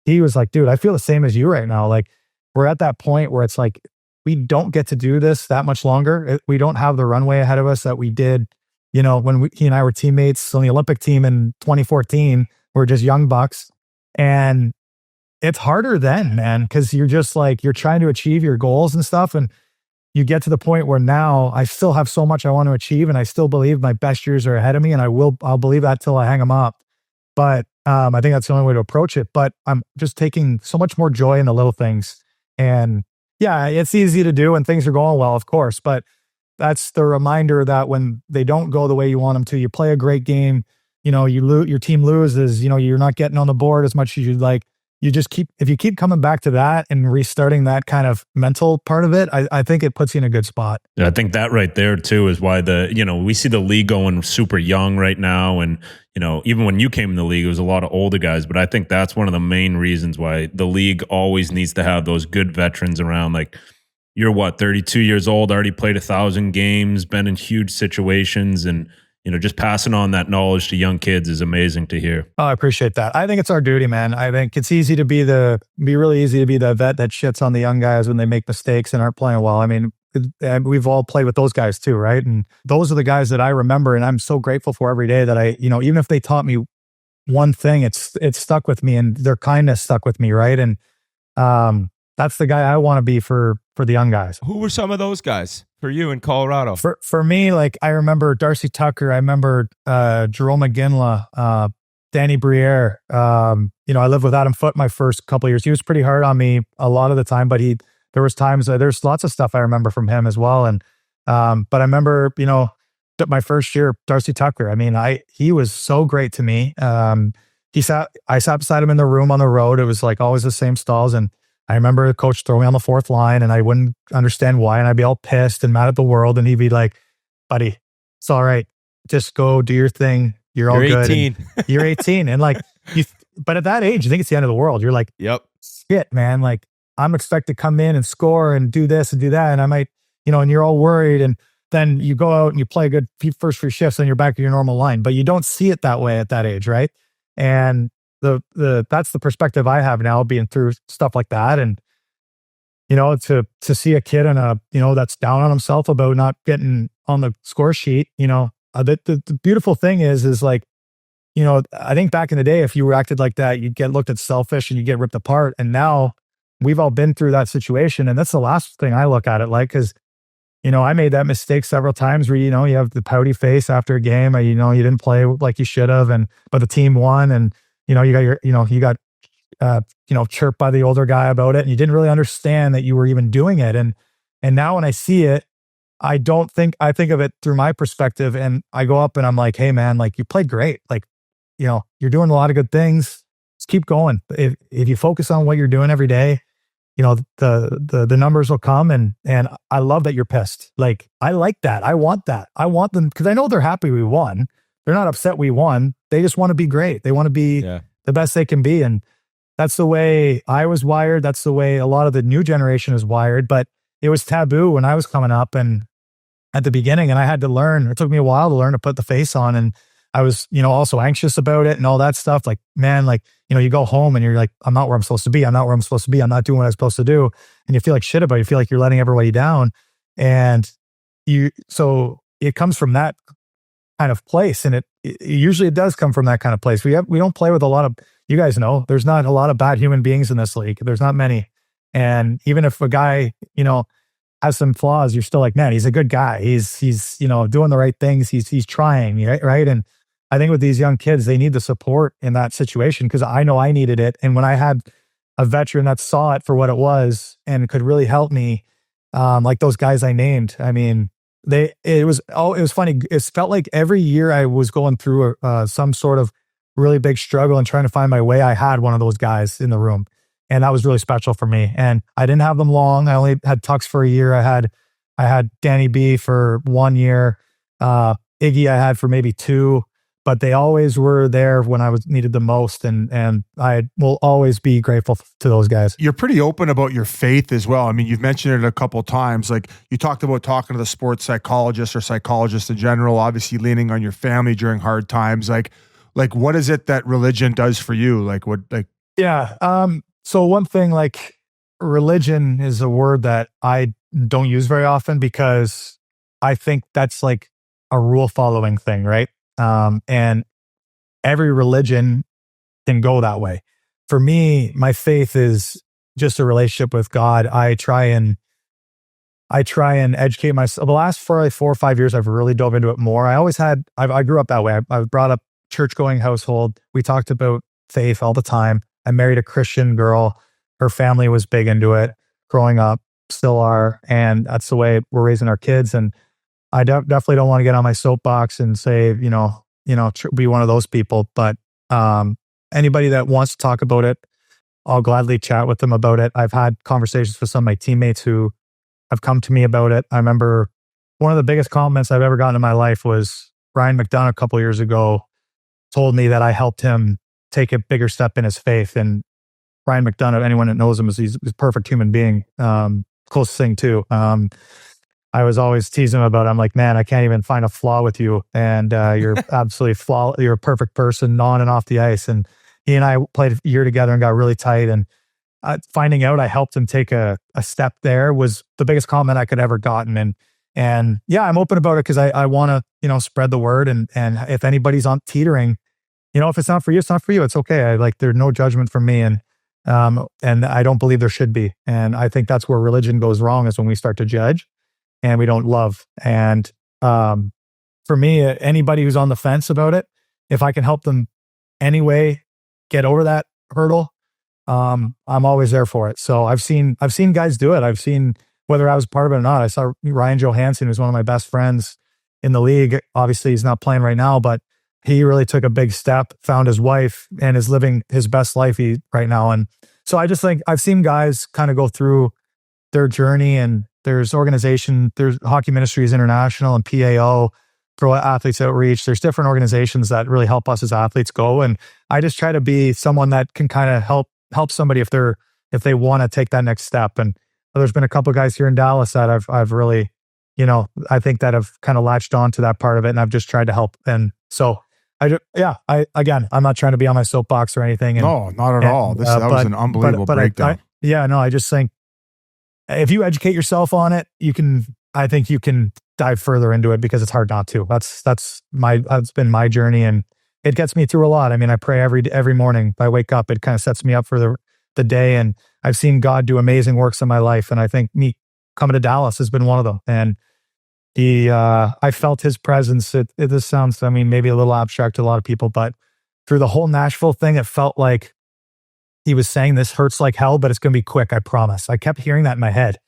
he was like, dude, I feel the same as you right now. Like, we're at that point where it's like, we don't get to do this that much longer. We don't have the runway ahead of us that we did, when he and I were teammates on the Olympic team in 2014. We're just young bucks. And it's harder then, man, because you're just like, you're trying to achieve your goals and stuff. And you get to the point where now I still have so much I want to achieve, and I still believe my best years are ahead of me, and I'll believe that till I hang them up. But I think that's the only way to approach it. But I'm just taking so much more joy in the little things. And yeah, it's easy to do when things are going well, of course, but that's the reminder that when they don't go the way you want them to, you play a great game, your team loses, you're not getting on the board as much as you'd like. If you keep coming back to that and restarting that kind of mental part of it, I think it puts you in a good spot. Yeah, I think that right there too is why we see the league going super young right now. And, even when you came in the league, it was a lot of older guys, but I think that's one of the main reasons why the league always needs to have those good veterans around. Like, you're 32 years old, already played 1,000 games, been in huge situations, and, just passing on that knowledge to young kids is amazing to hear. Oh, I appreciate that. I think it's our duty, man. I think it's easy to be really easy to be the vet that shits on the young guys when they make mistakes and aren't playing well. I mean, we've all played with those guys too, right? And those are the guys that I remember, and I'm so grateful for every day that I, even if they taught me one thing, it's stuck with me, and their kindness stuck with me, right? And that's the guy I want to be for the young guys. Who were some of those guys for you in Colorado? For me, like, I remember Darcy Tucker. I remember Jerome McGinley, Danny Briere. I lived with Adam Foote my first couple of years. He was pretty hard on me a lot of the time, but there was times, there's lots of stuff I remember from him as well. And but I remember, my first year, Darcy Tucker. I mean, he was so great to me. I sat beside him in the room on the road. It was like always the same stalls. And I remember the coach throw me on the fourth line and I wouldn't understand why. And I'd be all pissed and mad at the world. And he'd be like, buddy, it's all right. Just go do your thing. You're all good. 18. You're 18. And like, but at that age, you think it's the end of the world. You're like, yep, shit, man. Like I'm expected to come in and score and do this and do that. And I might, and you're all worried. And then you go out and you play a good first few shifts and you're back to your normal line, but you don't see it that way at that age. Right. And that's the perspective I have now, being through stuff like that. And, to see a kid that's down on himself about not getting on the score sheet, the beautiful thing is like, I think back in the day, if you acted like that, you'd get looked at selfish and you get ripped apart. And now we've all been through that situation. And that's the last thing I look at it like, because, I made that mistake several times where, you have the pouty face after a game, or, you didn't play like you should have. But the team won and, you got chirped by the older guy about it. And you didn't really understand that you were even doing it. And now when I see it, I think of it through my perspective, and I go up and I'm like, hey man, like you played great. Like, you're doing a lot of good things. Just keep going. If you focus on what you're doing every day, the numbers will come. And I love that you're pissed. Like, I like that. I want that. I want them, because I know they're happy we won. They're not upset we won. They just want to be great. They want to be the best they can be. And that's the way I was wired. That's the way a lot of the new generation is wired. But it was taboo when I was coming up and at the beginning, and I had to learn. It took me a while to learn to put the face on. And I was, also anxious about it and all that stuff. Like, man, like, you go home and you're like, I'm not where I'm supposed to be. I'm not where I'm supposed to be. I'm not doing what I'm supposed to do. And you feel like shit about it. You feel like you're letting everybody down. And so it comes from that kind of place. And it usually does come from that kind of place. We don't play with a lot of, you guys know, there's not a lot of bad human beings in this league. There's not many. And even if a guy, has some flaws, you're still like, man, he's a good guy. He's doing the right things. He's trying, right? And I think with these young kids, they need the support in that situation, because I know I needed it. And when I had a veteran that saw it for what it was and could really help me, like those guys I named, I mean, it was funny. It felt like every year I was going through some sort of really big struggle and trying to find my way, I had one of those guys in the room. And that was really special for me. And I didn't have them long. I only had Tux for a year. I had Danny B for 1 year. Iggy I had for maybe 2, but they always were there when I needed the most. And I will always be grateful to those guys. You're pretty open about your faith as well. I mean, you've mentioned it a couple of times. Like you talked about talking to the sports psychologist or psychologist in general, obviously leaning on your family during hard times. Like what is it that religion does for you? Yeah. So one thing, like religion is a word that I don't use very often, because I think that's like a rule following thing, right? And every religion can go that way. For me, my faith is just a relationship with God. I try and educate myself. The last 4 or 5 years, I've really dove into it more. I grew up that way. I was brought up church going household. We talked about faith all the time. I married a Christian girl. Her family was big into it growing up, still are. And that's the way we're raising our kids. And I definitely don't want to get on my soapbox and say, be one of those people. But anybody that wants to talk about it, I'll gladly chat with them about it. I've had conversations with some of my teammates who have come to me about it. I remember one of the biggest compliments I've ever gotten in my life was Ryan McDonough a couple years ago told me that I helped him take a bigger step in his faith. And Ryan McDonough, anyone that knows him, he's a perfect human being. Closest thing too. I was always teasing him about it. I'm like, man, I can't even find a flaw with you. And you're absolutely flawless. You're a perfect person on and off the ice. And he and I played a year together and got really tight. And finding out I helped him take a step there was the biggest compliment I could ever gotten. And yeah, I'm open about it because I want to, spread the word. And if anybody's on teetering, if it's not for you, it's not for you. It's okay. There's no judgment from me. And I don't believe there should be. And I think that's where religion goes wrong, is when we start to judge and we don't love. And for me, anybody who's on the fence about it, if I can help them anyway get over that hurdle, I'm always there for it. So I've seen guys do it. I've seen, whether I was part of it or not. I saw Ryan Johansson, who's one of my best friends in the league. Obviously, he's not playing right now, but he really took a big step, found his wife, and is living his best life right now. And so I just think I've seen guys kind of go through their journey, and there's Hockey Ministries International and PAO, Pro Athletes Outreach. There's different organizations that really help us as athletes go. And I just try to be someone that can kind of help somebody if they want to take that next step. And there's been a couple of guys here in Dallas that I've really, I think that have kind of latched on to that part of it, and I've just tried to help. And so I'm not trying to be on my soapbox or anything. No, not at all. That was an unbelievable breakdown. I just think if you educate yourself on it, I think you can dive further into it, because it's hard not to. That's been my journey, and it gets me through a lot. I mean, I pray every morning. I wake up, it kind of sets me up for the day, and I've seen God do amazing works in my life. And I think me coming to Dallas has been one of them. And I felt his presence. This sounds, maybe a little abstract to a lot of people, but through the whole Nashville thing, it felt like he was saying, this hurts like hell, but it's going to be quick. I promise. I kept hearing that in my head,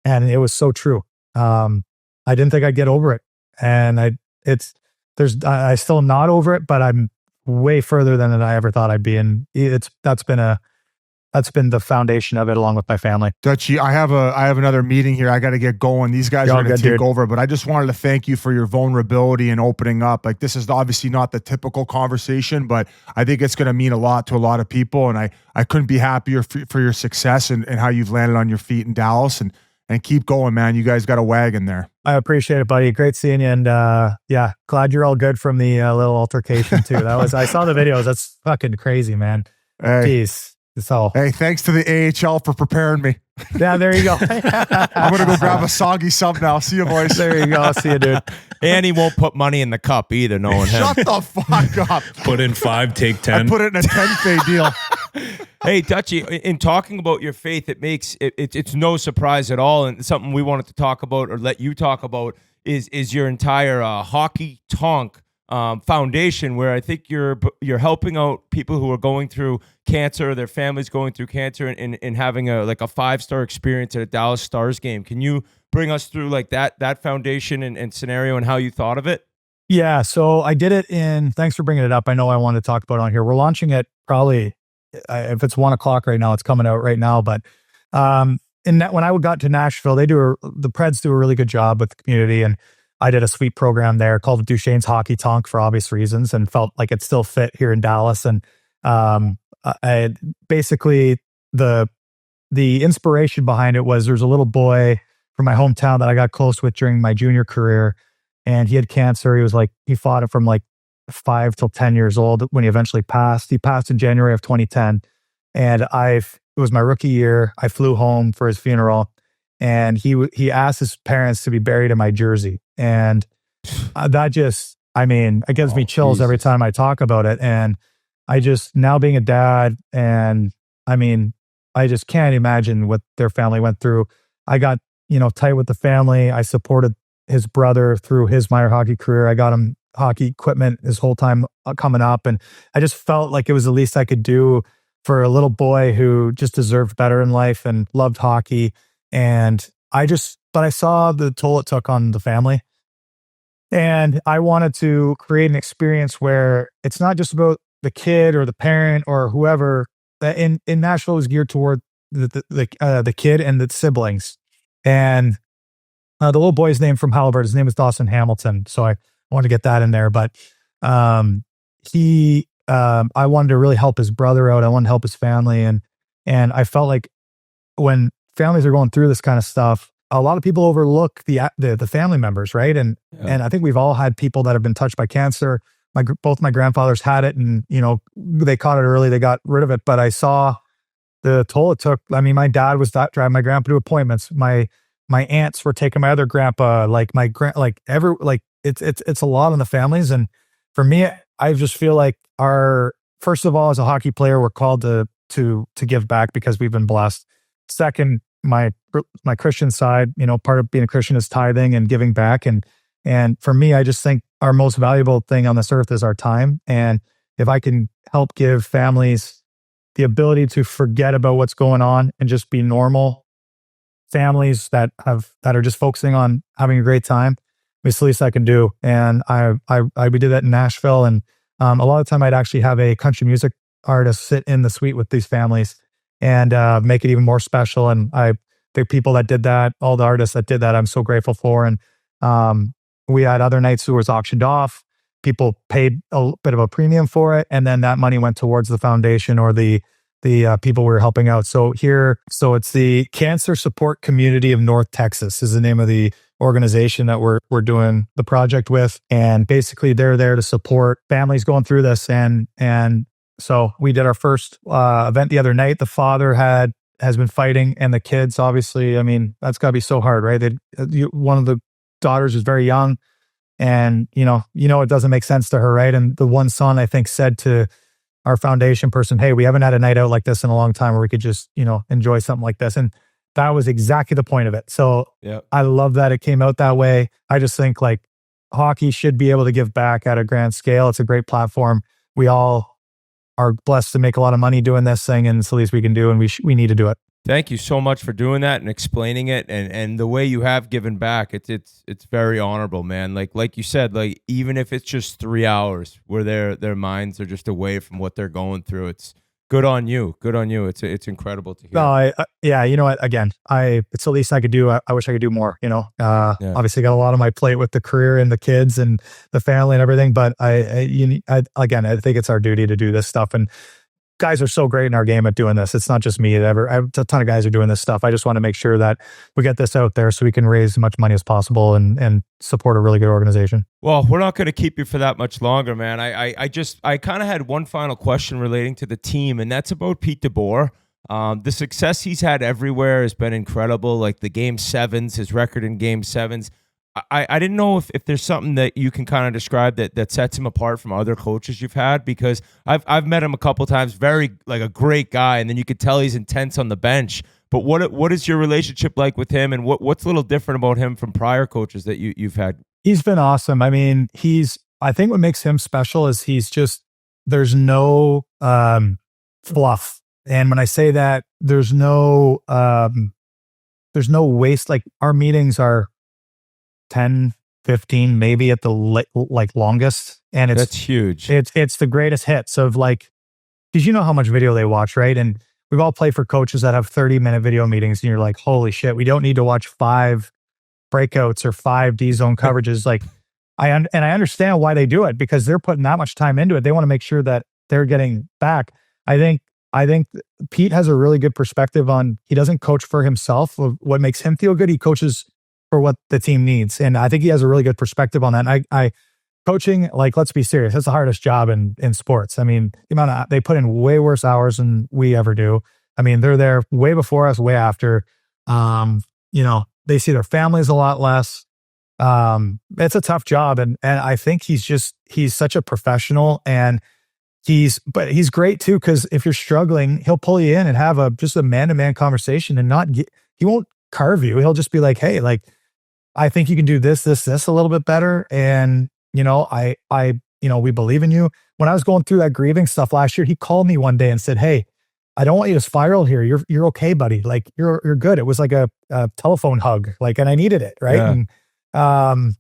and it was so true. I didn't think I'd get over it. And I still am not over it, but I'm way further than I ever thought I'd be. And that's been the foundation of it, along with my family. Dutchie, I have another meeting here. I got to get going. These guys are going to take over, but I just wanted to thank you for your vulnerability and opening up. Like, this is obviously not the typical conversation, but I think it's going to mean a lot to a lot of people. And I couldn't be happier for your success and how you've landed on your feet in Dallas, and keep going, man. You guys got a wagon there. I appreciate it, buddy. Great seeing you. And glad you're all good from the little altercation too. I saw the videos. That's fucking crazy, man. Hey. Jeez. So, hey, thanks to the AHL for preparing me. Yeah, there you go. I'm going to go grab a soggy sub now. See you, boys. There you go. See you, dude. And he won't put money in the cup either, knowing him. Shut the fuck up. Put in 5, take 10. I put it in a 10-pay deal. Hey, Dutchie, in talking about your faith, it's no surprise at all, and something we wanted to talk about, or let you talk about, is your entire hockey tonk foundation, where I think you're helping out people who are going through cancer, their families going through cancer, and having a 5-star experience at a Dallas Stars game. Can you bring us through that foundation and scenario and how you thought of it? Yeah, so I did it thanks for bringing it up. I know I wanted to talk about it on here. We're launching it probably, if it's 1:00 right now, it's coming out right now. But when I got to Nashville, the Preds do a really good job with the community, and I did a sweet program there called Duchene's Hockey Tonk for obvious reasons, and felt like it still fit here in Dallas. And basically the inspiration behind it was, there's a little boy from my hometown that I got close with during my junior career, and he had cancer. He fought it from 5 till 10 years old when he eventually passed. He passed in January of 2010, and it was my rookie year. I flew home for his funeral, and he asked his parents to be buried in my jersey. And that just, it gives me chills every time I talk about it. And I just, now being a dad, and I just can't imagine what their family went through. I got, tight with the family. I supported his brother through his minor hockey career. I got him hockey equipment his whole time coming up. And I just felt like it was the least I could do for a little boy who just deserved better in life and loved hockey. But I saw the toll it took on the family. And I wanted to create an experience where it's not just about the kid or the parent or whoever. In Nashville, it was geared toward the kid and the siblings. And the little boy's name from Halliburton, his name is Dawson Hamilton. So I wanted to get that in there. But I wanted to really help his brother out. I wanted to help his family. And I felt like when families are going through this kind of stuff, a lot of people overlook the family members, right? And I think we've all had people that have been touched by cancer. Both my grandfathers had it, and they caught it early. They got rid of it, but I saw the toll it took. My dad was driving my grandpa to appointments. My aunts were taking my other grandpa. It's a lot on the families. And for me, I just feel like first of all, as a hockey player, we're called to give back because we've been blessed. Second, my Christian side, part of being a Christian is tithing and giving back. And for me, I just think our most valuable thing on this earth is our time. And if I can help give families the ability to forget about what's going on and just be normal families that are just focusing on having a great time, it's the least I can do. And we did that in Nashville, and A lot of the time I'd actually have a country music artist sit in the suite with these families and make it even more special. And the people that did that, all the artists that did that, I'm so grateful for. And we had other nights who was auctioned off. People paid a bit of a premium for it, and then that money went towards the foundation or the people we were helping out. So it's the Cancer Support Community of North Texas is the name of the organization that we're doing the project with. And basically they're there to support families going through this. And so we did our first event the other night. The father has been fighting, and the kids, obviously, I mean, that's gotta be so hard, right? One of the daughters is very young, and you know, it doesn't make sense to her, right? And the one son, I think, said to our foundation person, hey, we haven't had a night out like this in a long time where we could just, enjoy something like this. And that was exactly the point of it. So I love that it came out that way. I just think like hockey should be able to give back at a grand scale. It's a great platform. We all are blessed to make a lot of money doing this thing, and it's the least we can do, and we need to do it. Thank you so much for doing that and explaining it, and the way you have given back. It's very honorable, man. Like you said, like even if it's just 3 hours where their minds are just away from what they're going through, it's good on you. Good on you. It's incredible to hear. No, yeah. You know what? Again, it's the least I could do. I wish I could do more. Obviously got a lot on my plate with the career and the kids and the family and everything. But I think it's our duty to do this stuff. And guys are so great in our game at doing this. It's not just me. A ton of guys are doing this stuff. I just want to make sure that we get this out there so we can raise as much money as possible and support a really good organization. Well, we're not going to keep you for that much longer, man. I kind of had one final question relating to the team, and that's about Pete DeBoer. The success he's had everywhere has been incredible. Like the Game 7s, his record in Game 7s. I didn't know if there's something that you can kind of describe that sets him apart from other coaches you've had, because I've met him a couple times, very like a great guy, and then you could tell he's intense on the bench. But what is your relationship like with him, and what's a little different about him from prior coaches that you've had? He's been awesome. I mean, I think what makes him special is there's no fluff. And when I say that, there's no waste. Like our meetings are 10, 15, maybe at the longest. And that's huge. It's the greatest hits of because you know how much video they watch, right? And we've all played for coaches that have 30-minute video meetings, and you're like, holy shit, we don't need to watch 5 breakouts or 5 D-zone coverages. I understand why they do it, because they're putting that much time into it. They want to make sure that they're getting back. I think Pete has a really good perspective on, he doesn't coach for himself, of what makes him feel good. He coaches for what the team needs. And I think he has a really good perspective on that. And coaching, let's be serious, it's the hardest job in sports. I mean, the amount of, they put in way worse hours than we ever do. I mean, they're there way before us, way after. They see their families a lot less. It's a tough job. And I think he's such a professional, and he's great too, because if you're struggling, he'll pull you in and have just a man-to-man conversation, and he won't carve you. He'll just be like, hey, I think you can do this a little bit better. And, we believe in you. When I was going through that grieving stuff last year, he called me one day and said, hey, I don't want you to spiral here. You're okay, buddy. You're good. It was like a telephone hug, and I needed it. Right. Yeah. And,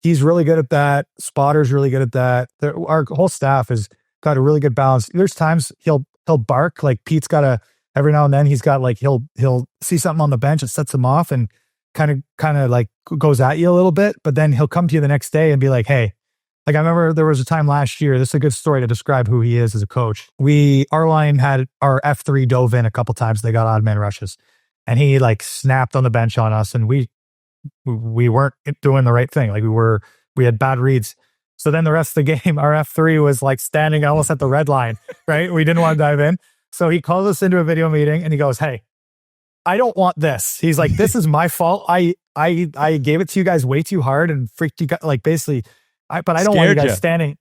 he's really good at that. Spotter's really good at that. Our whole staff has got a really good balance. There's times he'll bark. Pete's got every now and then he's got he'll see something on the bench that sets him off and kind of goes at you a little bit, but then he'll come to you the next day and be like, hey, I remember there was a time last year, this is a good story to describe who he is as a coach. Our line had our F3 dove in a couple times. They got odd man rushes, and he snapped on the bench on us, and we weren't doing the right thing. We had bad reads. So then the rest of the game, our F3 was standing almost at the red line, right? We didn't want to dive in. So he calls us into a video meeting and he goes, hey, I don't want this. He's like, this is my fault. I gave it to you guys way too hard and freaked you guys, basically, but I don't want you guys standing.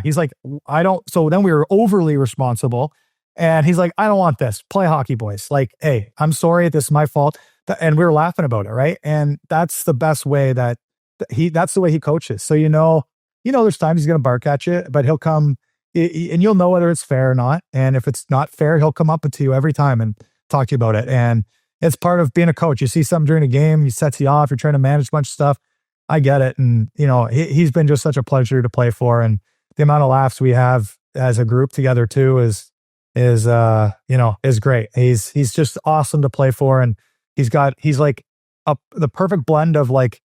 He's like, I don't. So then we were overly responsible, and he's like, I don't want this. Play hockey, boys. Hey, I'm sorry. This is my fault. And we were laughing about it. Right. And that's the best way that's the way he coaches. So, there's times he's going to bark at you, but he'll come and you'll know whether it's fair or not. And if it's not fair, he'll come up to you every time and talk to you about it. And it's part of being a coach. You see something during a game, he sets you off. You're trying to manage a bunch of stuff. I get it. And, he's been just such a pleasure to play for. And the amount of laughs we have as a group together too is great. He's just awesome to play for, and he's like the perfect blend of like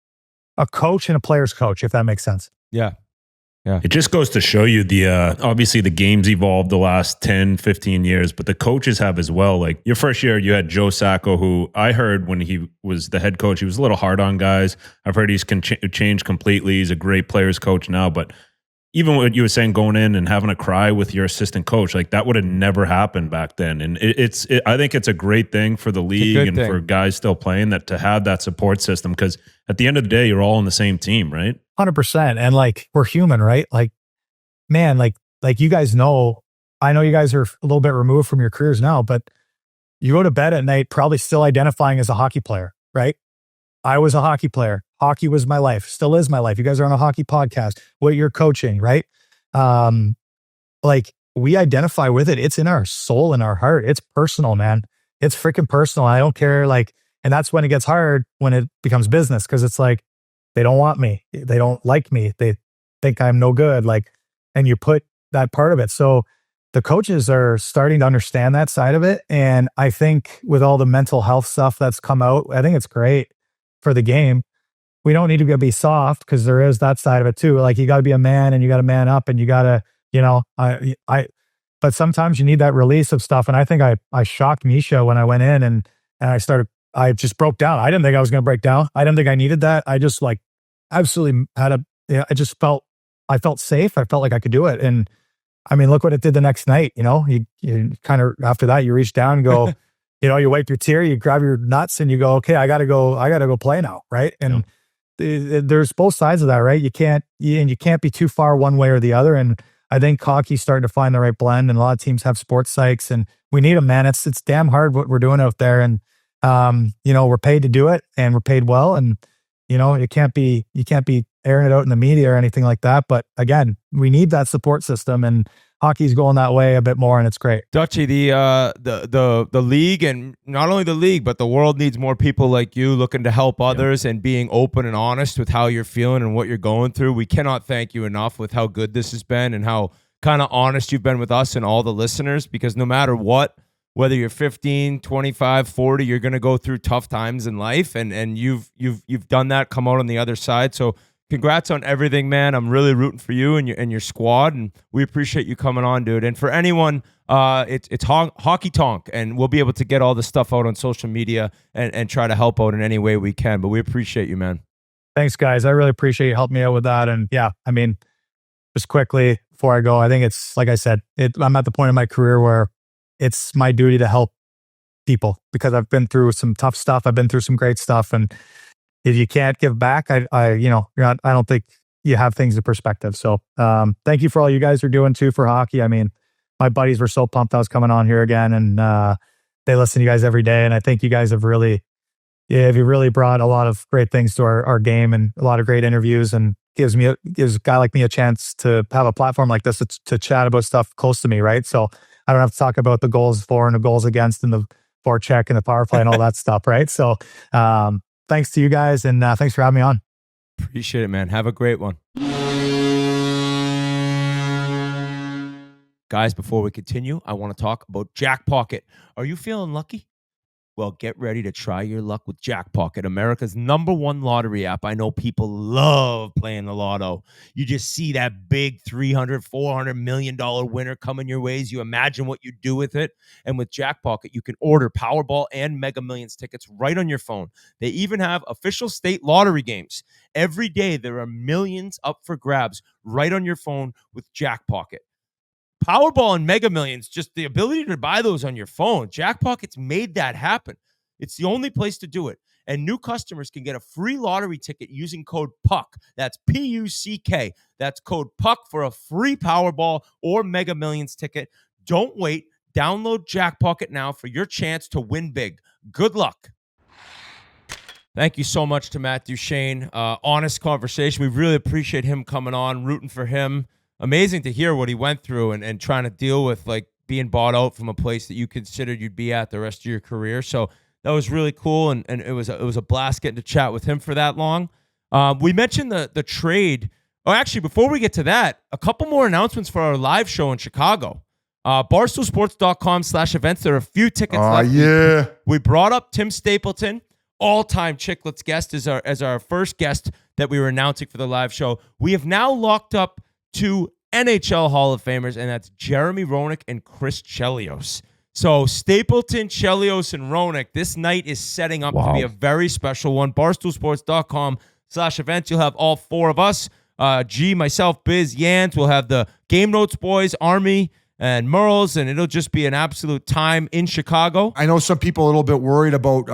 a coach and a player's coach, if that makes sense. Yeah. It just goes to show you obviously the game's evolved the last 10, 15 years, but the coaches have as well. Like your first year, you had Joe Sacco, who I heard when he was the head coach, he was a little hard on guys. I've heard he's changed completely. He's a great players coach now, but even what you were saying, going in and having a cry with your assistant coach, like that would have never happened back then. And I think it's a great thing for the league and for guys still playing that to have that support system. Because at the end of the day, you're all on the same team, right? 100%. And like, we're human, right? Like, man, like you guys know, I know you guys are a little bit removed from your careers now, but you go to bed at night probably still identifying as a hockey player, right? I was a hockey player. Hockey was my life, still is my life. You guys are on a hockey podcast. What you're coaching, right? Like we identify with it. It's in our soul and our heart. It's personal, man. It's freaking personal. I don't care. Like, and that's when it gets hard, when it becomes business, because it's like, they don't want me. They don't like me. They think I'm no good. Like, and you put that part of it. So the coaches are starting to understand that side of it. And I think with all the mental health stuff that's come out, I think it's great for the game. We don't need to be soft, because there is that side of it too. Like you got to be a man, and you got to man up, and you got to, but sometimes you need that release of stuff. And I think I shocked Misha when I went in and I just broke down. I didn't think I was going to break down. I didn't think I needed that. I just like absolutely I felt safe. I felt like I could do it. And I mean, look what it did the next night. You kind of, after that, you reach down and go, you wipe your tear, you grab your nuts, and you go, okay, I got to go play now. Right. And there's both sides of that, right? You can't be too far one way or the other. And I think hockey's starting to find the right blend, and a lot of teams have sports psychs, and we need them, man. It's damn hard what we're doing out there. And, we're paid to do it, and we're paid well. And, you can't be airing it out in the media or anything like that. But again, we need that support system, and hockey's going that way a bit more, and it's great. Dutchie, the league, and not only the league, but the world needs more people like you looking to help others and being open and honest with how you're feeling and what you're going through. We cannot thank you enough with how good this has been and how kind of honest you've been with us and all the listeners, because no matter what, whether you're 15, 25, 40, you're going to go through tough times in life, and you've done that, come out on the other side. So congrats on everything, man. I'm really rooting for you and your squad, and we appreciate you coming on, dude. And for anyone, it's Hockey Tonk, and we'll be able to get all the stuff out on social media and try to help out in any way we can. But we appreciate you, man. Thanks, guys. I really appreciate you helping me out with that. And yeah, I mean, just quickly before I go, I think it's, like I said, I'm at the point in my career where it's my duty to help people, because I've been through some tough stuff. I've been through some great stuff. And if you can't give back, I don't think you have things in perspective. So thank you for all you guys are doing too for hockey. I mean, my buddies were so pumped I was coming on here again, and they listen to you guys every day. And I think you guys have really brought a lot of great things to our game, and a lot of great interviews, and gives a guy like me a chance to have a platform like this to chat about stuff close to me, right? So I don't have to talk about the goals for and the goals against and the forecheck and the power play and all that stuff, right? So thanks to you guys, and thanks for having me on. Appreciate it, man. Have a great one. Guys, before we continue, I want to talk about Jack Pocket. Are you feeling lucky? Well, get ready to try your luck with Jack Pocket, America's #1 lottery app. I know people love playing the lotto. You just see that big $300, $400 million winner coming your ways. You imagine what you do with it. And with Jack Pocket, you can order Powerball and Mega Millions tickets right on your phone. They even have official state lottery games. Every day, there are millions up for grabs right on your phone with Jack Pocket. Powerball and Mega Millions, just the ability to buy those on your phone. Jack Pocket's made that happen. It's the only place to do it. And new customers can get a free lottery ticket using code PUCK. That's PUCK. That's code PUCK for a free Powerball or Mega Millions ticket. Don't wait. Download Jack Pocket now for your chance to win big. Good luck. Thank you so much to Matt Duchene. Honest conversation. We really appreciate him coming on, rooting for him. Amazing to hear what he went through and trying to deal with like being bought out from a place that you considered you'd be at the rest of your career. So that was really cool, and it was a blast getting to chat with him for that long. We mentioned the trade Oh, actually, before we get to that, a couple more announcements for our live show in Chicago. BarstoolSports.com/events. There are a few tickets left. Yeah. We brought up Tim Stapleton, all-time Chiclets guest, as our first guest that we were announcing for the live show. We have now locked up 2 NHL Hall of Famers, and that's Jeremy Roenick and Chris Chelios. So Stapleton, Chelios, and Roenick, this night is setting up to be a very special one. BarstoolSports.com/events. You'll have all 4 of us. G, myself, Biz, Yands. We'll have the Game Notes boys, Army, and Merles, and it'll just be an absolute time in Chicago. I know some people are a little bit worried about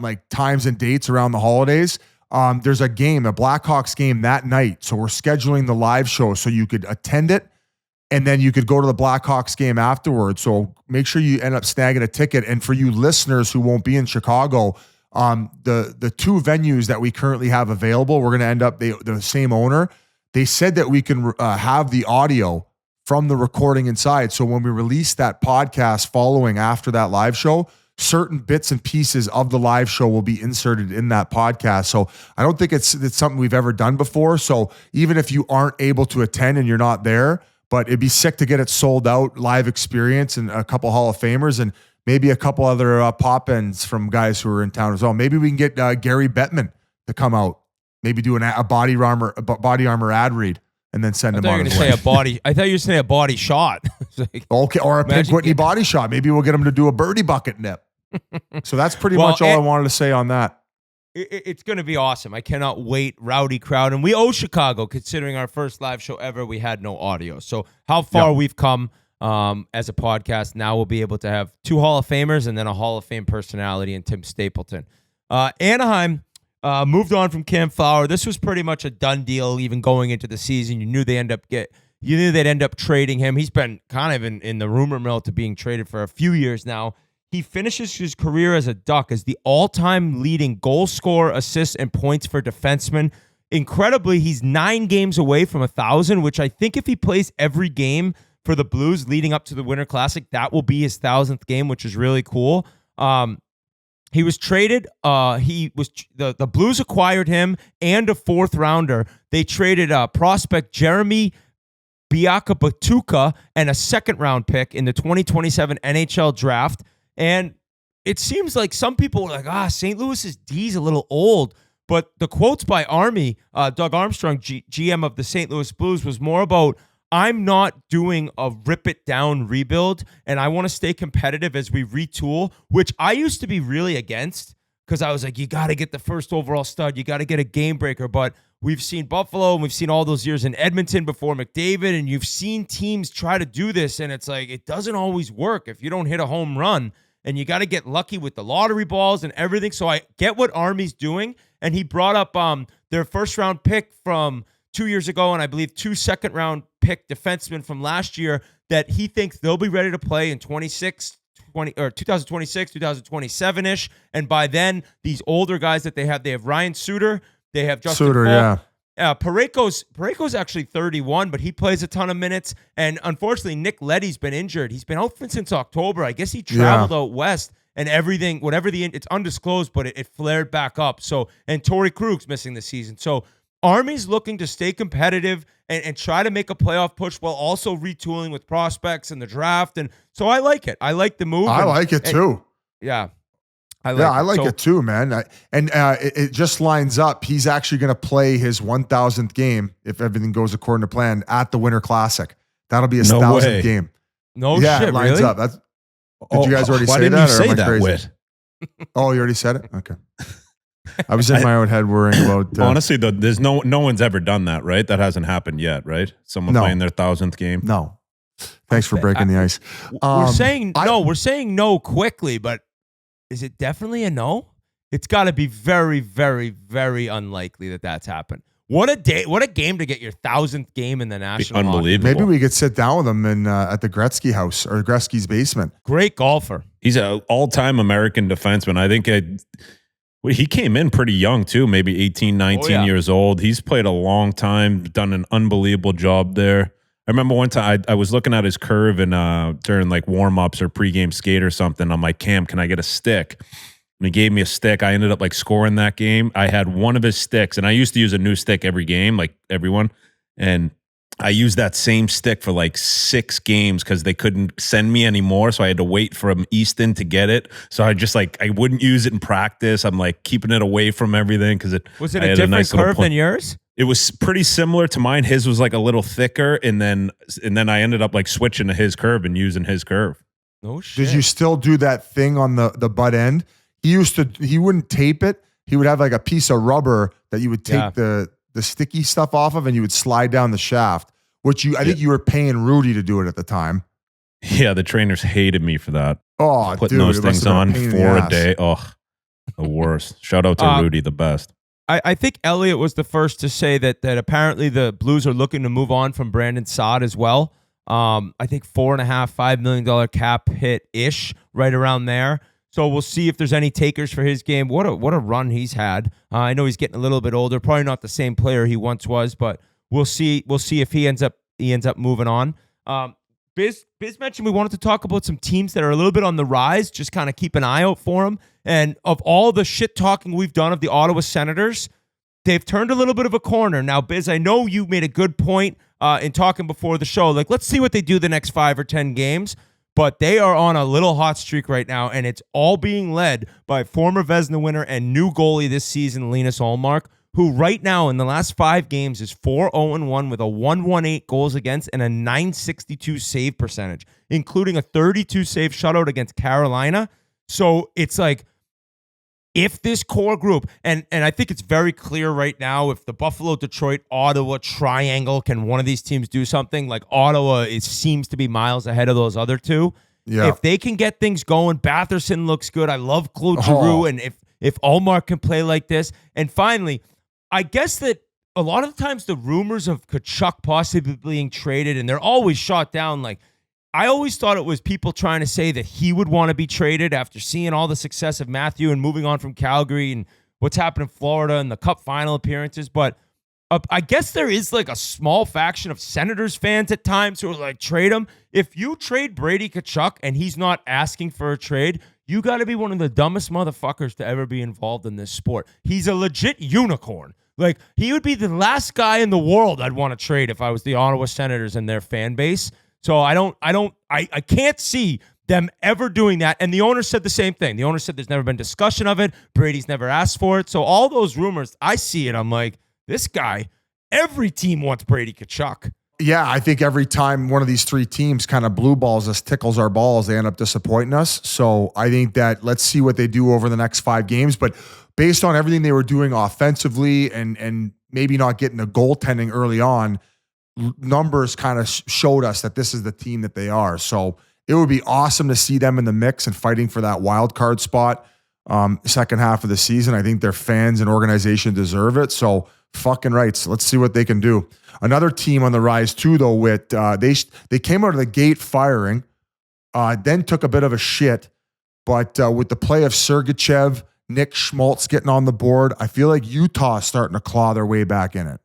like times and dates around the holidays. There's a Blackhawks game that night. So we're scheduling the live show so you could attend it and then you could go to the Blackhawks game afterwards. So make sure you end up snagging a ticket. And for you listeners who won't be in Chicago, the 2 venues that we currently have available, we're going to end up the same owner. They said that we can have the audio from the recording inside. So when we release that podcast following after that live show, certain bits and pieces of the live show will be inserted in that podcast. So I don't think it's something we've ever done before. So even if you aren't able to attend and you're not there, but it'd be sick to get it sold out, live experience, and a couple Hall of Famers and maybe a couple other pop-ins from guys who are in town as well. Maybe we can get Gary Bettman to come out, maybe do a body armor ad read, and then send him on his way. I thought you were going to say a body shot. Okay, or a Pink Whitney body shot. Maybe we'll get him to do a birdie bucket nip. So that's pretty much all I wanted to say on that. It's going to be awesome. I cannot wait. Rowdy crowd. And we owe Chicago, considering our first live show ever, we had no audio. So how far we've come as a podcast. Now we'll be able to have 2 Hall of Famers and then a Hall of Fame personality in Tim Stapleton. Anaheim moved on from Cam Fowler. This was pretty much a done deal even going into the season. You knew they'd end up trading him. He's been kind of in the rumor mill to being traded for a few years now. He finishes his career as a Duck as the all-time leading goal scorer, assists, and points for defenseman. Incredibly, he's 9 games away from 1,000, which I think if he plays every game for the Blues leading up to the Winter Classic, that will be his 1,000th game, which is really cool. He was traded. The Blues acquired him and a 4th rounder. They traded prospect Jeremy Biaka-Batuka and a 2nd round pick in the 2027 NHL draft. And it seems like some people are like, St. Louis's D's a little old. But the quotes by Army, Doug Armstrong, GM of the St. Louis Blues, was more about, I'm not doing a rip-it-down rebuild, and I want to stay competitive as we retool, which I used to be really against because I was like, you got to get the first overall stud. You got to get a game breaker. But we've seen Buffalo, and we've seen all those years in Edmonton before McDavid, and you've seen teams try to do this, and it's like it doesn't always work if you don't hit a home run. And you got to get lucky with the lottery balls and everything. So I get what Army's doing. And he brought up their 1st round pick from 2 years ago, and I believe 2 2nd round pick defensemen from last year that he thinks they'll be ready to play in 2026, 2027-ish. And by then, these older guys that they have Ryan Suter, they have Justin Falk. Yeah. Parayko's actually 31, but he plays a ton of minutes. And unfortunately, Nick Leddy's been injured. He's been out since October. I guess he traveled out west and everything, it's undisclosed, but it flared back up. So, and Torrey Krug's missing the season. So Army's looking to stay competitive and try to make a playoff push while also retooling with prospects and the draft. And so I like it. I like the move. I like it too. Yeah. I like it too, man. It just lines up. He's actually going to play his 1,000th game, if everything goes according to plan, at the Winter Classic. That'll be his 1,000th game. No shit, it lines really? up. Did you guys already say that? Why didn't you say am I that, crazy? Whit? Oh, you already said it? Okay. I was in my own head worrying about... honestly, there's no one's ever done that, right? That hasn't happened yet, right? Someone playing their 1,000th game? No. Thanks for breaking the ice. We're saying no quickly, but is it definitely a no? It's got to be very, very, very unlikely that that's happened. What a day! What a game to get your 1,000th game in the National. Unbelievable. Maybe we could sit down with him at the Gretzky house or Gretzky's basement. Great golfer. He's an all-time American defenseman. I think he came in pretty young too, maybe 18, 19 years old. He's played a long time, done an unbelievable job there. I remember one time I was looking at his curve and during like warm-ups or pregame skate or something. I'm like, Cam, can I get a stick? And he gave me a stick. I ended up like scoring that game. I had one of his sticks, and I used to use a new stick every game, like everyone. And I used that same stick for like 6 games because they couldn't send me anymore. So I had to wait from Easton to get it. So I just like, I wouldn't use it in practice. I'm like keeping it away from everything because was it a different curve than yours? It was pretty similar to mine. His was like a little thicker. And then I ended up like switching to his curve and using his curve. No shit. Did you still do that thing on the butt end? He wouldn't tape it. He would have like a piece of rubber that you would take the sticky stuff off of and you would slide down the shaft, which I think you were paying Rudy to do it at the time. Yeah, the trainers hated me for that. Oh, putting dude, those things on 4 a day. Oh, the worst. Shout out to Rudy, the best. I think Elliot was the first to say that apparently the Blues are looking to move on from Brandon Saad as well. I think $4.5 million cap hit ish, right around there. So we'll see if there's any takers for his game. What a run he's had. I know he's getting a little bit older, probably not the same player he once was, but we'll see. We'll see if he ends up moving on. Biz mentioned we wanted to talk about some teams that are a little bit on the rise. Just kind of keep an eye out for them. And of all the shit talking we've done of the Ottawa Senators, they've turned a little bit of a corner. Now, Biz, I know you made a good point in talking before the show. Like, let's see what they do the next 5 or 10 games. But they are on a little hot streak right now, and it's all being led by former Vezina winner and new goalie this season, Linus Ullmark, who right now in the last 5 games is 4-0-1 with a 118 goals against and a 962 save percentage, including a 32 save shutout against Carolina. So it's like, if this core group, and I think it's very clear right now, if the Buffalo, Detroit, Ottawa triangle, can one of these teams do something, like Ottawa seems to be miles ahead of those other two. Yeah. If they can get things going, Batherson looks good. I love Claude Giroux, and if Ullmark can play like this. And finally, I guess that a lot of the times the rumors of Tkachuk possibly being traded, and they're always shot down, like, I always thought it was people trying to say that he would want to be traded after seeing all the success of Matthew and moving on from Calgary and what's happened in Florida and the Cup final appearances. But I guess there is like a small faction of Senators fans at times who are like, trade him. If you trade Brady Tkachuk and he's not asking for a trade, you got to be one of the dumbest motherfuckers to ever be involved in this sport. He's a legit unicorn. Like, he would be the last guy in the world I'd want to trade if I was the Ottawa Senators and their fan base. So I can't see them ever doing that. And the owner said the same thing. The owner said there's never been discussion of it. Brady's never asked for it. So all those rumors, I see it. I'm like, this guy, every team wants Brady Tkachuk. Yeah, I think every time one of these 3 teams kind of blue balls us, tickles our balls, they end up disappointing us. So I think that let's see what they do over the next 5 games. But based on everything they were doing offensively and maybe not getting the goaltending early on, numbers kind of showed us that this is the team that they are. So it would be awesome to see them in the mix and fighting for that wild card spot second half of the season. I think their fans and organization deserve it. So fucking rights. Let's see what they can do. Another team on the rise too, though, Whit, they came out of the gate firing, then took a bit of a shit. But with the play of Sergachev, Nick Schmaltz getting on the board, I feel like Utah is starting to claw their way back in it.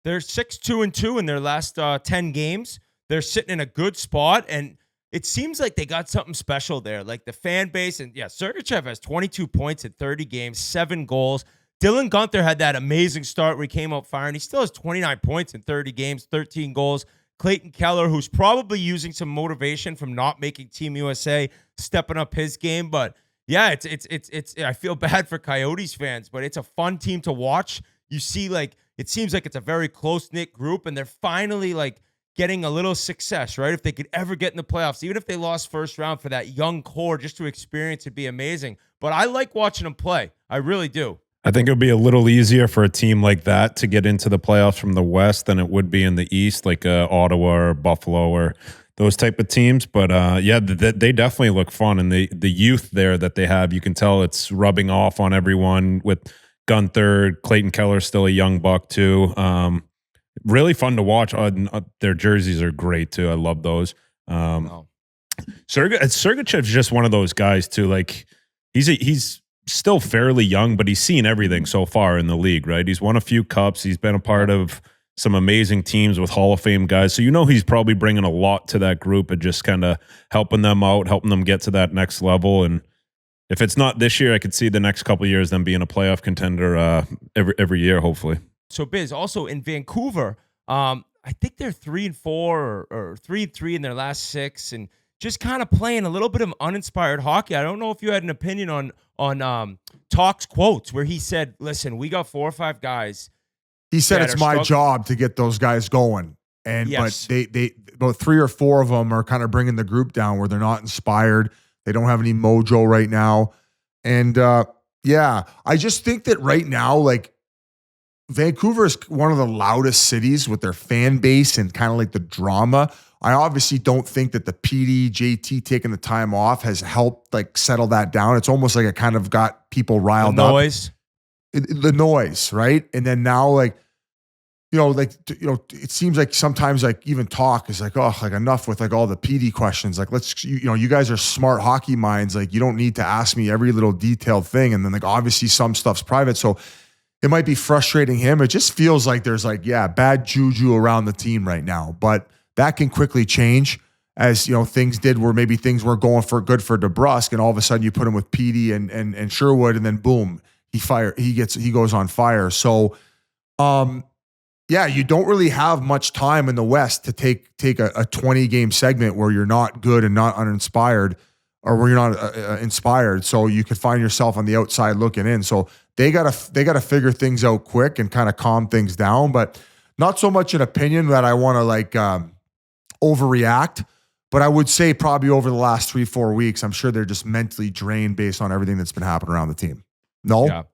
They're 6-2-2 in their last 10 games. They're sitting in a good spot, and it seems like they got something special there. Like the fan base, and yeah, Sergachev has 22 points in 30 games, 7 goals. Dylan Guenther had that amazing start where he came out firing. He still has 29 points in 30 games, 13 goals. Clayton Keller, who's probably using some motivation from not making Team USA, stepping up his game. But yeah, it's I feel bad for Coyotes fans, but it's a fun team to watch. You see, like, it seems like it's a very close-knit group, and they're finally, like, getting a little success, right? If they could ever get in the playoffs, even if they lost first round, for that young core just to experience, it'd be amazing. But I like watching them play. I really do. I think it would be a little easier for a team like that to get into the playoffs from the West than it would be in the East, like Ottawa or Buffalo or those type of teams. But yeah, they definitely look fun. And the youth there that they have, you can tell it's rubbing off on everyone with Guenther. Clayton Keller, still a young buck too. Really fun to watch. Their jerseys are great too. I love those. Sergachev's just one of those guys too. Like he's still fairly young, but he's seen everything so far in the league, right? He's won a few cups. He's been a part of some amazing teams with Hall of Fame guys. So you know he's probably bringing a lot to that group and just kind of helping them out, helping them get to that next level. And if it's not this year, I could see the next couple of years them being a playoff contender every year, hopefully. So, Biz, also in Vancouver, I think they're 3-4 or 3-3 in their last 6, and just kind of playing a little bit of uninspired hockey. I don't know if you had an opinion on Talk's quotes where he said, "Listen, we got 4 or 5 guys." He said it's my job to get those guys going, and Yes. but they about 3 or 4 of them are kind of bringing the group down where they're not inspired. They don't have any mojo right now, and I just think that right now, like, Vancouver is one of the loudest cities with their fan base and kind of like the drama. I obviously don't think that the PD, JT taking the time off has helped like settle that down. It's almost like it kind of got people riled up. The noise, right? And then now, like, it seems like sometimes like even talk is like, oh, like enough with like all the PD questions. Like, you guys are smart hockey minds. Like, you don't need to ask me every little detailed thing. And then like, obviously some stuff's private. So it might be frustrating him. It just feels like there's like, bad juju around the team right now, but that can quickly change as, things did where maybe things were going for good for DeBrusque, and all of a sudden you put him with PD and Sherwood, and then boom, he goes on fire. So, you don't really have much time in the West to take a 20 game segment where you're not good and not uninspired, or where you're not inspired. So you could find yourself on the outside looking in. So they gotta figure things out quick and kind of calm things down, but not so much an opinion that I want to like overreact. But I would say probably over the last 3-4 weeks, I'm sure they're just mentally drained based on everything that's been happening around the team. No?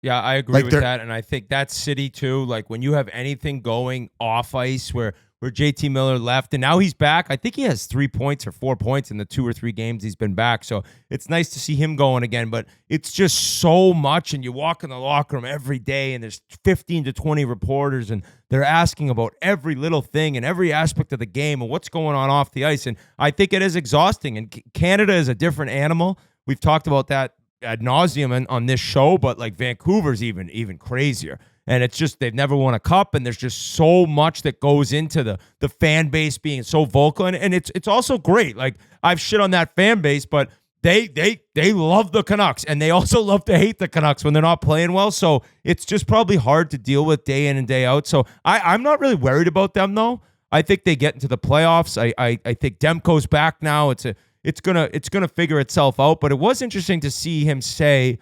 Yeah, I agree with that. And I think that city too, like when you have anything going off ice where JT Miller left and now he's back, I think he has 3 points or 4 points in the 2 or 3 games he's been back. So it's nice to see him going again, but it's just so much. And you walk in the locker room every day and there's 15 to 20 reporters and they're asking about every little thing and every aspect of the game and what's going on off the ice. And I think it is exhausting. And Canada is a different animal. We've talked about that ad nauseum on this show, but like Vancouver's even crazier. And it's just they've never won a cup, and there's just so much that goes into the fan base being so vocal, and it's also great. Like I've shit on that fan base, but they love the Canucks, and they also love to hate the Canucks when they're not playing well. So it's just probably hard to deal with day in and day out. So I'm not really worried about them though. I think they get into the playoffs. I think Demko's back now. It's gonna figure itself out. But it was interesting to see him say,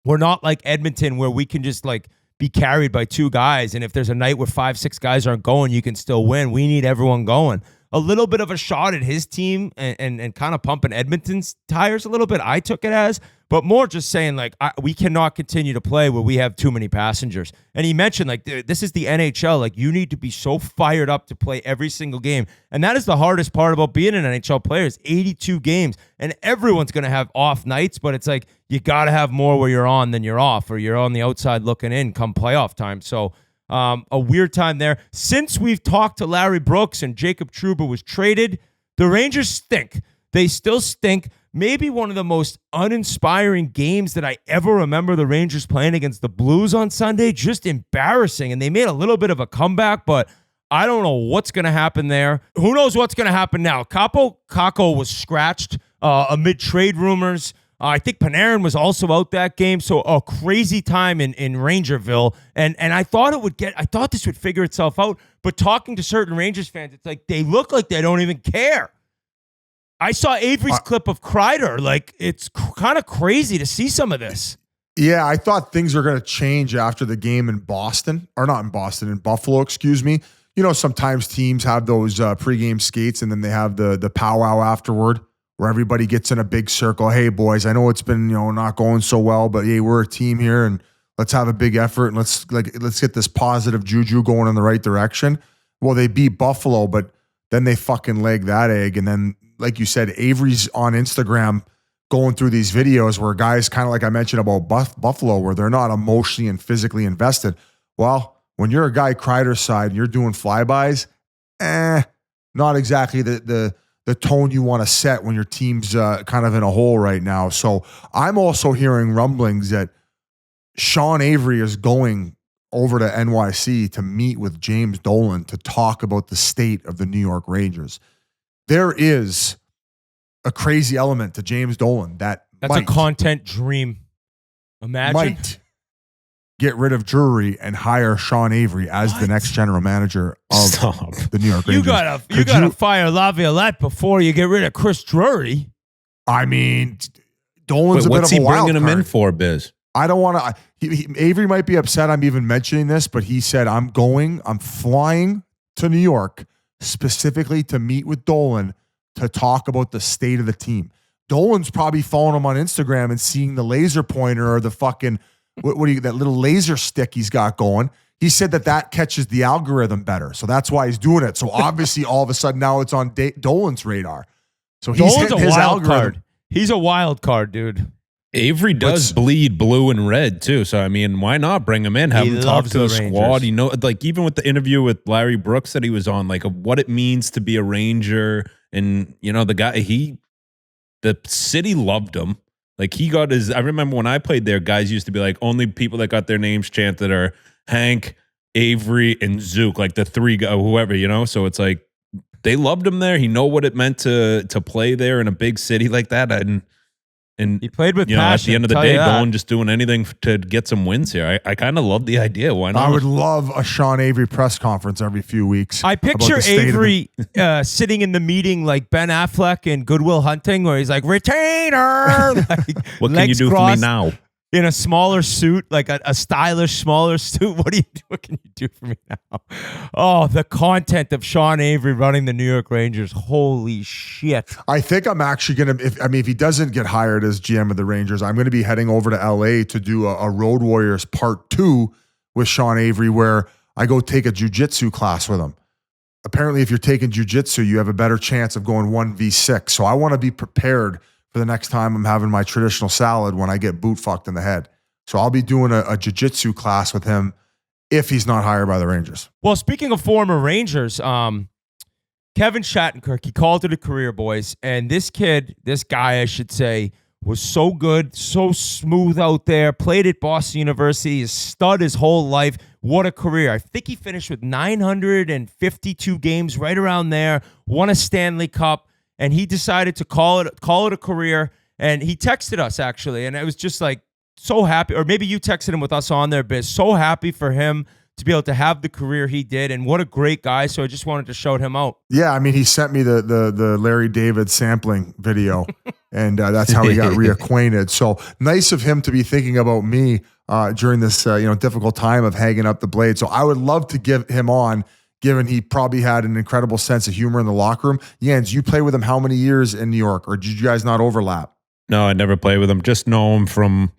we're not like Edmonton where we can just like be carried by 2 guys. And if there's a night where 5-6 guys aren't going, you can still win. We need everyone going. A little bit of a shot at his team and kind of pumping Edmonton's tires a little bit, I took it as, but more just saying like, we cannot continue to play where we have too many passengers. And he mentioned like, this is the NHL. Like you need to be so fired up to play every single game. And that is the hardest part about being an NHL player is 82 games and everyone's going to have off nights, but it's like, you got to have more where you're on than you're off, or you're on the outside looking in come playoff time. So a weird time there. Since we've talked to Larry Brooks and Jacob Trouba was traded, the Rangers stink. They still stink. Maybe one of the most uninspiring games that I ever remember the Rangers playing against the Blues on Sunday. Just embarrassing. And they made a little bit of a comeback, but I don't know what's going to happen there. Who knows what's going to happen now? Kakko was scratched amid trade rumors. I think Panarin was also out that game. So a crazy time in Rangerville. And I thought this would figure itself out. But talking to certain Rangers fans, it's like they look like they don't even care. I saw Avery's clip of Kreider. Like, it's kind of crazy to see some of this. Yeah, I thought things were going to change after the game in Boston. Or not in Boston, in Buffalo, excuse me. You know, sometimes teams have those pregame skates and then they have the powwow afterward where everybody gets in a big circle. Hey, boys, I know it's been, not going so well, but hey, we're a team here and let's have a big effort and let's get this positive juju going in the right direction. Well, they beat Buffalo, but then they fucking leg that egg. And then, like you said, Avery's on Instagram going through these videos where guys, kind of like I mentioned about Buffalo, where they're not emotionally and physically invested. Well, when you're a guy Kreider's side and you're doing flybys, not exactly the tone you want to set when your team's kind of in a hole right now. So I'm also hearing rumblings that Sean Avery is going over to NYC to meet with James Dolan to talk about the state of the New York Rangers. There is a crazy element to James Dolan that's a content dream. Imagine. get rid of Drury and hire Sean Avery as the next general manager of the New York Rangers. You gotta fire Laviolette before you get rid of Chris Drury. I mean, Dolan's a bit of a wild card. What's he bringing him in for, Biz? I don't want to. Avery might be upset I'm even mentioning this, but he said, I'm flying to New York specifically to meet with Dolan to talk about the state of the team. Dolan's probably following him on Instagram and seeing the laser pointer or the fucking, that little laser stick he's got going. He said that catches the algorithm better. So that's why he's doing it. So obviously all of a sudden now it's on Dolan's radar. So he's Dolan's hitting his wild algorithm. card. He's a wild card, dude. Avery does bleed blue and red too. So I mean, why not bring him in? Have him talk to the squad. You know, like even with the interview with Larry Brooks that he was on, like what it means to be a Ranger, and you know, the city loved him. Like he got his. I remember when I played there, guys used to be like, only people that got their names chanted are Hank, Avery, and Zook, like the three guys, whoever, you know. So it's like they loved him there. He know what it meant to play there in a big city like that, and he played with passion. At the end of the day, Dolan just doing anything to get some wins here. I kind of love the idea. Why not? I would love a Sean Avery press conference every few weeks. I picture Avery sitting in the meeting like Ben Affleck in Good Will Hunting, where he's like, retainer. Like, what can you do for me now? In a smaller suit, like a stylish, smaller suit. What can you do for me now? Oh, the content of Sean Avery running the New York Rangers. Holy shit. I think I'm actually going to, if he doesn't get hired as GM of the Rangers, I'm going to be heading over to LA to do a Road Warriors Part 2 with Sean Avery, where I go take a jiu-jitsu class with him. Apparently, if you're taking jiu-jitsu, you have a better chance of going 1v6. So I want to be prepared for the next time I'm having my traditional salad when I get boot fucked in the head. So I'll be doing a jiu-jitsu class with him if he's not hired by the Rangers. Well, speaking of former Rangers, Kevin Shattenkirk, he called it a career, boys. And this guy, I should say, was so good, so smooth out there, played at Boston University, is stud his whole life. What a career. I think he finished with 952 games, right around there, won a Stanley Cup. And he decided to call it a career. And he texted us, actually. And it was just like so happy. Or maybe you texted him with us on there, Biz. So happy for him to be able to have the career he did. And what a great guy. So I just wanted to shout him out. Yeah, I mean, he sent me the Larry David sampling video. And that's how we got reacquainted. So nice of him to be thinking about me during this difficult time of hanging up the blade. So I would love to give him on, given he probably had an incredible sense of humor in the locker room. Yands, you played with him how many years in New York, or did you guys not overlap? No, I never played with him. Just know him from,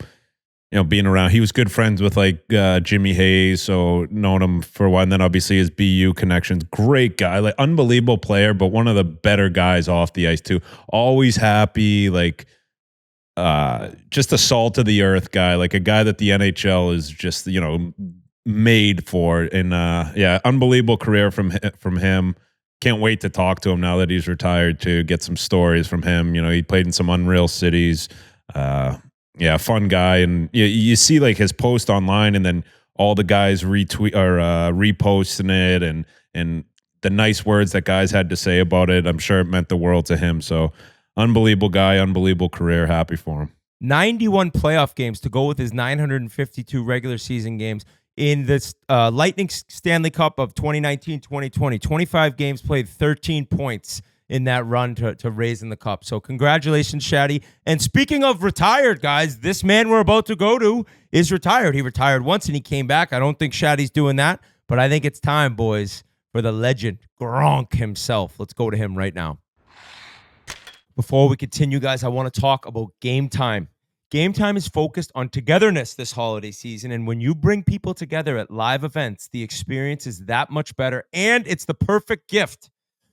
being around. He was good friends with like Jimmy Hayes, so known him for a while. And then obviously his BU connections. Great guy, like unbelievable player, but one of the better guys off the ice too. Always happy, like just a salt of the earth guy, like a guy that the NHL is just made for. And unbelievable career from him. Can't wait to talk to him now that he's retired, to get some stories from him. He played in some unreal cities. Fun guy. And you see like his post online, and then all the guys retweet or reposting it, and the nice words that guys had to say about it. I'm sure it meant the world to him. So unbelievable guy, unbelievable career. Happy for him. 91 playoff games to go with his 952 regular season games. In this Lightning Stanley Cup of 2019-2020, 25 games played, 13 points in that run to raising the cup. So congratulations, Shaddy. And speaking of retired guys, this man we're about to go to is retired. He retired once and he came back. I don't think Shaddy's doing that, but I think it's time, boys, for the legend, Gronk himself. Let's go to him right now. Before we continue, guys, I want to talk about Game Time. Game Time is focused on togetherness this holiday season, and when you bring people together at live events, the experience is that much better, and it's the perfect gift.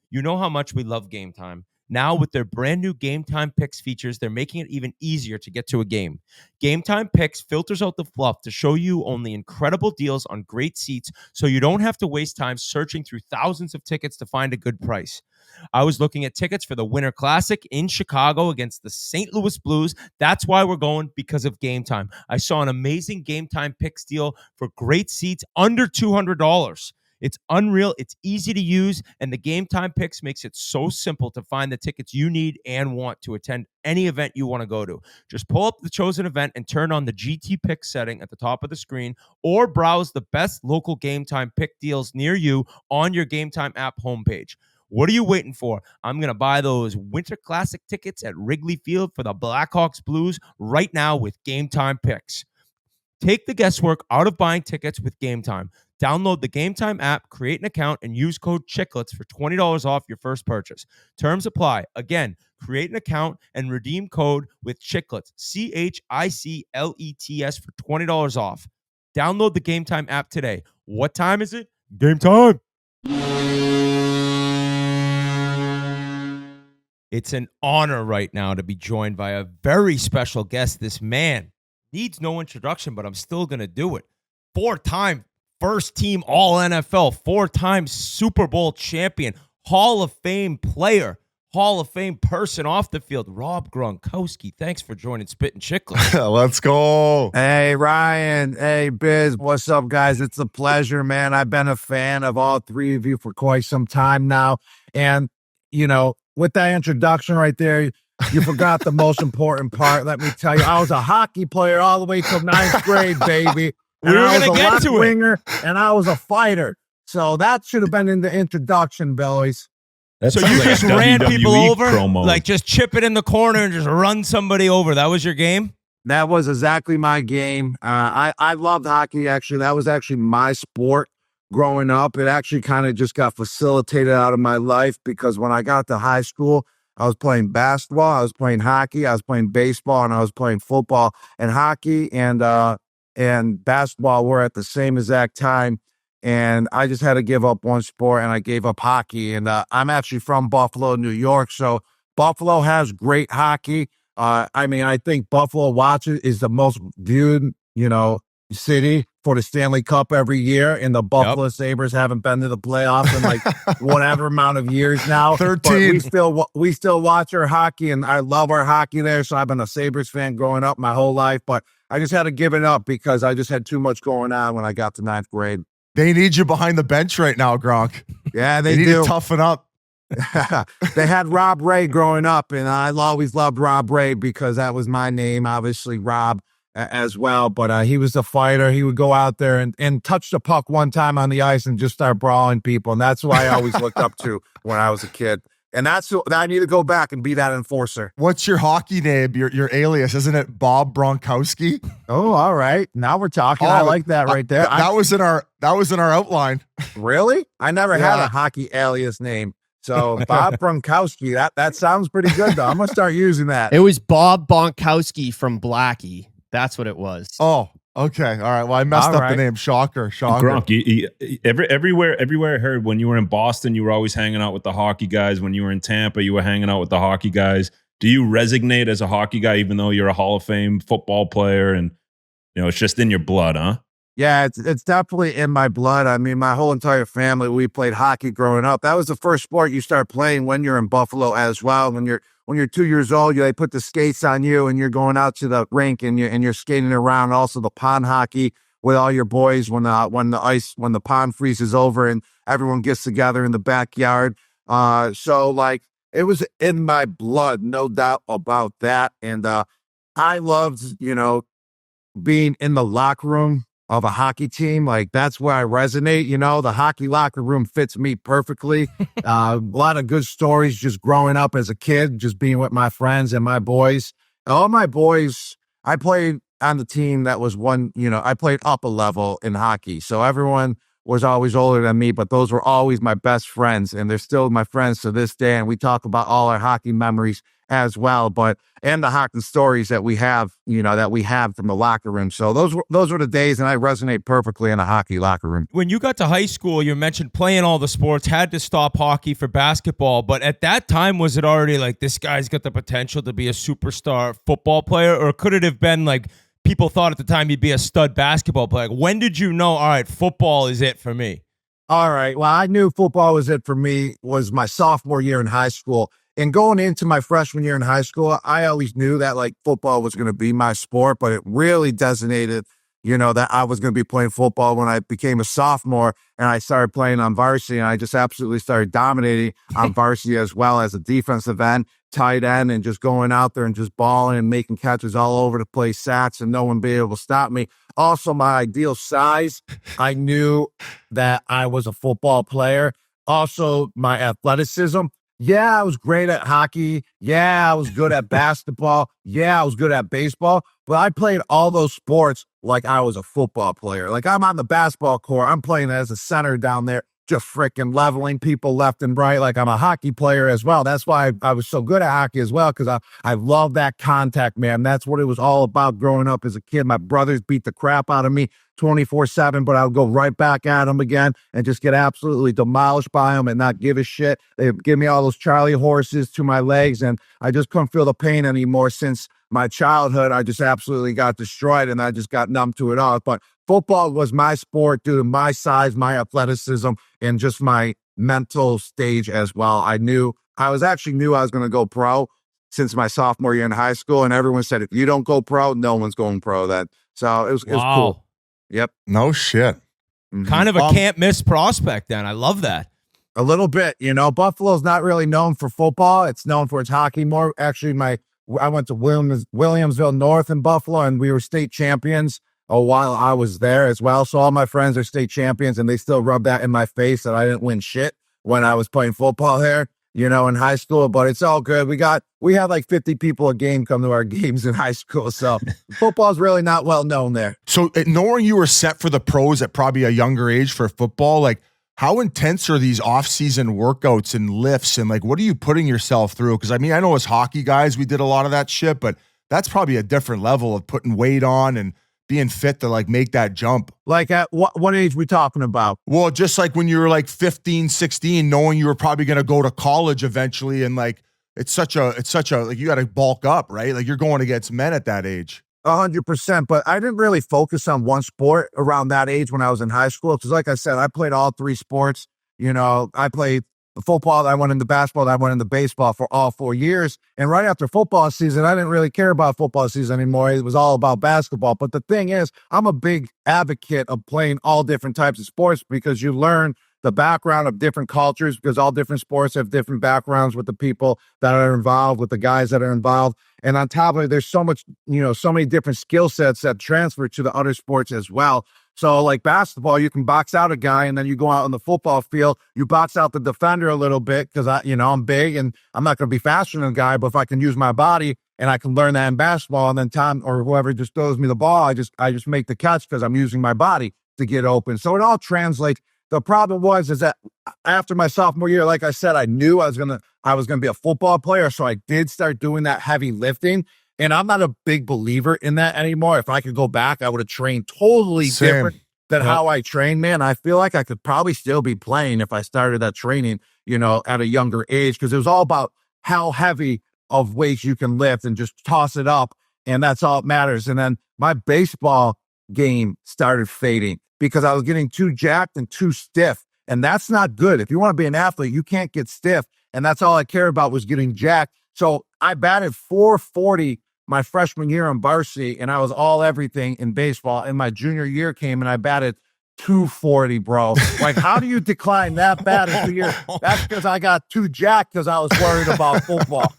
You know how much we love Game Time. Now, with their brand new Game Time Picks features, they're making it even easier to get to a game. Game Time Picks filters out the fluff to show you only incredible deals on great seats, so you don't have to waste time searching through thousands of tickets to find a good price. I was looking at tickets for the Winter Classic in Chicago against the St. Louis Blues. That's why we're going, because of Game Time. I saw an amazing Game Time Picks deal for great seats under $200. It's unreal. It's easy to use, and the Game Time Picks makes it so simple to find the tickets you need and want to attend any event you want to go to. Just pull up the chosen event and turn on the GT Pick setting at the top of the screen, or browse the best local Game Time Pick deals near you on your Game Time app homepage. What are you waiting for? I'm going to buy those Winter Classic tickets at Wrigley Field for the Blackhawks Blues right now with Game Time Picks. Take the guesswork out of buying tickets with Game Time. Download the Game Time app, create an account, and use code Chiclets for $20 off your first purchase. Terms apply. Again, create an account and redeem code with Chiclets, CHICLETS, for $20 off. Download the Game Time app today. What time is it? Game time! It's an honor right now to be joined by a very special guest. This man needs no introduction, but I'm still going to do it. 4-time first team All-NFL, 4-time Super Bowl champion, Hall of Fame player, Hall of Fame person off the field, Rob Gronkowski. Thanks for joining Spittin Chiclets. Let's go. Hey, Ryan. Hey, Biz. What's up, guys? It's a pleasure, man. I've been a fan of all three of you for quite some time now. And, you know, with that introduction right there, you forgot the most important part. Let me tell you, I was a hockey player all the way till 9th grade, baby. And I was a left winger, and I was a fighter. So that should have been in the introduction, boys. So you just ran people over, promo. Like just chip it in the corner and just run somebody over. That was your game? That was exactly my game. I loved hockey, actually. That was actually my sport growing up. It actually kind of just got facilitated out of my life because when I got to high school, I was playing basketball, I was playing hockey, I was playing baseball, and I was playing football. And hockey and basketball were at the same exact time. And I just had to give up one sport, and I gave up hockey. And I'm actually from Buffalo, New York. So Buffalo has great hockey. I mean, I think Buffalo is the most viewed, city for the Stanley Cup every year. And the Buffalo Sabres haven't been to the playoffs in like whatever amount of years now. 13. But we still watch our hockey, and I love our hockey there. So I've been a Sabres fan growing up my whole life. But I just had to give it up because I just had too much going on when I got to 9th grade. They need you behind the bench right now, Gronk. Yeah, they need do. to toughen up. They had Rob Ray growing up, and I always loved Rob Ray because that was my name, obviously Rob as well. But he was a fighter. He would go out there and touch the puck one time on the ice and just start brawling people. And that's who I always looked up to when I was a kid. And that's who I need to go back and be that enforcer. What's your hockey name? Your alias, isn't it Bob Gronkowski? Oh, all right. Now we're talking. I like that right there. That was in our outline. Really? I never had a hockey alias name. So Bob Gronkowski, that sounds pretty good though. I'm gonna start using that. It was Bob Bonkowski from Blackie. That's what it was. Oh, okay. All right. Well, I messed up the name. Shocker. Gronk, everywhere I heard when you were in Boston, you were always hanging out with the hockey guys. When you were in Tampa, you were hanging out with the hockey guys. Do you resonate as a hockey guy, even though you're a Hall of Fame football player and it's just in your blood, huh? Yeah, it's definitely in my blood. I mean, my whole entire family, we played hockey growing up. That was the first sport you start playing when you're in Buffalo as well. When you're 2 years old, they put the skates on you and you're going out to the rink and you're skating around. Also the pond hockey with all your boys when the pond freezes over and everyone gets together in the backyard. So like it was in my blood, no doubt about that. And I loved, being in the locker room of a hockey team. Like that's where I resonate. The hockey locker room fits me perfectly. A lot of good stories just growing up as a kid, just being with my friends and my boys. All my boys, I played on the team that was I played up a level in hockey. So everyone was always older than me, but those were always my best friends. And they're still my friends to this day. And we talk about all our hockey memories as well, and the hockey stories that we have, from the locker room. So those were the days, and I resonate perfectly in a hockey locker room. When you got to high school, you mentioned playing all the sports, had to stop hockey for basketball, but at that time, was it already like this guy's got the potential to be a superstar football player, or could it have been like people thought at the time he'd be a stud basketball player? Like, when did you know, all right, football is it for me? All right, well, I knew football was it for me was my sophomore year in high school. And going into my freshman year in high school, I always knew that like football was going to be my sport, but it really designated that I was going to be playing football when I became a sophomore and I started playing on varsity, and I just absolutely started dominating on varsity as well as a defensive end, tight end, and just going out there and just balling and making catches all over the place, sacks, and no one be able to stop me. Also, my ideal size, I knew that I was a football player. Also, my athleticism. Yeah, I was great at hockey. Yeah, I was good at basketball. Yeah, I was good at baseball. But I played all those sports like I was a football player. Like I'm on the basketball court. I'm playing as a center down there, just freaking leveling people left and right. Like I'm a hockey player as well. That's why I was so good at hockey as well, because I love that contact, man. That's what it was all about growing up as a kid. My brothers beat the crap out of me 24/7, but I would go right back at them again and just get absolutely demolished by them and not give a shit. They give me all those Charlie horses to my legs, and I just couldn't feel the pain anymore. Since my childhood, I just absolutely got destroyed, and I just got numb to it all. But football was my sport due to my size, my athleticism, and just my mental stage as well. I knew I was going to go pro since my sophomore year in high school, and everyone said, if you don't go pro, no one's going pro then. So it was cool. Yep. No shit. Kind of a can't miss prospect then. I love that. A little bit, Buffalo's not really known for football. It's known for its hockey more. Actually, I went to Williamsville North in Buffalo, and we were state champions while I was there as well. So all my friends are state champions, and they still rub that in my face that I didn't win shit when I was playing football there, in high school. But it's all good. We had like 50 people a game come to our games in high school. So football's really not well known there. So knowing you were set for the pros at probably a younger age for football, like how intense are these off-season workouts and lifts, and like what are you putting yourself through? Because I know as hockey guys, we did a lot of that shit, but that's probably a different level of putting weight on and being fit to like make that jump. Like at what age we talking about? Well, just like when you were like 15, 16, knowing you were probably going to go to college eventually, and like it's such a like you got to bulk up, right? Like you're going against men at that age. 100%, but I didn't really focus on one sport around that age when I was in high school. Because like I said, I played all three sports. I played football, I went into basketball, I went into baseball for all 4 years. And right after football season, I didn't really care about football season anymore. It was all about basketball. But the thing is, I'm a big advocate of playing all different types of sports, because you learn the background of different cultures, because all different sports have different backgrounds with the people that are involved, with the guys that are involved. And on top of it, there's so much, so many different skill sets that transfer to the other sports as well. So like basketball, you can box out a guy, and then you go out on the football field, you box out the defender a little bit, because I'm big and I'm not going to be faster than a guy, but if I can use my body and I can learn that in basketball, and then Tom or whoever just throws me the ball, I just make the catch because I'm using my body to get open. So it all translates. The problem is that after my sophomore year, like I said, I knew I was gonna be a football player, so I did start doing that heavy lifting. And I'm not a big believer in that anymore. If I could go back, I would have trained totally different than how I trained, man. I feel like I could probably still be playing if I started that training, at a younger age, because it was all about how heavy of weights you can lift and just toss it up, and that's all that matters. And then my baseball game started fading because I was getting too jacked and too stiff, and that's not good. If you want to be an athlete, you can't get stiff, and that's all I cared about was getting jacked. So I batted .440 my freshman year on varsity, and I was all everything in baseball. And my junior year came, and I batted .240, bro. Like, how do you decline that bad as a year? That's because I got too jacked because I was worried about football.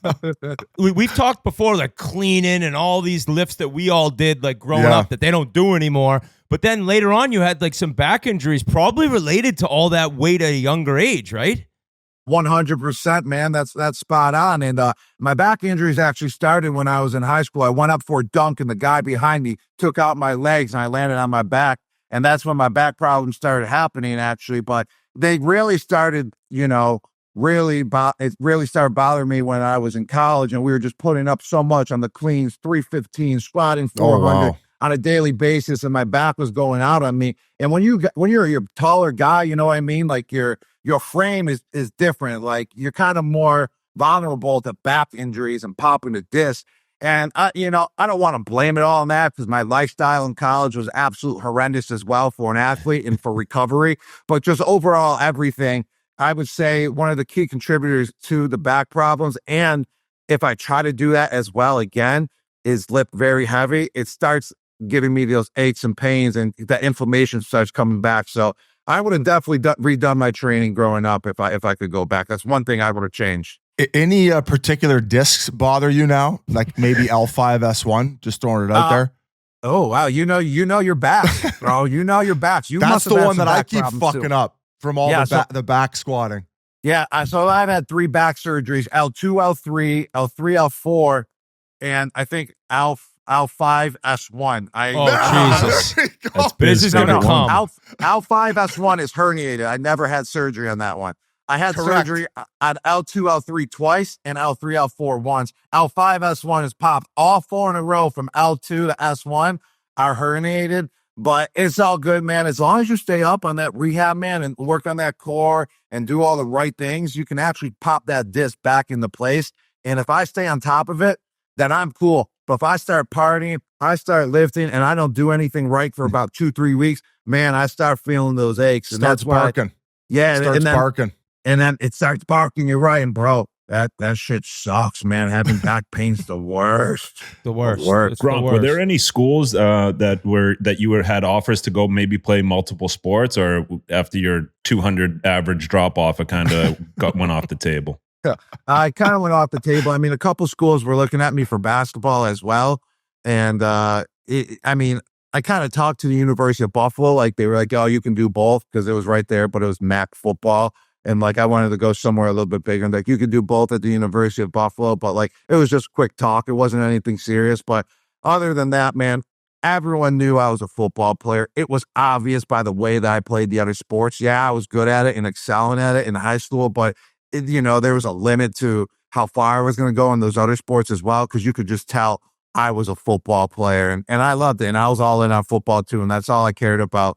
We've talked before, like cleaning and all these lifts that we all did, like growing up, that they don't do anymore. But then later on, you had like some back injuries, probably related to all that weight at a younger age, right? 100%, man. That's spot on. And my back injuries actually started when I was in high school. I went up for a dunk, and the guy behind me took out my legs, and I landed on my back. And that's when my back problems started happening, actually. But they really started, it really started bothering me when I was in college, and we were just putting up so much on the cleans, 315, squatting 400 on a daily basis, and my back was going out on me. And when you're a taller guy, you know what I mean? Like your frame is different. Like you're kind of more vulnerable to back injuries and popping a disc. And I don't want to blame it all on that, because my lifestyle in college was absolute horrendous as well for an athlete and for recovery. But just overall, everything, I would say one of the key contributors to the back problems, and if I try to do that as well again, is lift very heavy. It starts giving me those aches and pains, and that inflammation starts coming back. So I would have definitely redone my training growing up if I could go back. That's one thing I would have changed. Any particular discs bother you now? Like maybe L5, S1? Just throwing it out there. Oh wow, you know your backs, bro. You know your backs. You That's must have the had one some that I back keep problems, fucking too. up from all the back squatting. Yeah, so I've had 3 back surgeries: L2, L3, L3, L4, and I think L5, S1. Jesus, that's business gonna come. L5, S1 is herniated. I never had surgery on that one. I had surgery on L2, L3 twice, and L3, L4 once. L5, S1 is popped. All 4 in a row from L2 to S1 are herniated, but it's all good, man. As long as you stay up on that rehab, man, and work on that core and do all the right things, you can actually pop that disc back into place. And if I stay on top of it, then I'm cool. But if I start partying, I start lifting, and I don't do anything right for about 2-3 weeks, man, I start feeling those aches. And Starts barking. Barking. And then it starts barking. You're right, and bro, that shit sucks, man. Having back pain's the worst. The worst. Gronk, were there any schools that you had offers to go maybe play multiple sports, or after your 200 average drop off, it kind of went off the table? I kind of went off the table. I mean, a couple schools were looking at me for basketball as well, and I kind of talked to the University of Buffalo. Like they were like, "Oh, you can do both," because it was right there, but it was MAC football. And like, I wanted to go somewhere a little bit bigger. And like, you could do both at the University of Buffalo, but like, it was just quick talk. It wasn't anything serious. But other than that, man, everyone knew I was a football player. It was obvious by the way that I played the other sports. Yeah, I was good at it and excelling at it in high school, but there was a limit to how far I was going to go in those other sports as well. Cause you could just tell I was a football player, and I loved it. And I was all in on football too. And that's all I cared about.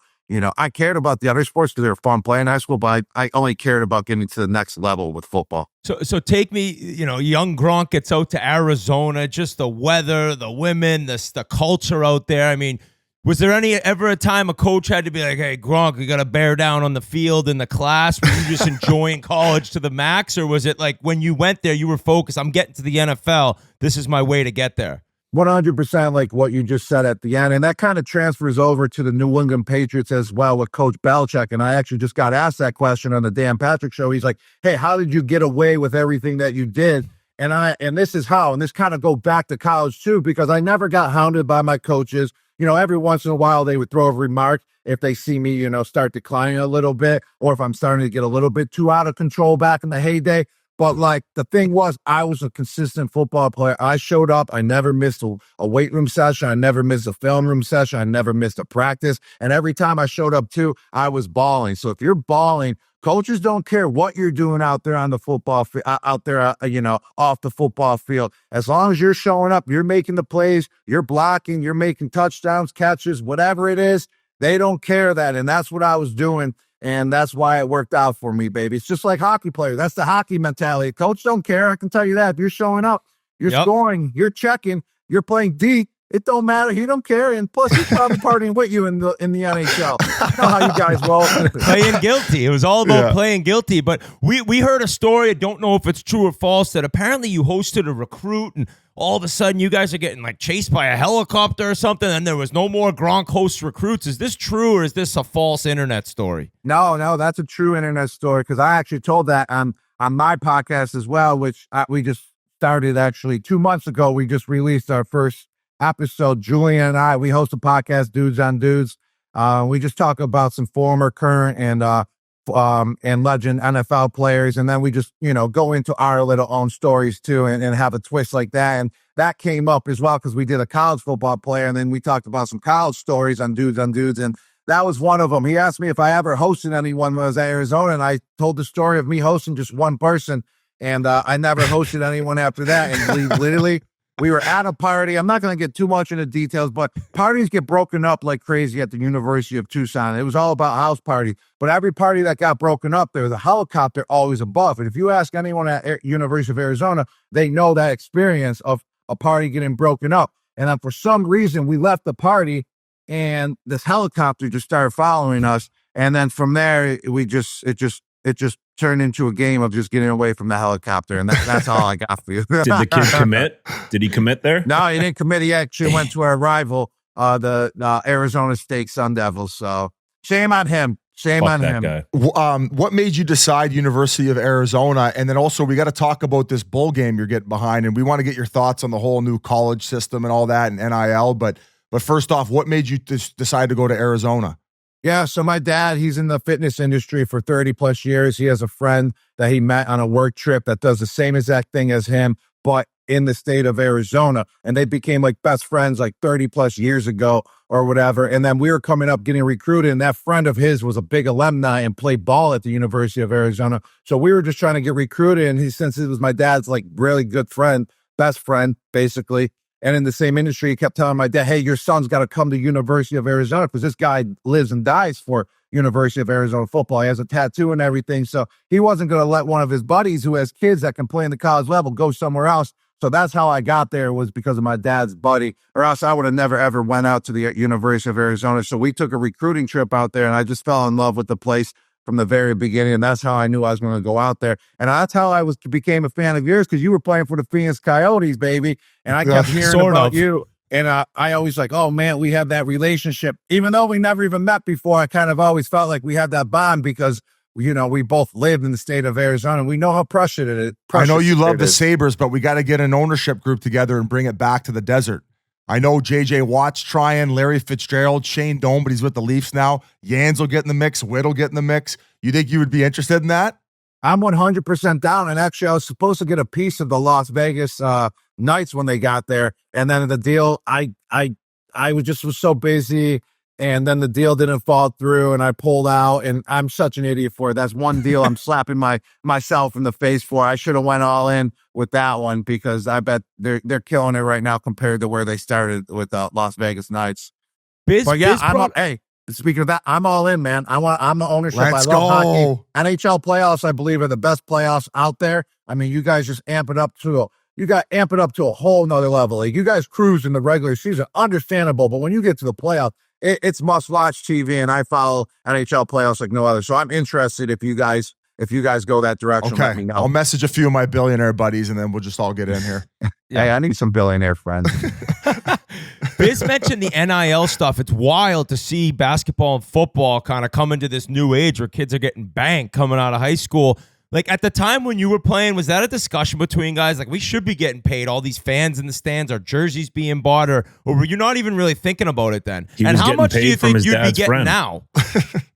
I cared about the other sports because they were fun playing in high school, but I only cared about getting to the next level with football. So take me, young Gronk gets out to Arizona, just the weather, the women, the culture out there. I mean, was there ever a time a coach had to be like, "Hey, Gronk, you got to bear down on the field in the class"? Were you just enjoying college to the max, or was it like when you went there, you were focused, I'm getting to the NFL, this is my way to get there? 100% like what you just said at the end. And that kind of transfers over to the New England Patriots as well with Coach Belichick. And I actually just got asked that question on the Dan Patrick Show. He's like, "Hey, how did you get away with everything that you did?" And this is how, and this kind of go back to college too, because I never got hounded by my coaches. Every once in a while they would throw a remark if they see me, start declining a little bit, or if I'm starting to get a little bit too out of control back in the heyday. But like the thing was, I was a consistent football player. I showed up. I never missed a weight room session. I never missed a film room session. I never missed a practice. And every time I showed up too, I was balling. So if you're balling, coaches don't care what you're doing out there on the football field, off the football field. As long as you're showing up, you're making the plays, you're blocking, you're making touchdowns, catches, whatever it is, they don't care that. And that's what I was doing. And that's why it worked out for me, baby. It's just like hockey players. That's the hockey mentality. Coach don't care. I can tell you that. If you're showing up, you're scoring, you're checking, you're playing D, it don't matter. He don't care. And plus, he's probably partying with you in the NHL. You know how you guys roll. Playing guilty. It was all about playing guilty. But we heard a story. I don't know if it's true or false, that apparently you hosted a recruit and all of a sudden you guys are getting like chased by a helicopter or something, and there was no more Gronk host recruits. Is this true, or is this a false internet story? No, that's a true internet story, because I actually told that on my podcast as well, which we just started actually 2 months ago. We just released our first episode. Julian and I, we host a podcast, Dudes on Dudes. We just talk about some former, current, and legend NFL players, and then we just go into our little own stories too, and have a twist like that. And that came up as well because we did a college football player, and then we talked about some college stories on Dudes, and that was one of them. He asked me if I ever hosted anyone when I was at Arizona, and I told the story of me hosting just one person, and I never hosted anyone after that. And literally, we were at a party. I'm not going to get too much into details, but parties get broken up like crazy at the University of Tucson. It was all about house party. But every party that got broken up, there was a helicopter always above. And if you ask anyone at University of Arizona, they know that experience of a party getting broken up. And then for some reason, we left the party, and this helicopter just started following us. And then from there, it just turned into a game of just getting away from the helicopter. And that's all I got for you. Did the kid commit? Did he commit there? No, he didn't commit. He actually went to our rival the Arizona State Sun Devils. So shame on him. Shame Fuck on that him. guy. What made you decide University of Arizona? And then also we got to talk about this bowl game you're getting behind, and we want to get your thoughts on the whole new college system and all that and NIL. But first off, what made you decide to go to Arizona? Yeah, so my dad, he's in the fitness industry for 30 plus years. He has a friend that he met on a work trip that does the same exact thing as him, but in the state of Arizona. And they became like best friends like 30 plus years ago or whatever. And then we were coming up getting recruited, and that friend of his was a big alumni and played ball at the University of Arizona. So we were just trying to get recruited. And since it was my dad's like really good friend, best friend, basically, and in the same industry, he kept telling my dad, hey, your son's got to come to University of Arizona because this guy lives and dies for University of Arizona football. He has a tattoo and everything. So he wasn't going to let one of his buddies who has kids that can play in the college level go somewhere else. So that's how I got there, was because of my dad's buddy, or else I would have never, ever went out to the University of Arizona. So we took a recruiting trip out there, and I just fell in love with the place from the very beginning. And that's how I knew I was going to go out there. And that's how I became a fan of yours, because you were playing for the Phoenix Coyotes, baby. And I kept hearing about you. And I always like, oh, man, we have that relationship. Even though we never even met before, I kind of always felt like we had that bond because, you know, we both lived in the state of Arizona, and we know how precious it is. I know you love the Sabres, but we got to get an ownership group together and bring it back to the desert. I know JJ Watt's trying, Larry Fitzgerald, Shane Doan, but he's with the Leafs now. Yands will get in the mix. Whit will get in the mix. You think you would be interested in that? I'm 100% down. And actually, I was supposed to get a piece of the Las Vegas Knights when they got there. And then the deal, I was so busy. And then the deal didn't fall through, and I pulled out, and I'm such an idiot for it. That's one deal I'm slapping myself in the face for. I should have went all in with that one, because I bet they're killing it right now compared to where they started with Las Vegas Knights. But yeah, hey, speaking of that, I'm all in, man. I'm the ownership. Let's I love go. hockey. NHL playoffs, I believe, are the best playoffs out there. I mean, you guys just amp it up to a whole nother level. Like, you guys cruise in the regular season, understandable, but when you get to the playoffs, it's must-watch TV, and I follow NHL playoffs like no other. So I'm interested if you guys go that direction. Okay, let me know. I'll message a few of my billionaire buddies, and then we'll just all get in here. Hey, I need some billionaire friends. Biz mentioned the NIL stuff. It's wild to see basketball and football kind of come into this new age where kids are getting banked coming out of high school. Like, at the time when you were playing, was that a discussion between guys? Like, we should be getting paid, all these fans in the stands, our jerseys being bought, or were you not even really thinking about it then? He and was how getting much do paid you from think his you'd be dad's getting friend. now?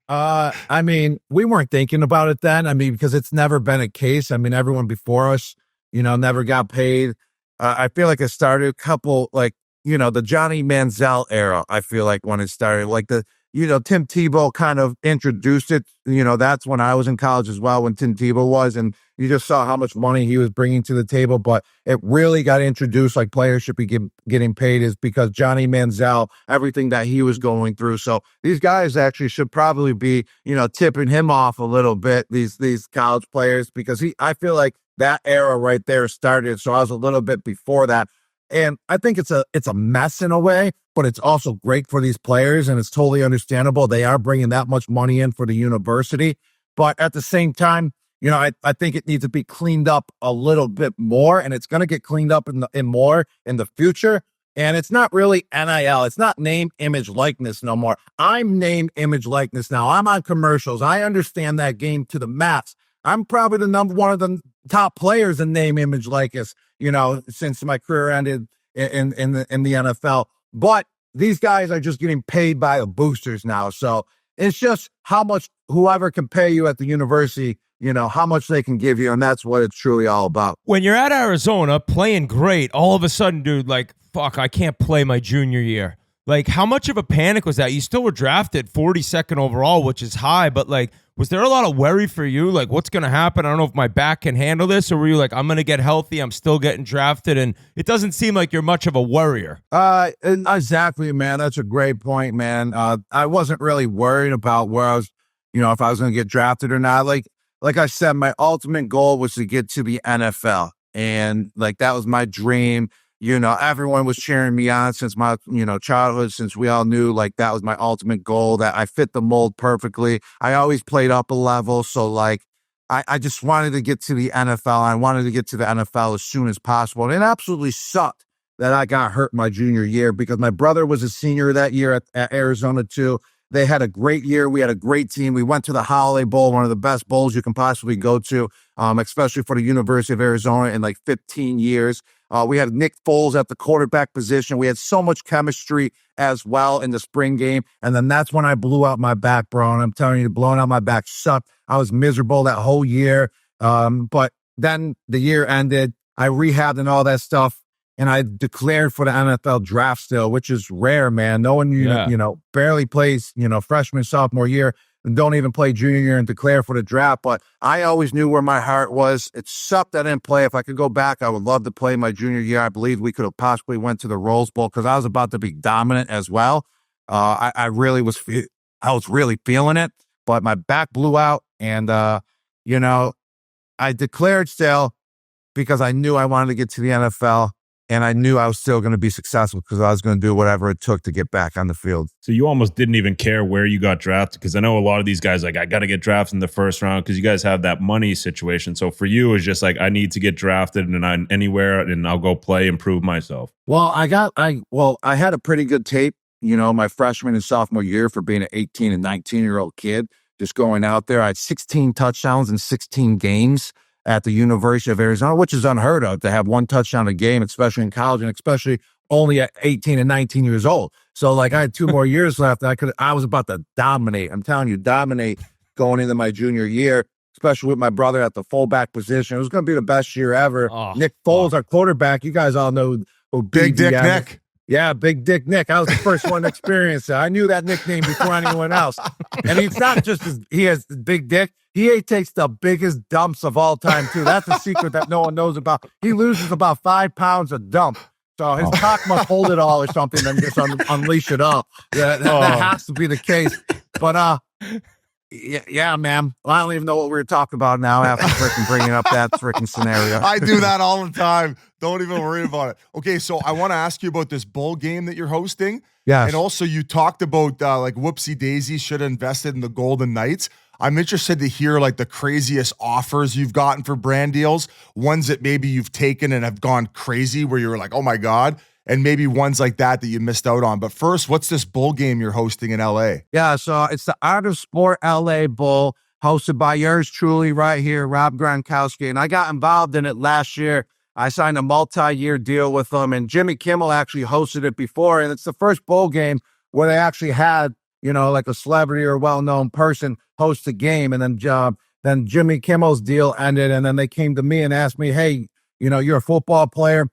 I mean, we weren't thinking about it then. I mean, because it's never been a case. I mean, everyone before us, you know, never got paid. I feel like it started a couple, like, you know, the Johnny Manziel era. I feel like when it started, like Tim Tebow kind of introduced it. You know, that's when I was in college as well, when Tim Tebow was, and you just saw how much money he was bringing to the table. But it really got introduced, like players should be getting paid, is because Johnny Manziel, everything that he was going through. So these guys actually should probably be, you know, tipping him off a little bit, these college players, because I feel like that era right there started. So I was a little bit before that. And I think it's a mess in a way, but it's also great for these players, and it's totally understandable. They are bringing that much money in for the university. But at the same time, you know, I think it needs to be cleaned up a little bit more, and it's going to get cleaned up in more in the future. And it's not really NIL. It's not name, image, likeness no more. I'm name, image, likeness now. I'm on commercials. I understand that game to the max. I'm probably one of the top players in name, image, likeness, you know, since my career ended in the NFL. But these guys are just getting paid by the boosters now. So it's just how much whoever can pay you at the university, you know, how much they can give you. And that's what it's truly all about. When you're at Arizona playing great, all of a sudden, dude, like, fuck, I can't play my junior year. Like, how much of a panic was that? You still were drafted 42nd overall, which is high, but like, was there a lot of worry for you? Like, what's going to happen? I don't know if my back can handle this. Or were you like, I'm going to get healthy, I'm still getting drafted, and it doesn't seem like you're much of a worrier? Exactly, man. That's a great point, man. I wasn't really worried about where I was, you know, if I was going to get drafted or not. Like I said, my ultimate goal was to get to the NFL. And like, that was my dream. You know, everyone was cheering me on since my, you know, childhood, since we all knew like that was my ultimate goal, that I fit the mold perfectly. I always played up a level. So like, I just wanted to get to the NFL. I wanted to get to the NFL as soon as possible. And it absolutely sucked that I got hurt my junior year because my brother was a senior that year at Arizona too. They had a great year. We had a great team. We went to the Holiday Bowl, one of the best bowls you can possibly go to, especially for the University of Arizona in like 15 years. We had Nick Foles at the quarterback position. We had so much chemistry as well in the spring game. And then that's when I blew out my back, bro. And I'm telling you, blowing out my back sucked. I was miserable that whole year. But then the year ended. I rehabbed and all that stuff. And I declared for the NFL draft still, which is rare, man. No one, you know, barely plays, freshman, sophomore year, and don't even play junior year and declare for the draft. But I always knew where my heart was. It sucked I didn't play. If I could go back, I would love to play my junior year. I believe we could have possibly went to the Rose Bowl because I was about to be dominant as well. I really was, I was really feeling it, but my back blew out. And, I declared still because I knew I wanted to get to the NFL. And I knew I was still going to be successful because I was going to do whatever it took to get back on the field. So you almost didn't even care where you got drafted, because I know a lot of these guys, like, I got to get drafted in the first round because you guys have that money situation. So for you, it's just like, I need to get drafted and I'm anywhere and I'll go play and prove myself. Well, I had a pretty good tape, my freshman and sophomore year for being an 18 and 19-year-old kid, just going out there. I had 16 touchdowns in 16 games at the University of Arizona, which is unheard of to have one touchdown a game, especially in college and especially only at 18 and 19 years old. So like I had 2 more years left. I was about to dominate. I'm telling you, dominate going into my junior year, especially with my brother at the fullback position. It was going to be the best year ever. Nick Foles, our quarterback. You guys all know who Big Dick Nick. Yeah, Big Dick Nick. I was the first one to experience it. I knew that nickname before anyone else. And he's not just he has the big dick. He takes the biggest dumps of all time, too. That's a secret that no one knows about. He loses about 5 pounds a dump. So his cock must hold it all or something, then just unleash it all. Yeah, that has to be the case. But, yeah, man. Well, I don't even know what we were talking about now after freaking bringing up that freaking scenario. I do that all the time. Don't even worry about it. Okay, so I want to ask you about this bowl game that you're hosting. Yes. And also you talked about like whoopsie daisy should have invested in the Golden Knights. I'm interested to hear like the craziest offers you've gotten for brand deals, ones that maybe you've taken and have gone crazy where you were like, oh my God, and maybe ones like that you missed out on. But first, what's this bowl game you're hosting in LA? Yeah, so it's the Art of Sport LA Bowl, hosted by yours truly right here, Rob Gronkowski. And I got involved in it last year. I signed a multi-year deal with them, and Jimmy Kimmel actually hosted it before. And it's the first bowl game where they actually had, like a celebrity or a well-known person host the game. And then Jimmy Kimmel's deal ended, and then they came to me and asked me, hey, you're a football player.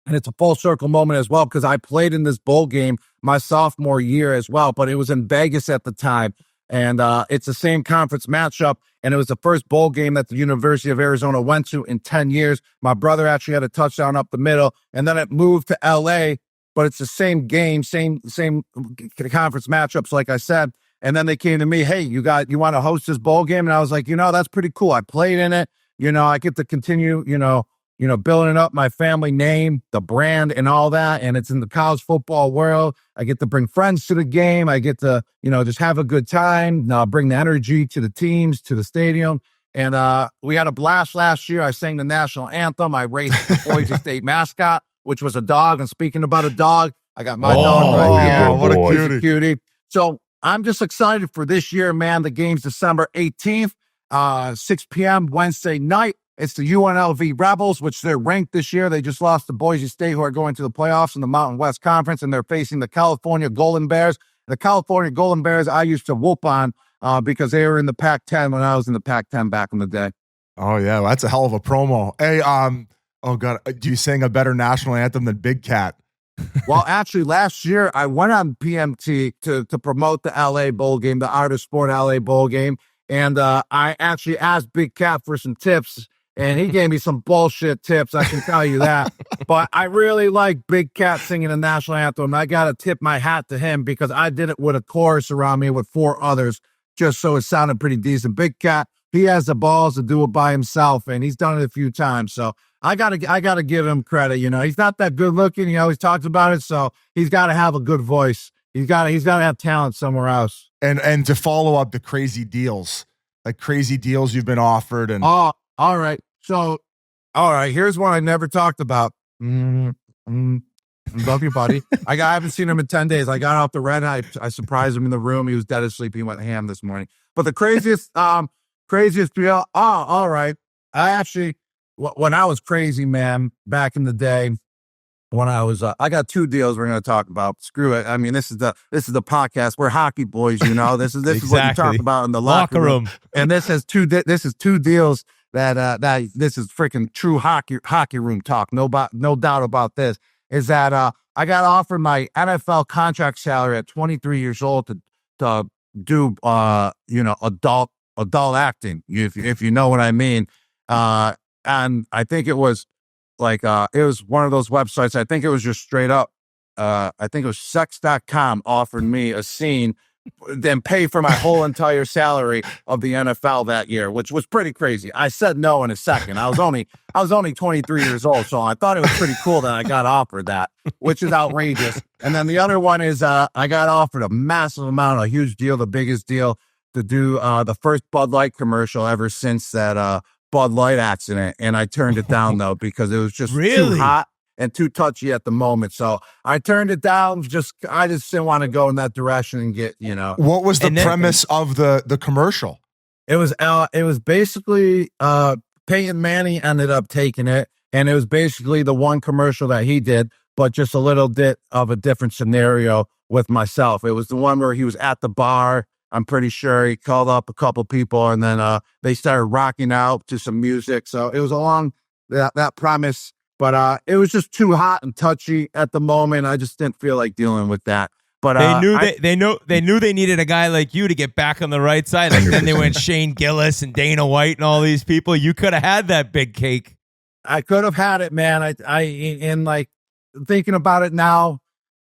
And it's a full circle moment as well, because I played in this bowl game my sophomore year as well, but it was in Vegas at the time. And it's the same conference matchup. And it was the first bowl game that the University of Arizona went to in 10 years. My brother actually had a touchdown up the middle, and then it moved to LA, but it's the same game, same conference matchups, like I said. And then they came to me, hey, you want to host this bowl game? And I was like, that's pretty cool. I played in it. I get to continue, building up my family name, the brand and all that. And it's in the college football world. I get to bring friends to the game. I get to, just have a good time, bring the energy to the teams, to the stadium. And we had a blast last year. I sang the national anthem. I raced the Boise State mascot, which was a dog. And speaking about a dog, I got my dog right here. What a cutie. So I'm just excited for this year, man. The game's December 18th, 6 p.m. Wednesday night. It's the UNLV Rebels, which they're ranked this year. They just lost to Boise State, who are going to the playoffs in the Mountain West Conference, and they're facing the California Golden Bears. The California Golden Bears I used to whoop on because they were in the Pac-10 when I was in the Pac-10 back in the day. Oh, yeah. That's a hell of a promo. Hey, oh, God, do you sing a better national anthem than Big Cat? Well, actually, last year, I went on PMT to promote the LA Bowl game, the Art of Sport LA Bowl game, and I actually asked Big Cat for some tips. And he gave me some bullshit tips, I can tell you that. But I really like Big Cat singing the national anthem. I got to tip my hat to him because I did it with a chorus around me with 4 others, just so it sounded pretty decent. Big Cat, he has the balls to do it by himself, and he's done it a few times. So I gotta give him credit. He's not that good looking. He always talks about it. So he's got to have a good voice. He's got to have talent somewhere else. And to follow up the crazy deals you've been offered. And all right. So, all right, here's one I never talked about. Love you, buddy. I haven't seen him in 10 days. I got off the red. I surprised him in the room. He was dead asleep. He went ham this morning. But the craziest deal. Oh, all right. I actually, when I was crazy, man, back in the day, when I was, I got 2 deals we're going to talk about. Screw it. I mean, this is the podcast. We're hockey boys, you know. This is what you talk about in the locker room. And this is 2 deals that this is freaking true hockey room talk. No doubt about this. Is that I got offered my NFL contract salary at 23 years old to do adult acting, if you know what I mean. And I think it was like it was one of those websites. I think it was just straight up. I think it was sex.com offered me a scene, then pay for my whole entire salary of the NFL that year, which was pretty crazy. I said no in a second. I was only 23 years old, so I thought it was pretty cool that I got offered that, which is outrageous. And then the other one is I got offered a massive amount, a huge deal, the biggest deal, to do the first Bud Light commercial ever since that Bud Light accident, and I turned it down though because it was just too hot and too touchy at the moment. So I turned it down. I just didn't want to go in that direction and get, you know. What was the premise of the commercial? It was basically Peyton Manning ended up taking it, and it was basically the one commercial that he did, but just a little bit of a different scenario with myself. It was the one where he was at the bar. I'm pretty sure he called up a couple people, and then they started rocking out to some music. So it was along that premise, but it was just too hot and touchy at the moment. I just didn't feel like dealing with that. But they knew they needed a guy like you to get back on the right side. Like then they went Shane Gillis and Dana White and all these people. You could have had that big cake. I could have had it, man. And like thinking about it now,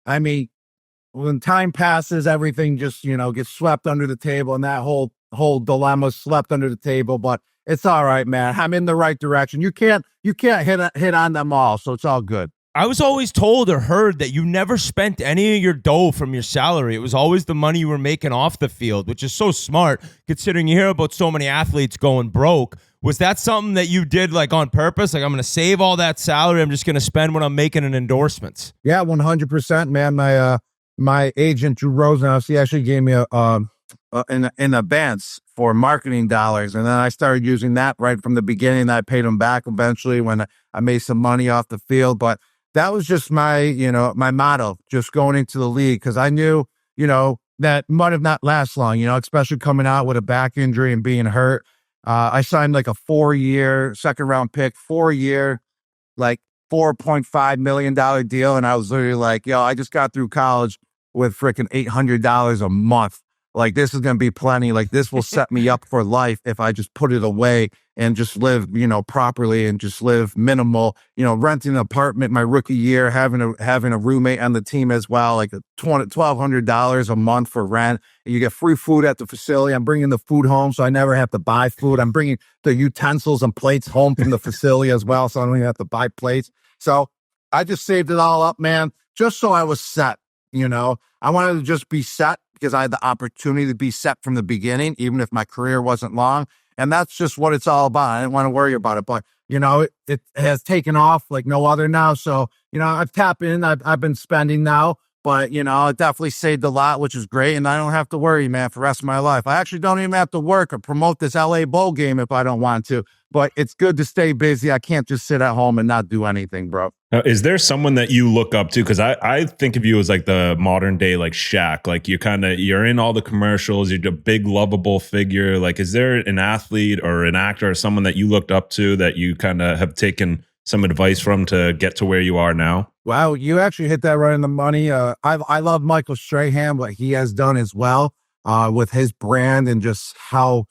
I mean, when time passes, everything just, gets swept under the table, and that whole dilemma swept under the table. But it's all right, man. I'm in the right direction. You can't hit on them all, so it's all good. I was always told or heard that you never spent any of your dough from your salary. It was always the money you were making off the field, which is so smart considering you hear about so many athletes going broke. Was that something that you did like on purpose? Like, I'm going to save all that salary. I'm just going to spend when I'm making in endorsements. Yeah, 100%, man. My agent, Drew Rosenhaus, he actually gave me an advance for marketing dollars. And then I started using that right from the beginning. I paid him back eventually when I made some money off the field. But that was just my motto, just going into the league. Cause I knew, that might have not last long, especially coming out with a back injury and being hurt. I signed like a 4-year second round pick, 4-year, like $4.5 million deal. And I was literally like, yo, I just got through college with freaking $800 a month. Like, this is going to be plenty. Like, this will set me up for life if I just put it away and just live, properly and just live minimal, renting an apartment my rookie year, having a roommate on the team as well, like $1,200 a month for rent. You get free food at the facility. I'm bringing the food home, so I never have to buy food. I'm bringing the utensils and plates home from the facility as well, so I don't even have to buy plates. So I just saved it all up, man, just so I was set, I wanted to just be set because I had the opportunity to be set from the beginning, even if my career wasn't long. And that's just what it's all about. I didn't want to worry about it, but it has taken off like no other now. So, I've tapped in, I've been spending now, but it definitely saved a lot, which is great. And I don't have to worry, man, for the rest of my life. I actually don't even have to work or promote this LA Bowl game if I don't want to, but it's good to stay busy. I can't just sit at home and not do anything, bro. Is there someone that you look up to? Because I think of you as like the modern day like Shaq. Like you're in all the commercials. You're a big lovable figure. Like, is there an athlete or an actor or someone that you looked up to that you kind of have taken some advice from to get to where you are now? Wow, you actually hit that right in the money. I love Michael Strahan, what he has done as well with his brand and just how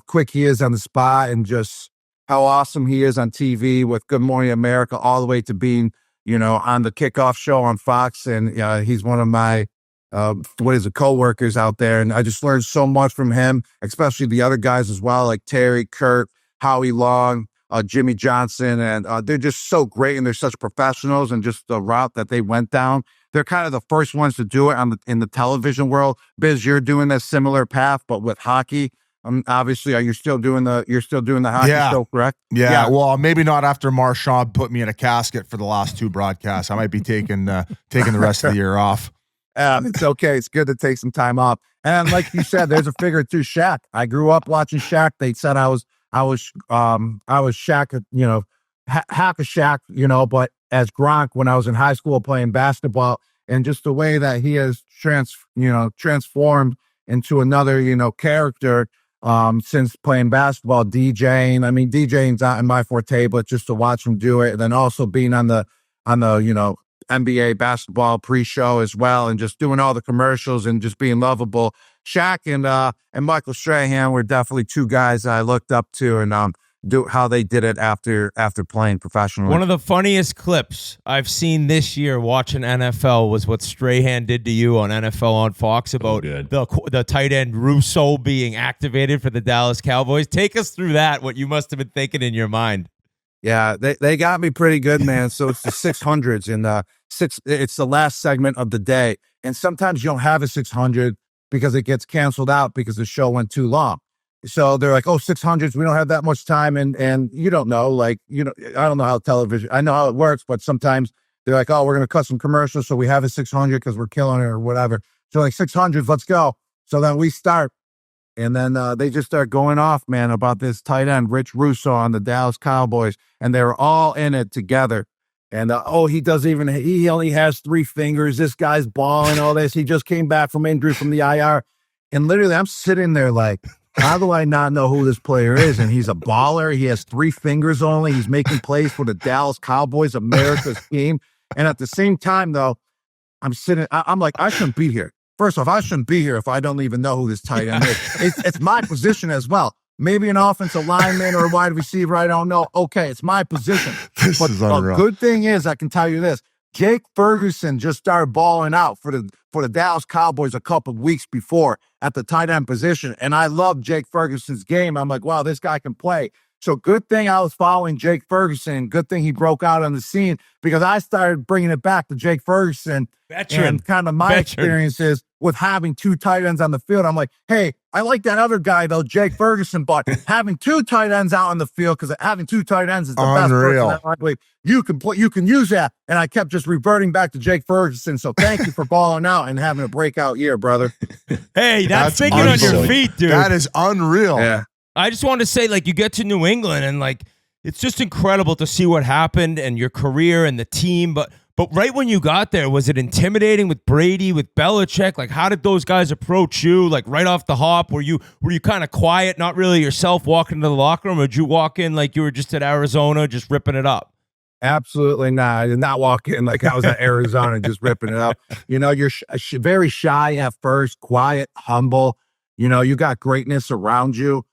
quick he is on the spot and just how awesome he is on TV with Good Morning America, all the way to being, on the kickoff show on Fox. And he's one of my, coworkers out there. And I just learned so much from him, especially the other guys as well, like Terry, Kurt, Howie Long, Jimmy Johnson. And they're just so great. And they're such professionals, and just the route that they went down. They're kind of the first ones to do it in the television world. Biz, you're doing a similar path, but with hockey. Obviously, you're still doing the hockey show, correct? Yeah. Well, maybe not after Marchand put me in a casket for the last 2 broadcasts. I might be taking the rest of the year off. It's okay. It's good to take some time off. And like you said, there's a figure to Shaq. I grew up watching Shaq. They said I was Shaq, half a Shaq, but as Gronk when I was in high school playing basketball, and just the way that he has transformed into another, character since playing basketball, DJing. I mean, DJing's not in my forte, but just to watch him do it, and then also being on the NBA basketball pre-show as well, and just doing all the commercials and just being lovable. Shaq and Michael Strahan were definitely 2 guys I looked up to, and do how they did it after playing professionally. One of the funniest clips I've seen this year watching NFL was what Strahan did to you on NFL on Fox about the tight end Russo being activated for the Dallas Cowboys. Take us through that, what you must have been thinking in your mind. Yeah, they got me pretty good, man. So it's the 600s, and it's the last segment of the day. And sometimes you don't have a 600 because it gets canceled out because the show went too long. So they're like, 600s, we don't have that much time. And you don't know, I don't know how television, I know how it works, but sometimes they're like, we're going to cut some commercials. So we have a 600 because we're killing it or whatever. So like 600s, let's go. So then we start. And then they just start going off, man, about this tight end, Rich Russo on the Dallas Cowboys. And they were all in it together. And, he only has 3 fingers. This guy's balling, all this. He just came back from injury from the IR. And literally, I'm sitting there like, how do I not know who this player is? And he's a baller. He has 3 fingers only. He's making plays for the Dallas Cowboys, America's team. And at the same time, though, I'm like, I shouldn't be here. First off, I shouldn't be here if I don't even know who this tight end is. It's my position as well. Maybe an offensive lineman or a wide receiver, I don't know. Okay, it's my position. But the good thing is, I can tell you this, Jake Ferguson just started balling out for the Dallas Cowboys a couple of weeks before at the tight end position. And I love Jake Ferguson's game. I'm like, wow, this guy can play. So good thing I was following Jake Ferguson. Good thing he broke out on the scene, because I started bringing it back to Jake Ferguson and kind of my experiences with having 2 tight ends on the field. I'm like, hey, I like that other guy, though, Jake Ferguson, but having 2 tight ends out on the field, because having 2 tight ends is the best person I believe you can use that. And I kept just reverting back to Jake Ferguson. So thank you for balling out and having a breakout year, brother. Hey, that's thinking on your feet, dude. That is unreal. Yeah. I just want to say, you get to New England and it's just incredible to see what happened and your career and the team. But right when you got there, was it intimidating with Brady, with Belichick? How did those guys approach you? Right off the hop, were you kind of quiet, not really yourself, walking into the locker room, or did you walk in like you were just at Arizona, just ripping it up? Absolutely not. I did not walk in like I was at Arizona just ripping it up. You're very shy at first, quiet, humble. You got greatness around you.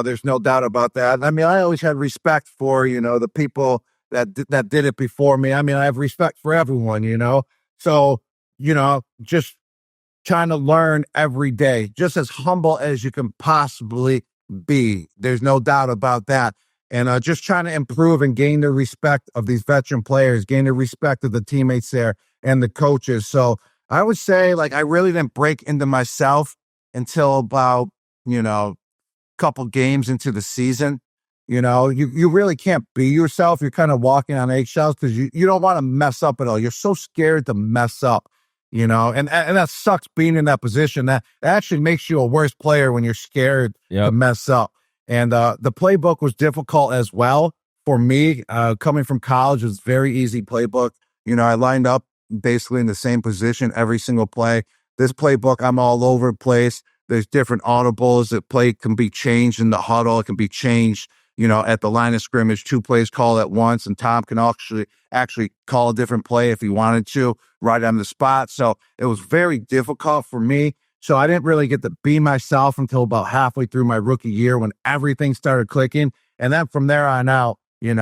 There's no doubt about that. I mean, I always had respect for, the people that did it before me. I mean, I have respect for everyone, So, just trying to learn every day, just as humble as you can possibly be. There's no doubt about that. And just trying to improve and gain the respect of these veteran players, gain the respect of the teammates there and the coaches. So I would say, I really didn't break into myself until about, couple games into the season. You really can't be yourself. You're kind of walking on eggshells because you don't want to mess up at all. You're so scared to mess up, and that sucks being in that position. That actually makes you a worse player when you're scared to mess up. And the playbook was difficult as well for me. Coming from college, it was very easy playbook. I lined up basically in the same position every single play. This playbook, I'm all over the place. There's different audibles. The play can be changed in the huddle. It can be changed, at the line of scrimmage, 2 plays called at once. And Tom can actually call a different play if he wanted to, right on the spot. So it was very difficult for me. So I didn't really get to be myself until about halfway through my rookie year when everything started clicking. And then from there on out, it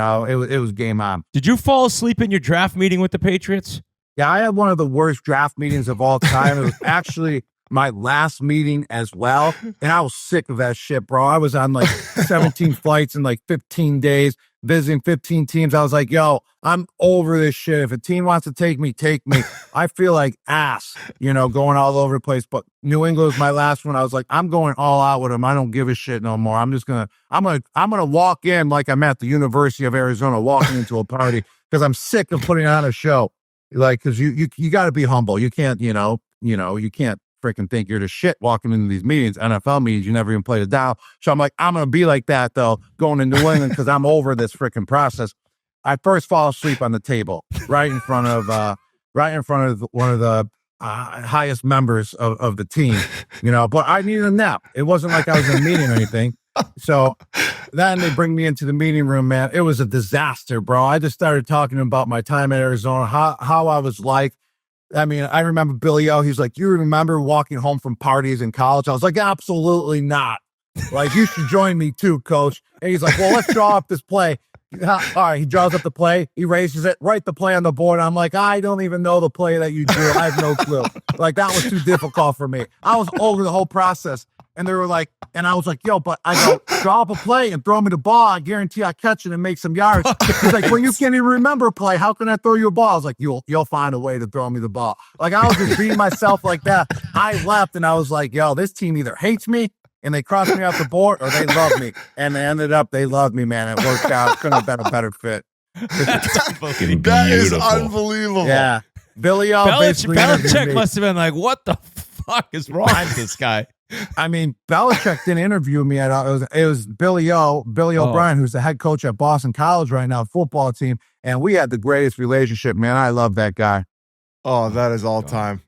was game on. Did you fall asleep in your draft meeting with the Patriots? Yeah, I had one of the worst draft meetings of all time. It was actually my last meeting as well. And I was sick of that shit, bro. I was on 17 flights in 15 days. visiting 15 teams. I was like, yo, I'm over this shit. If a team wants to take me, take me. I feel like ass, going all over the place. But New England was my last one. I was like, I'm going all out with them. I don't give a shit no more. I'm gonna walk in like I'm at the University of Arizona, walking into a party because I'm sick of putting on a show. Like, because you got to be humble. You can't, you can't freaking think you're the shit walking into these meetings, NFL meetings. You never even played it down. So I'm like, I'm going to be like that, though, going to New England because I'm over this freaking process. I first fall asleep on the table right in front of one of the highest members of the team, but I needed a nap. It wasn't like I was in a meeting or anything. So then they bring me into the meeting room, man. It was a disaster, bro. I just started talking about my time in Arizona, how I was like. I mean, I remember Billy O. He's like, you remember walking home from parties in college? I was like, absolutely not. Like, you should join me too, coach. And he's like, well, let's draw up this play. All right, he draws up the play. He raises it, write the play on the board. I'm like, I don't even know the play that you drew. I have no clue. Like, that was too difficult for me. I was over the whole process. And they were like, and I was like, yo, but I go, draw up a play and throw me the ball. I guarantee I catch it and make some yards. He's like, well, you can't even remember a play. How can I throw you a ball? I was like, you'll find a way to throw me the ball. Like, I was just beating myself like that. I left and I was like, yo, this team either hates me and they crossed me off the board or they love me. And they ended up, they loved me, man. It worked out. Couldn't have been a better fit. That is unbelievable. Yeah. Billy O. Belichick must have been like, what the fuck is wrong with this guy? I mean, Belichick didn't interview me at all. It was Billy O'Brien, who's the head coach at Boston College right now, football team. And we had the greatest relationship, man. I love that guy. Oh, that is all time.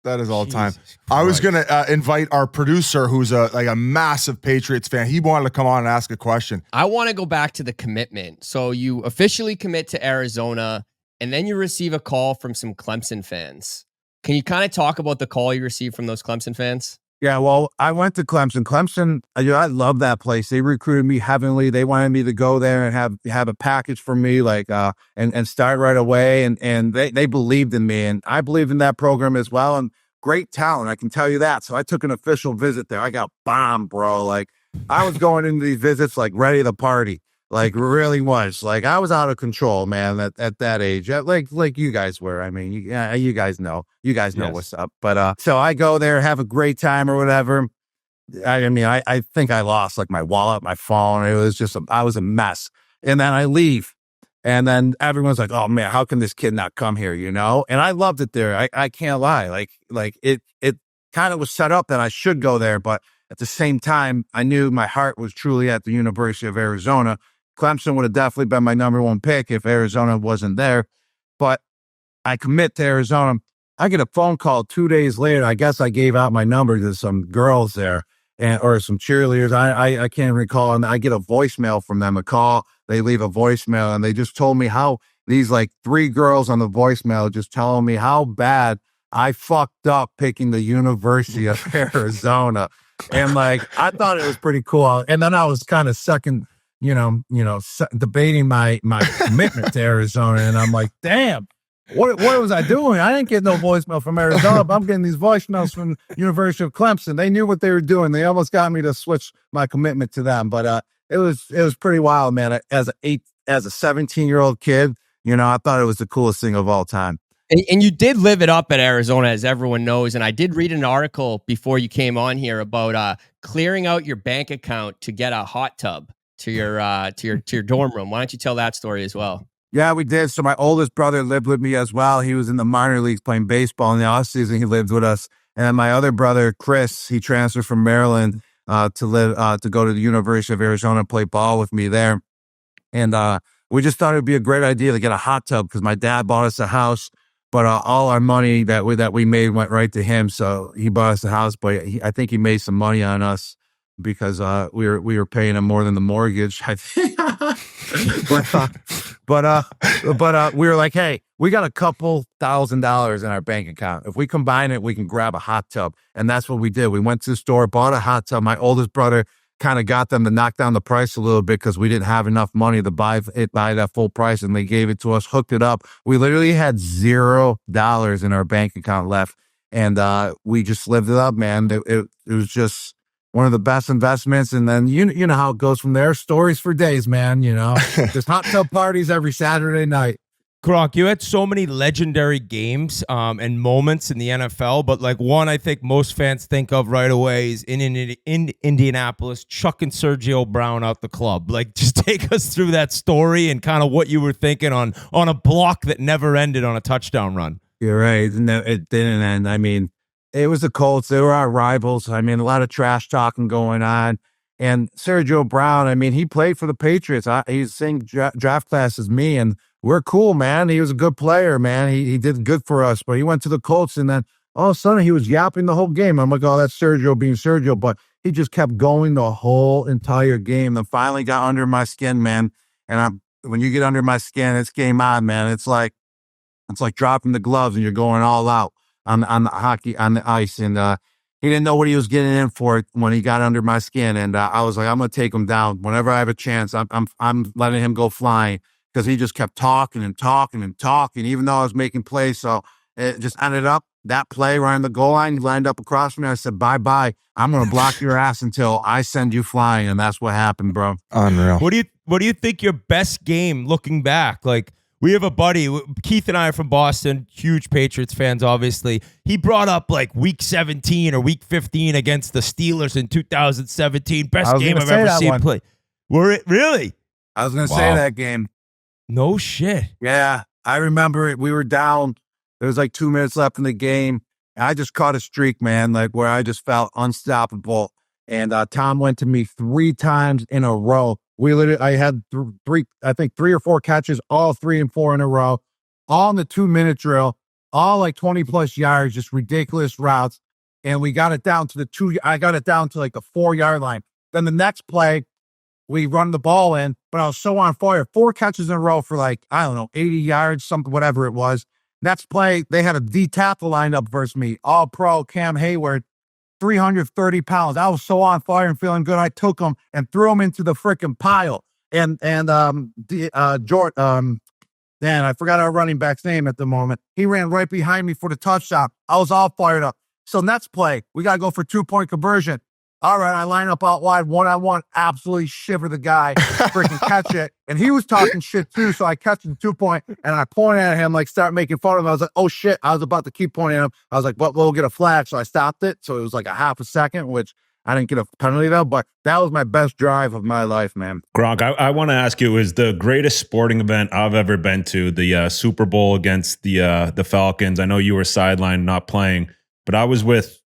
That is all time. I was going to invite our producer, who's a massive Patriots fan. He wanted to come on and ask a question. I want to go back to the commitment. So you officially commit to Arizona, and then you receive a call from some Clemson fans. Can you kind of talk about the call you received from those Clemson fans? Yeah, well, I went to Clemson. Clemson, I love that place. They recruited me heavily. They wanted me to go there and have a package for me, like and start right away. And they believed in me, and I believed in that program as well. And great talent, I can tell you that. So I took an official visit there. I got bombed, bro. Like, I was going into these visits like ready to party. Like, really was. Like, I was out of control, man, at that age. Like you guys were. I mean, you guys know. You guys know what's up. But so I go there, have a great time or whatever. I mean, I think I lost like my wallet, my phone. It was just, I was a mess. And then I leave. And then everyone's like, oh, man, how can this kid not come here, And I loved it there. I can't lie. Like it kind of was set up that I should go there. But at the same time, I knew my heart was truly at the University of Arizona. Clemson would have definitely been my number one pick if Arizona wasn't there. But I commit to Arizona. I get a phone call 2 days later. I guess I gave out my number to some girls there or some cheerleaders. I can't recall. And I get a voicemail from them, a call. They leave a voicemail, and they just told me how these like 3 girls on the voicemail just telling me how bad I fucked up picking the University of Arizona. And like, I thought it was pretty cool. And then I was kind of second, debating my commitment to Arizona. And I'm like, damn, what was I doing? I didn't get no voicemail from Arizona, but I'm getting these voicemails from University of Clemson. They knew what they were doing. They almost got me to switch my commitment to them. But it was pretty wild, man. As a 17-year-old kid, I thought it was the coolest thing of all time. And you did live it up at Arizona, as everyone knows. And I did read an article before you came on here about clearing out your bank account to get a hot tub to your dorm room. Why don't you tell that story as well? Yeah, we did. So my oldest brother lived with me as well. He was in the minor leagues playing baseball in the off season. He lived with us. And my other brother, Chris, he transferred from Maryland to go to the University of Arizona and play ball with me there. And we just thought it would be a great idea to get a hot tub because my dad bought us a house, but all our money that we made went right to him. So he bought us a house, but I think he made some money on us because we were paying him more than the mortgage, I think. but we were like, hey, we got a couple $1,000s in our bank account. If we combine it, we can grab a hot tub. And that's what we did. We went to the store, bought a hot tub. My oldest brother kind of got them to knock down the price a little bit because we didn't have enough money to buy that full price, and they gave it to us, hooked it up. We literally had $0 in our bank account left, and we just lived it up, man. It was just one of the best investments. And then you know how it goes from there. Stories for days, man. There's hot tub parties every Saturday night. Gronk, you had so many legendary games and moments in the NFL, but like one I think most fans think of right away is in Indianapolis, chucking Sergio Brown out the club. Like, just take us through that story and kind of what you were thinking on a block that never ended on a touchdown run. You're right. No, it didn't end. I mean, it was the Colts. They were our rivals. I mean, a lot of trash talking going on. And Sergio Brown, I mean, he played for the Patriots. He's the same draft class as me, and we're cool, man. He was a good player, man. He did good for us, but he went to the Colts, and then all of a sudden he was yapping the whole game. I'm like, oh, that's Sergio being Sergio, but he just kept going the whole entire game. Then finally got under my skin, man. And when you get under my skin, it's game on, man. It's like dropping the gloves and you're going all out on the ice. And he didn't know what he was getting in for when he got under my skin. And I was like, I'm gonna take him down whenever I have a chance. I'm letting him go flying. Because he just kept talking and talking and talking, even though I was making plays. So it just ended up that play right on the goal line. He lined up across from me. I said, bye-bye. I'm going to block your ass until I send you flying. And that's what happened, bro. Unreal. What do you think your best game looking back? Like, we have a buddy, Keith and I are from Boston, huge Patriots fans, obviously. He brought up like week 17 or week 15 against the Steelers in 2017. Best game I've ever seen play. Were it really? I was going to say that game. No shit. Yeah, I remember it. We were down. There was like 2 minutes left in the game. And I just caught a streak, man, like where I just felt unstoppable. And Tom went to me 3 times in a row. I had three or four catches, all 3 and 4 in a row, all in the 2-minute drill, all like 20 plus yards, just ridiculous routes. And we got it down to I got it down to like the 4-yard line. Then the next play, we run the ball in, but I was so on fire. 4 catches in a row for like, I don't know, 80 yards, something, whatever it was. Next play, they had a D tackle lined up versus me. All pro Cam Hayward, 330 pounds. I was so on fire and feeling good. I took him and threw him into the freaking pile. And Jordan, I forgot our running back's name at the moment. He ran right behind me for the touchdown. I was all fired up. So next play, we got to go for 2-point conversion. All right, I line up out wide, one-on-one, absolutely shiver the guy, freaking catch it. And he was talking shit too, so I catch the 2-point, and I point at him, like start making fun of him. I was like, oh shit, I was about to keep pointing at him. I was like, but we'll get a flag, so I stopped it. So it was like a half a second, which I didn't get a penalty though, but that was my best drive of my life, man. Gronk, I want to ask you, is the greatest sporting event I've ever been to, the Super Bowl against the Falcons. I know you were sidelined, not playing, but I was with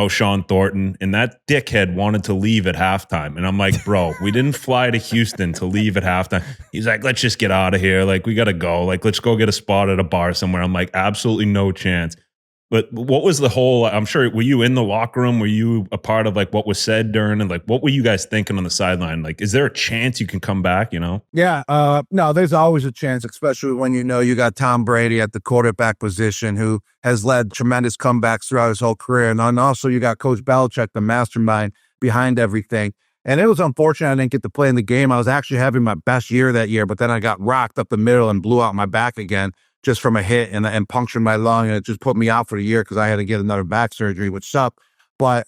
Sean Thornton, and that dickhead wanted to leave at halftime. And I'm like, bro, we didn't fly to Houston to leave at halftime. He's like, let's just get out of here. Like, we got to go. Like, let's go get a spot at a bar somewhere. I'm like, absolutely no chance. But what was the whole, I'm sure, were you in the locker room? Were you a part of like what was said during, and like, what were you guys thinking on the sideline? Like, is there a chance you can come back, Yeah, no, there's always a chance, especially when you got Tom Brady at the quarterback position, who has led tremendous comebacks throughout his whole career. And then also you got Coach Belichick, the mastermind behind everything. And it was unfortunate I didn't get to play in the game. I was actually having my best year that year, but then I got rocked up the middle and blew out my back again, just from a hit and punctured my lung, and it just put me out for the year because I had to get another back surgery, which sucked. But,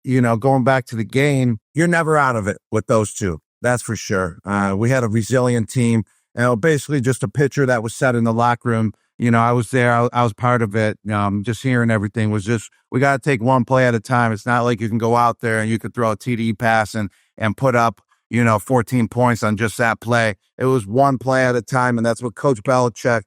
going back to the game, you're never out of it with those two. That's for sure. We had a resilient team, and basically just a picture that was set in the locker room. I was there. I was part of it. Just hearing everything was just, we got to take one play at a time. It's not like you can go out there and you could throw a TD pass and put up, 14 points on just that play. It was one play at a time, and that's what Coach Belichick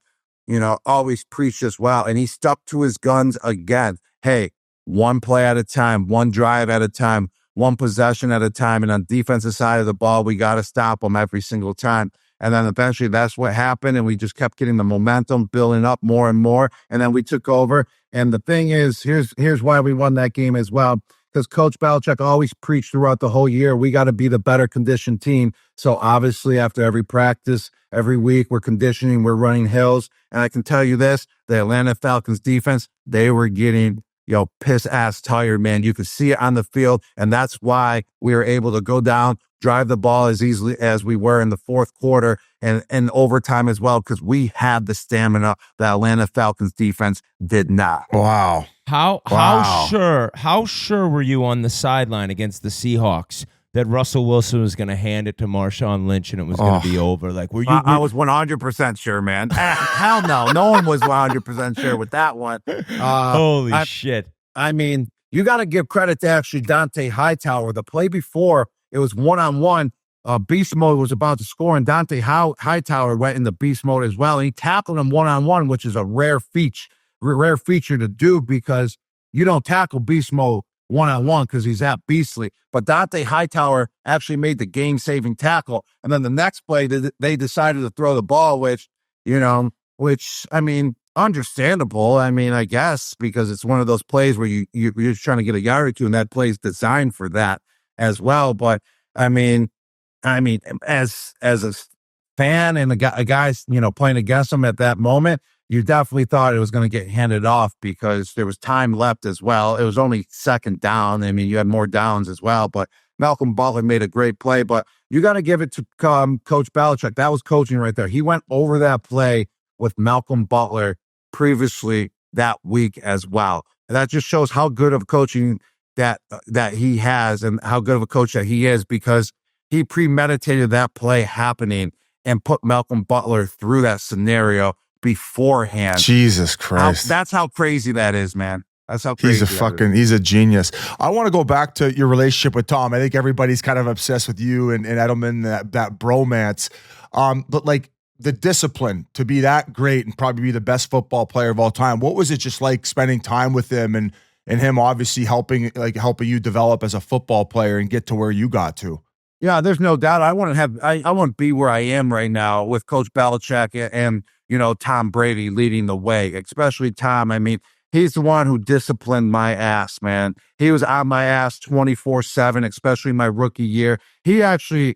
always preached as well. And he stuck to his guns again. Hey, one play at a time, one drive at a time, one possession at a time. And on the defensive side of the ball, we got to stop them every single time. And then eventually that's what happened. And we just kept getting the momentum building up more and more. And then we took over. And the thing is, here's why we won that game as well. Because Coach Belichick always preached throughout the whole year, we got to be the better conditioned team. So obviously after every practice, every week, we're conditioning, we're running hills. And I can tell you this, the Atlanta Falcons defense, they were getting, piss ass tired, man. You could see it on the field. And that's why we were able to go down, drive the ball as easily as we were in the fourth quarter and overtime as well, because we had the stamina the Atlanta Falcons defense did not. Wow. How sure were you on the sideline against the Seahawks that Russell Wilson was going to hand it to Marshawn Lynch and it was going to be over? Like, were you? I was 100% sure, man. Hell no. No one was 100% sure with that one. Holy shit. I mean, you got to give credit to actually Dante Hightower. The play before, it was one-on-one. Beast mode was about to score, and Dante Hightower went into beast mode as well. And he tackled him one-on-one, which is a rare feature to do because you don't tackle beast mode one-on-one because he's that beastly. But Dante Hightower actually made the game-saving tackle. And then the next play, they decided to throw the ball, which, I mean, understandable. I mean, I guess, because it's one of those plays where you're just trying to get a yard or two, and that play's designed for that as well. But, I mean, as a fan and a guy's, playing against him at that moment, you definitely thought it was going to get handed off because there was time left as well. It was only second down. I mean, you had more downs as well, but Malcolm Butler made a great play. But you got to give it to Coach Belichick. That was coaching right there. He went over that play with Malcolm Butler previously that week as well. And that just shows how good of coaching that he has and how good of a coach that he is, because he premeditated that play happening and put Malcolm Butler through that scenario beforehand. Jesus Christ. That's how crazy that is, man. That's how crazy he's a genius. I want to go back to your relationship with Tom. I think everybody's kind of obsessed with you and Edelman, that bromance. But like the discipline to be that great and probably be the best football player of all time. What was it just like spending time with him and him obviously helping you develop as a football player and get to where you got to? Yeah, there's no doubt. I want to be where I am right now with Coach Belichick and Tom Brady leading the way, especially Tom. I mean, he's the one who disciplined my ass, man. He was on my ass 24/7, especially my rookie year. He actually,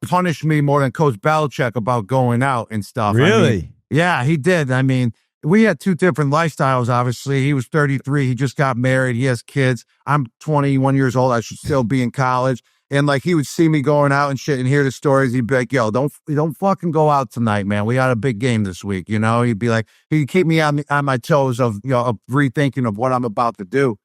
punished me more than Coach Belichick about going out and stuff. Really? I mean, yeah, he did. I mean, we had two different lifestyles, obviously. He was 33. He just got married. He has kids. I'm 21 years old. I should still be in college. And like, he would see me going out and shit and hear the stories. He'd be like, yo, don't fucking go out tonight, man. We got a big game this week. He'd be like, he'd keep me on my toes of rethinking of what I'm about to do.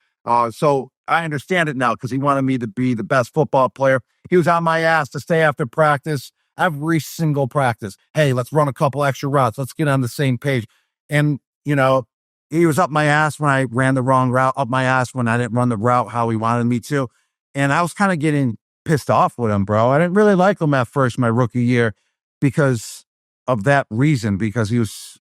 So I understand it now because he wanted me to be the best football player. He was on my ass to stay after practice, every single practice. Hey, let's run a couple extra routes. Let's get on the same page. And, he was up my ass when I ran the wrong route, up my ass when I didn't run the route how he wanted me to. And I was kind of getting pissed off with him, bro. I didn't really like him at first, my rookie year, because of that reason, because he was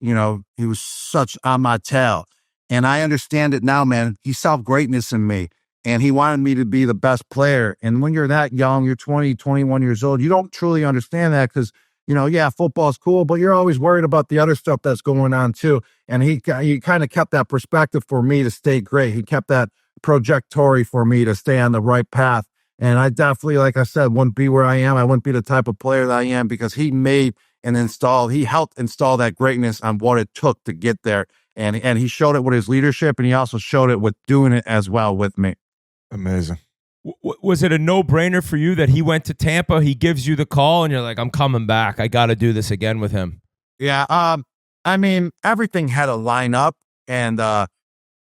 such on my tail. And I understand it now, man. He saw greatness in me and he wanted me to be the best player. And when you're that young, you're 20, 21 years old, you don't truly understand that because, football's cool, but you're always worried about the other stuff that's going on too. And he kind of kept that perspective for me to stay great. He kept that trajectory for me to stay on the right path. And I definitely, like I said, wouldn't be where I am. I wouldn't be the type of player that I am because he helped install that greatness on what it took to get there. And he showed it with his leadership, and he also showed it with doing it as well with me. Amazing. Was it a no-brainer for you that he went to Tampa, he gives you the call, and you're like, I'm coming back. I got to do this again with him? Yeah. I mean, everything had to line up, and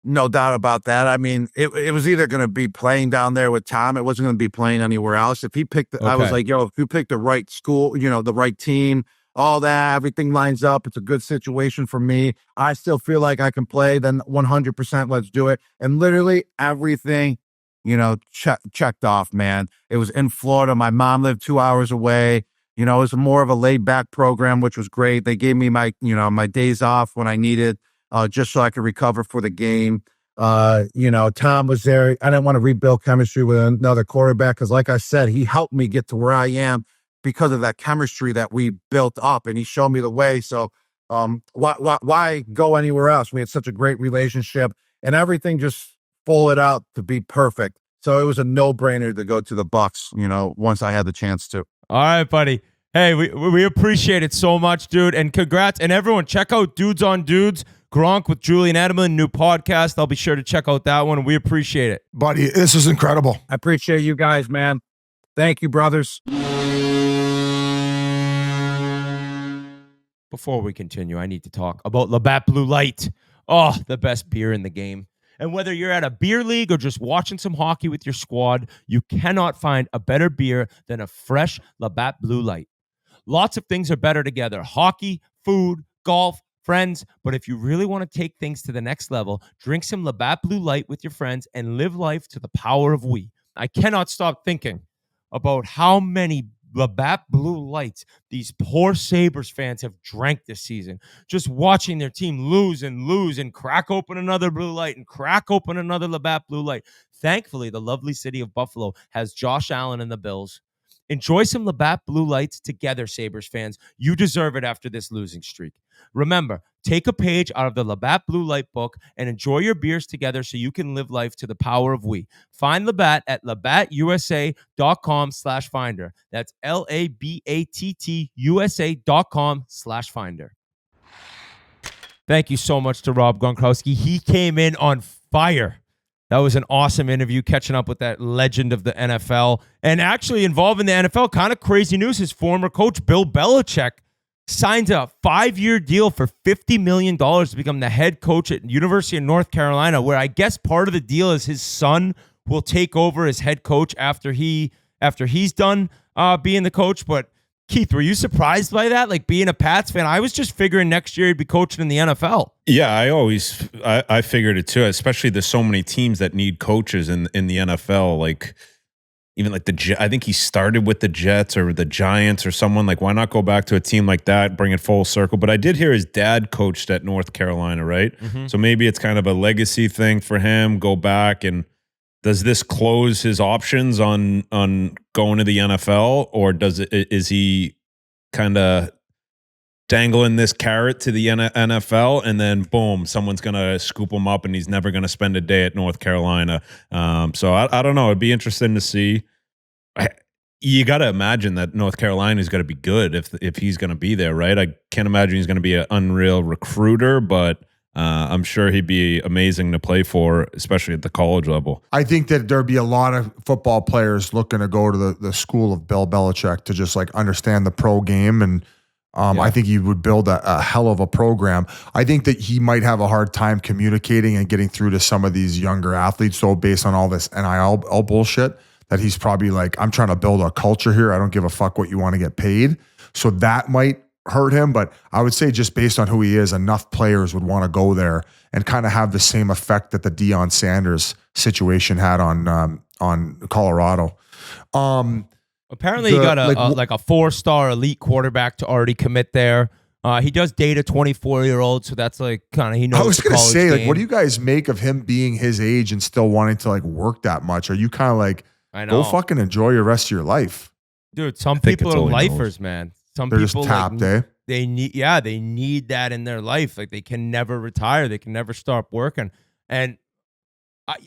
no doubt about that. I mean, it was either going to be playing down there with Tom. It wasn't going to be playing anywhere else. If he picked, I was like, yo, if you pick the right school, the right team, all that, everything lines up. It's a good situation for me. I still feel like I can play. Then 100%, let's do it. And literally everything, checked off, man. It was in Florida. My mom lived 2 hours away. It was more of a laid back program, which was great. They gave me my days off when I needed, just so I could recover for the game. Tom was there. I didn't want to rebuild chemistry with another quarterback because, like I said, he helped me get to where I am because of that chemistry that we built up, and he showed me the way. So why go anywhere else? We had such a great relationship, and everything just folded out to be perfect. So it was a no-brainer to go to the Bucs, once I had the chance to. All right, buddy. Hey, we appreciate it so much, dude. And congrats. And everyone, check out Dudes on Dudes, Gronk with Julian Edelman, new podcast. I'll be sure to check out that one. We appreciate it. Buddy, this is incredible. I appreciate you guys, man. Thank you, brothers. Before we continue, I need to talk about Labatt Blue Light. Oh, the best beer in the game. And whether you're at a beer league or just watching some hockey with your squad, you cannot find a better beer than a fresh Labatt Blue Light. Lots of things are better together: hockey, food, golf, friends. But if you really want to take things to the next level, drink some Labatt Blue Light with your friends and live life to the power of we. I cannot stop thinking about how many Labatt Blue Lights these poor Sabres fans have drank this season, just watching their team lose and crack open another Blue Light and crack open another Labatt Blue Light. Thankfully, the lovely city of Buffalo has Josh Allen and the Bills. Enjoy some Labatt Blue Lights together, Sabres fans. You deserve it after this losing streak. Remember, take a page out of the Labatt Blue Light book and enjoy your beers together so you can live life to the power of we. Find Labatt at labattusa.com/finder. That's LABATTUSA.com/finder. Thank you so much to Rob Gronkowski. He came in on fire. That was an awesome interview, catching up with that legend of the NFL. And actually involving the NFL, kind of crazy news, his former coach, Bill Belichick, signs a 5-year deal for $50 million to become the head coach at University of North Carolina, where I guess part of the deal is his son will take over as head coach after he's done being the coach. But Keith, were you surprised by that? Like, being a Pats fan, I was just figuring next year he'd be coaching in the NFL. Yeah, I figured it too. Especially there's so many teams that need coaches in the NFL. Like, even like I think he started with the Jets or the Giants or someone. Like, why not go back to a team like that, bring it full circle? But I did hear his dad coached at North Carolina, right? Mm-hmm. So maybe it's kind of a legacy thing for him. Go back, and does this close his options on going to the NFL, or is he kind of dangling this carrot to the NFL, and then boom, someone's gonna scoop him up, and he's never gonna spend a day at North Carolina? So I don't know. It'd be interesting to see. You got to imagine that North Carolina is going to be good if he's going to be there, right? I can't imagine he's going to be an unreal recruiter, but I'm sure he'd be amazing to play for, especially at the college level. I think that there'd be a lot of football players looking to go to the school of Bill Belichick to just like understand the pro game. And I think he would build a hell of a program. I think that he might have a hard time communicating and getting through to some of these younger athletes. So based on all this NIL bullshit, that he's probably like, I'm trying to build a culture here. I don't give a fuck what you want to get paid. So that might hurt him. But I would say just based on who he is, enough players would want to go there and kind of have the same effect that the Deion Sanders situation had on Colorado. Apparently he got a 4-star elite quarterback to already commit there. He does date a 24-year-old, so that's like kind of, he knows. I was going to say, game. like, what do you guys make of him being his age and still wanting to like work that much? Are you kind of like, go fucking enjoy your rest of your life? Dude, some people are lifers, man. Some They're people just tapped, they need that in their life. Like, they can never retire. They can never stop working. And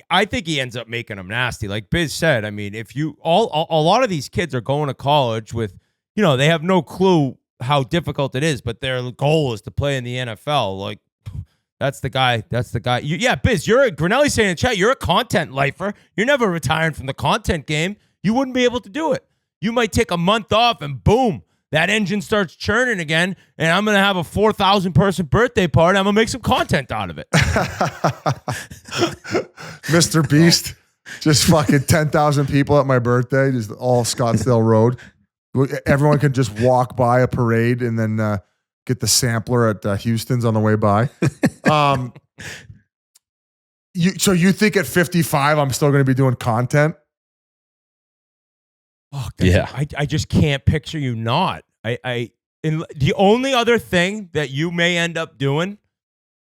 I think he ends up making them nasty. Like Biz said, I mean, if you a lot of these kids are going to college with, they have no clue how difficult it is, but their goal is to play in the NFL. Like, that's the guy. Biz, Grinelli's saying in chat, you're a content lifer. You're never retiring from the content game. You wouldn't be able to do it. You might take a month off and boom, that engine starts churning again, and I'm going to have a 4,000 person birthday party. I'm going to make some content out of it. Mr. Beast, just fucking 10,000 people at my birthday, just all Scottsdale Road. Everyone can just walk by a parade and then get the sampler at Houston's on the way by. So you think at 55 I'm still going to be doing content? Oh, I just can't picture you not. And the only other thing that you may end up doing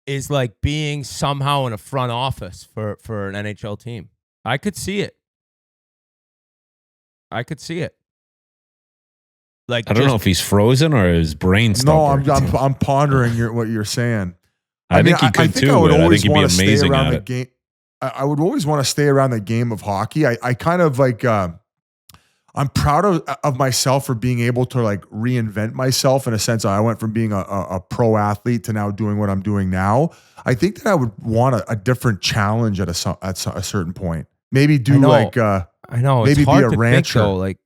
is like being somehow in a front office for an NHL team. I could see it. Like, I don't know if he's frozen or his brain's stopped. No, I'm pondering what you're saying. I think he could too. I think he'd be amazing at it. Game. I would always want to stay around the game of hockey. I kind of like. I'm proud of myself for being able to like reinvent myself in a sense. I went from being a pro athlete to now doing what I'm doing now. I think that I would want a different challenge at a certain point. Maybe do like I know maybe it's hard be a to rancher. Think, though, like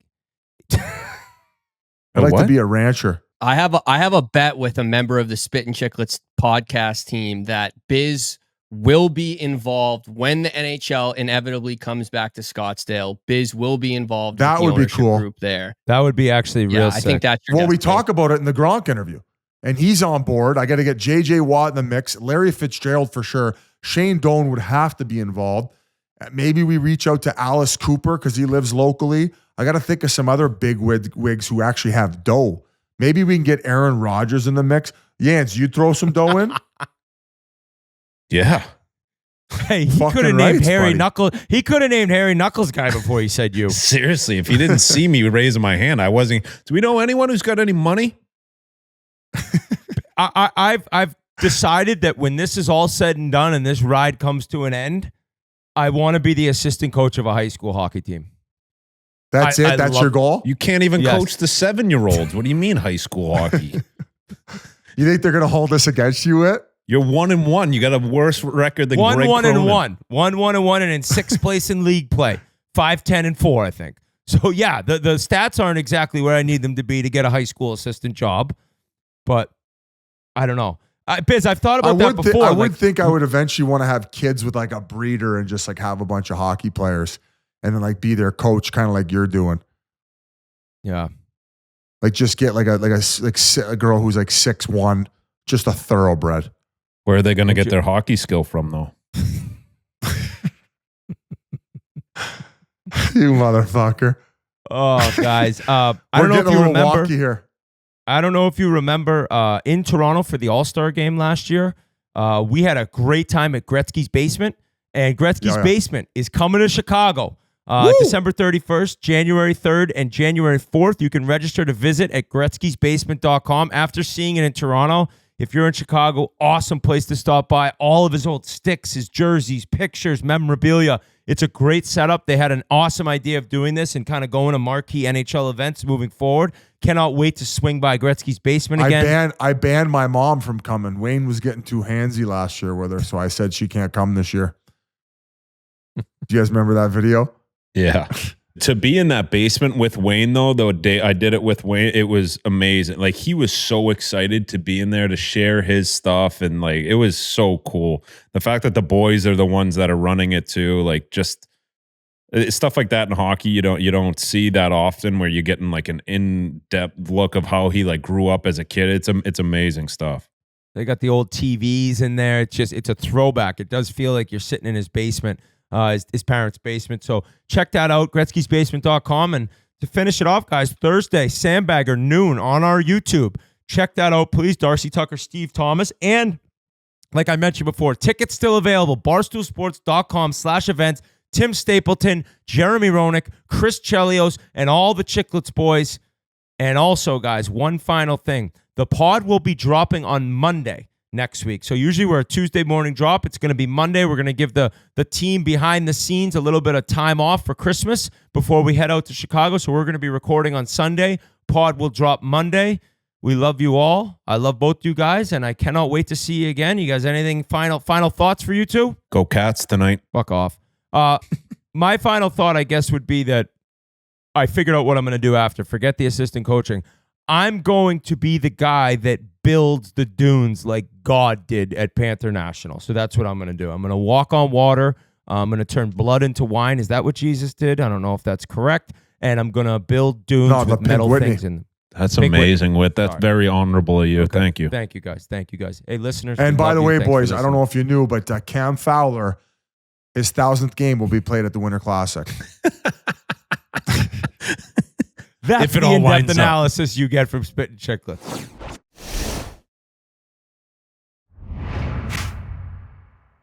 I'd like to be a rancher. I have a bet with a member of the Spittin Chiclets podcast team that Biz will be involved when the NHL inevitably comes back to Scottsdale. Biz will be involved. That with the would be ownership cool. Group there. That would be actually real I sick. think that's your Well, we destination. talk about it in the Gronk interview, and he's on board. I got to get JJ Watt in the mix. Larry Fitzgerald for sure. Shane Doan would have to be involved. Maybe we reach out to Alice Cooper because he lives locally. I got to think of some other big wigs who actually have dough. Maybe we can get Aaron Rodgers in the mix. Yans, you throw some dough in? Yeah. Hey, he Fucking could have named rights, Harry buddy. Knuckles. He could have named Harry Knuckles guy before he said you. Seriously, if you didn't see me raising my hand, I wasn't. Do we know anyone who's got any money? I've decided that when this is all said and done and this ride comes to an end, I want to be the assistant coach of a high school hockey team. That's it? That's your goal? You can't even Yes. coach the 7-year-olds. What do you mean high school hockey? You think they're going to hold this against you, Whit? You're 1-1. You got a worse record than Greg Cronin. 1-1-1 and in sixth place in league play. 5-10-4, I think. So yeah, the stats aren't exactly where I need them to be to get a high school assistant job, but I don't know. Biz, I've thought about that before. I would think I would eventually want to have kids with like a breeder and just like have a bunch of hockey players and then like be their coach, kind of like you're doing. Yeah. Like just get like a girl who's like 6'1", just a thoroughbred. Where are they going to get their hockey skill from, though? You motherfucker. Oh, guys. I We're don't know if getting you a little remember. wonky here. I don't know if you remember in Toronto for the All-Star game last year, we had a great time at Gretzky's Basement, and Gretzky's Basement is coming to Chicago December 31st, January 3rd, and January 4th. You can register to visit at gretzkysbasement.com. After seeing it in Toronto, if you're in Chicago, awesome place to stop by. All of his old sticks, his jerseys, pictures, memorabilia. It's a great setup. They had an awesome idea of doing this and kind of going to marquee NHL events moving forward. Cannot wait to swing by Gretzky's Basement again. I banned my mom from coming. Wayne was getting too handsy last year with her, so I said she can't come this year. Do you guys remember that video? Yeah. To be in that basement with Wayne, though, the day I did it with Wayne, it was amazing. Like, he was so excited to be in there to share his stuff. And like, it was so cool. The fact that the boys are the ones that are running it too, like just stuff like that in hockey, you don't see that often where you're getting like an in-depth look of how he like grew up as a kid. It's amazing stuff. They got the old TVs in there. It's a throwback. It does feel like you're sitting in his basement. His parents' basement. So check that out, gretzkysbasement.com. And to finish it off, guys, Thursday, Sandbagger, noon on our YouTube. Check that out, please. Darcy Tucker, Steve Thomas. And like I mentioned before, tickets still available. barstoolsports.com/events. Tim Stapleton, Jeremy Roenick, Chris Chelios, and all the Chiclets boys. And also, guys, one final thing. The pod will be dropping on Monday next week. So usually we're a Tuesday morning drop. It's going to be Monday. We're going to give the team behind the scenes a little bit of time off for Christmas before we head out to Chicago. So we're going to be recording on Sunday. Pod will drop Monday. We love you all. I love both you guys, and I cannot wait to see you again. You guys, anything final thoughts for you two? Go Cats tonight. Fuck off. My final thought, I guess, would be that I figured out what I'm going to do after. Forget the assistant coaching. I'm going to be the guy that builds the dunes like God did at Panther National. So that's what I'm going to do. I'm going to walk on water. I'm going to turn blood into wine. Is that what Jesus did? I don't know if that's correct. And I'm going to build dunes with metal things in them. That's amazing, Whit. That's very honorable of you. Okay. Thank you. Thank you, guys. Thank you, guys. Hey, listeners. And we by love the you. way, Thanks for boys, I don't listening. know if you knew, but Cam Fowler, his 1,000th game will be played at the Winter Classic. That's If it the all in-depth winds up. analysis you get from Spittin' Chiclets.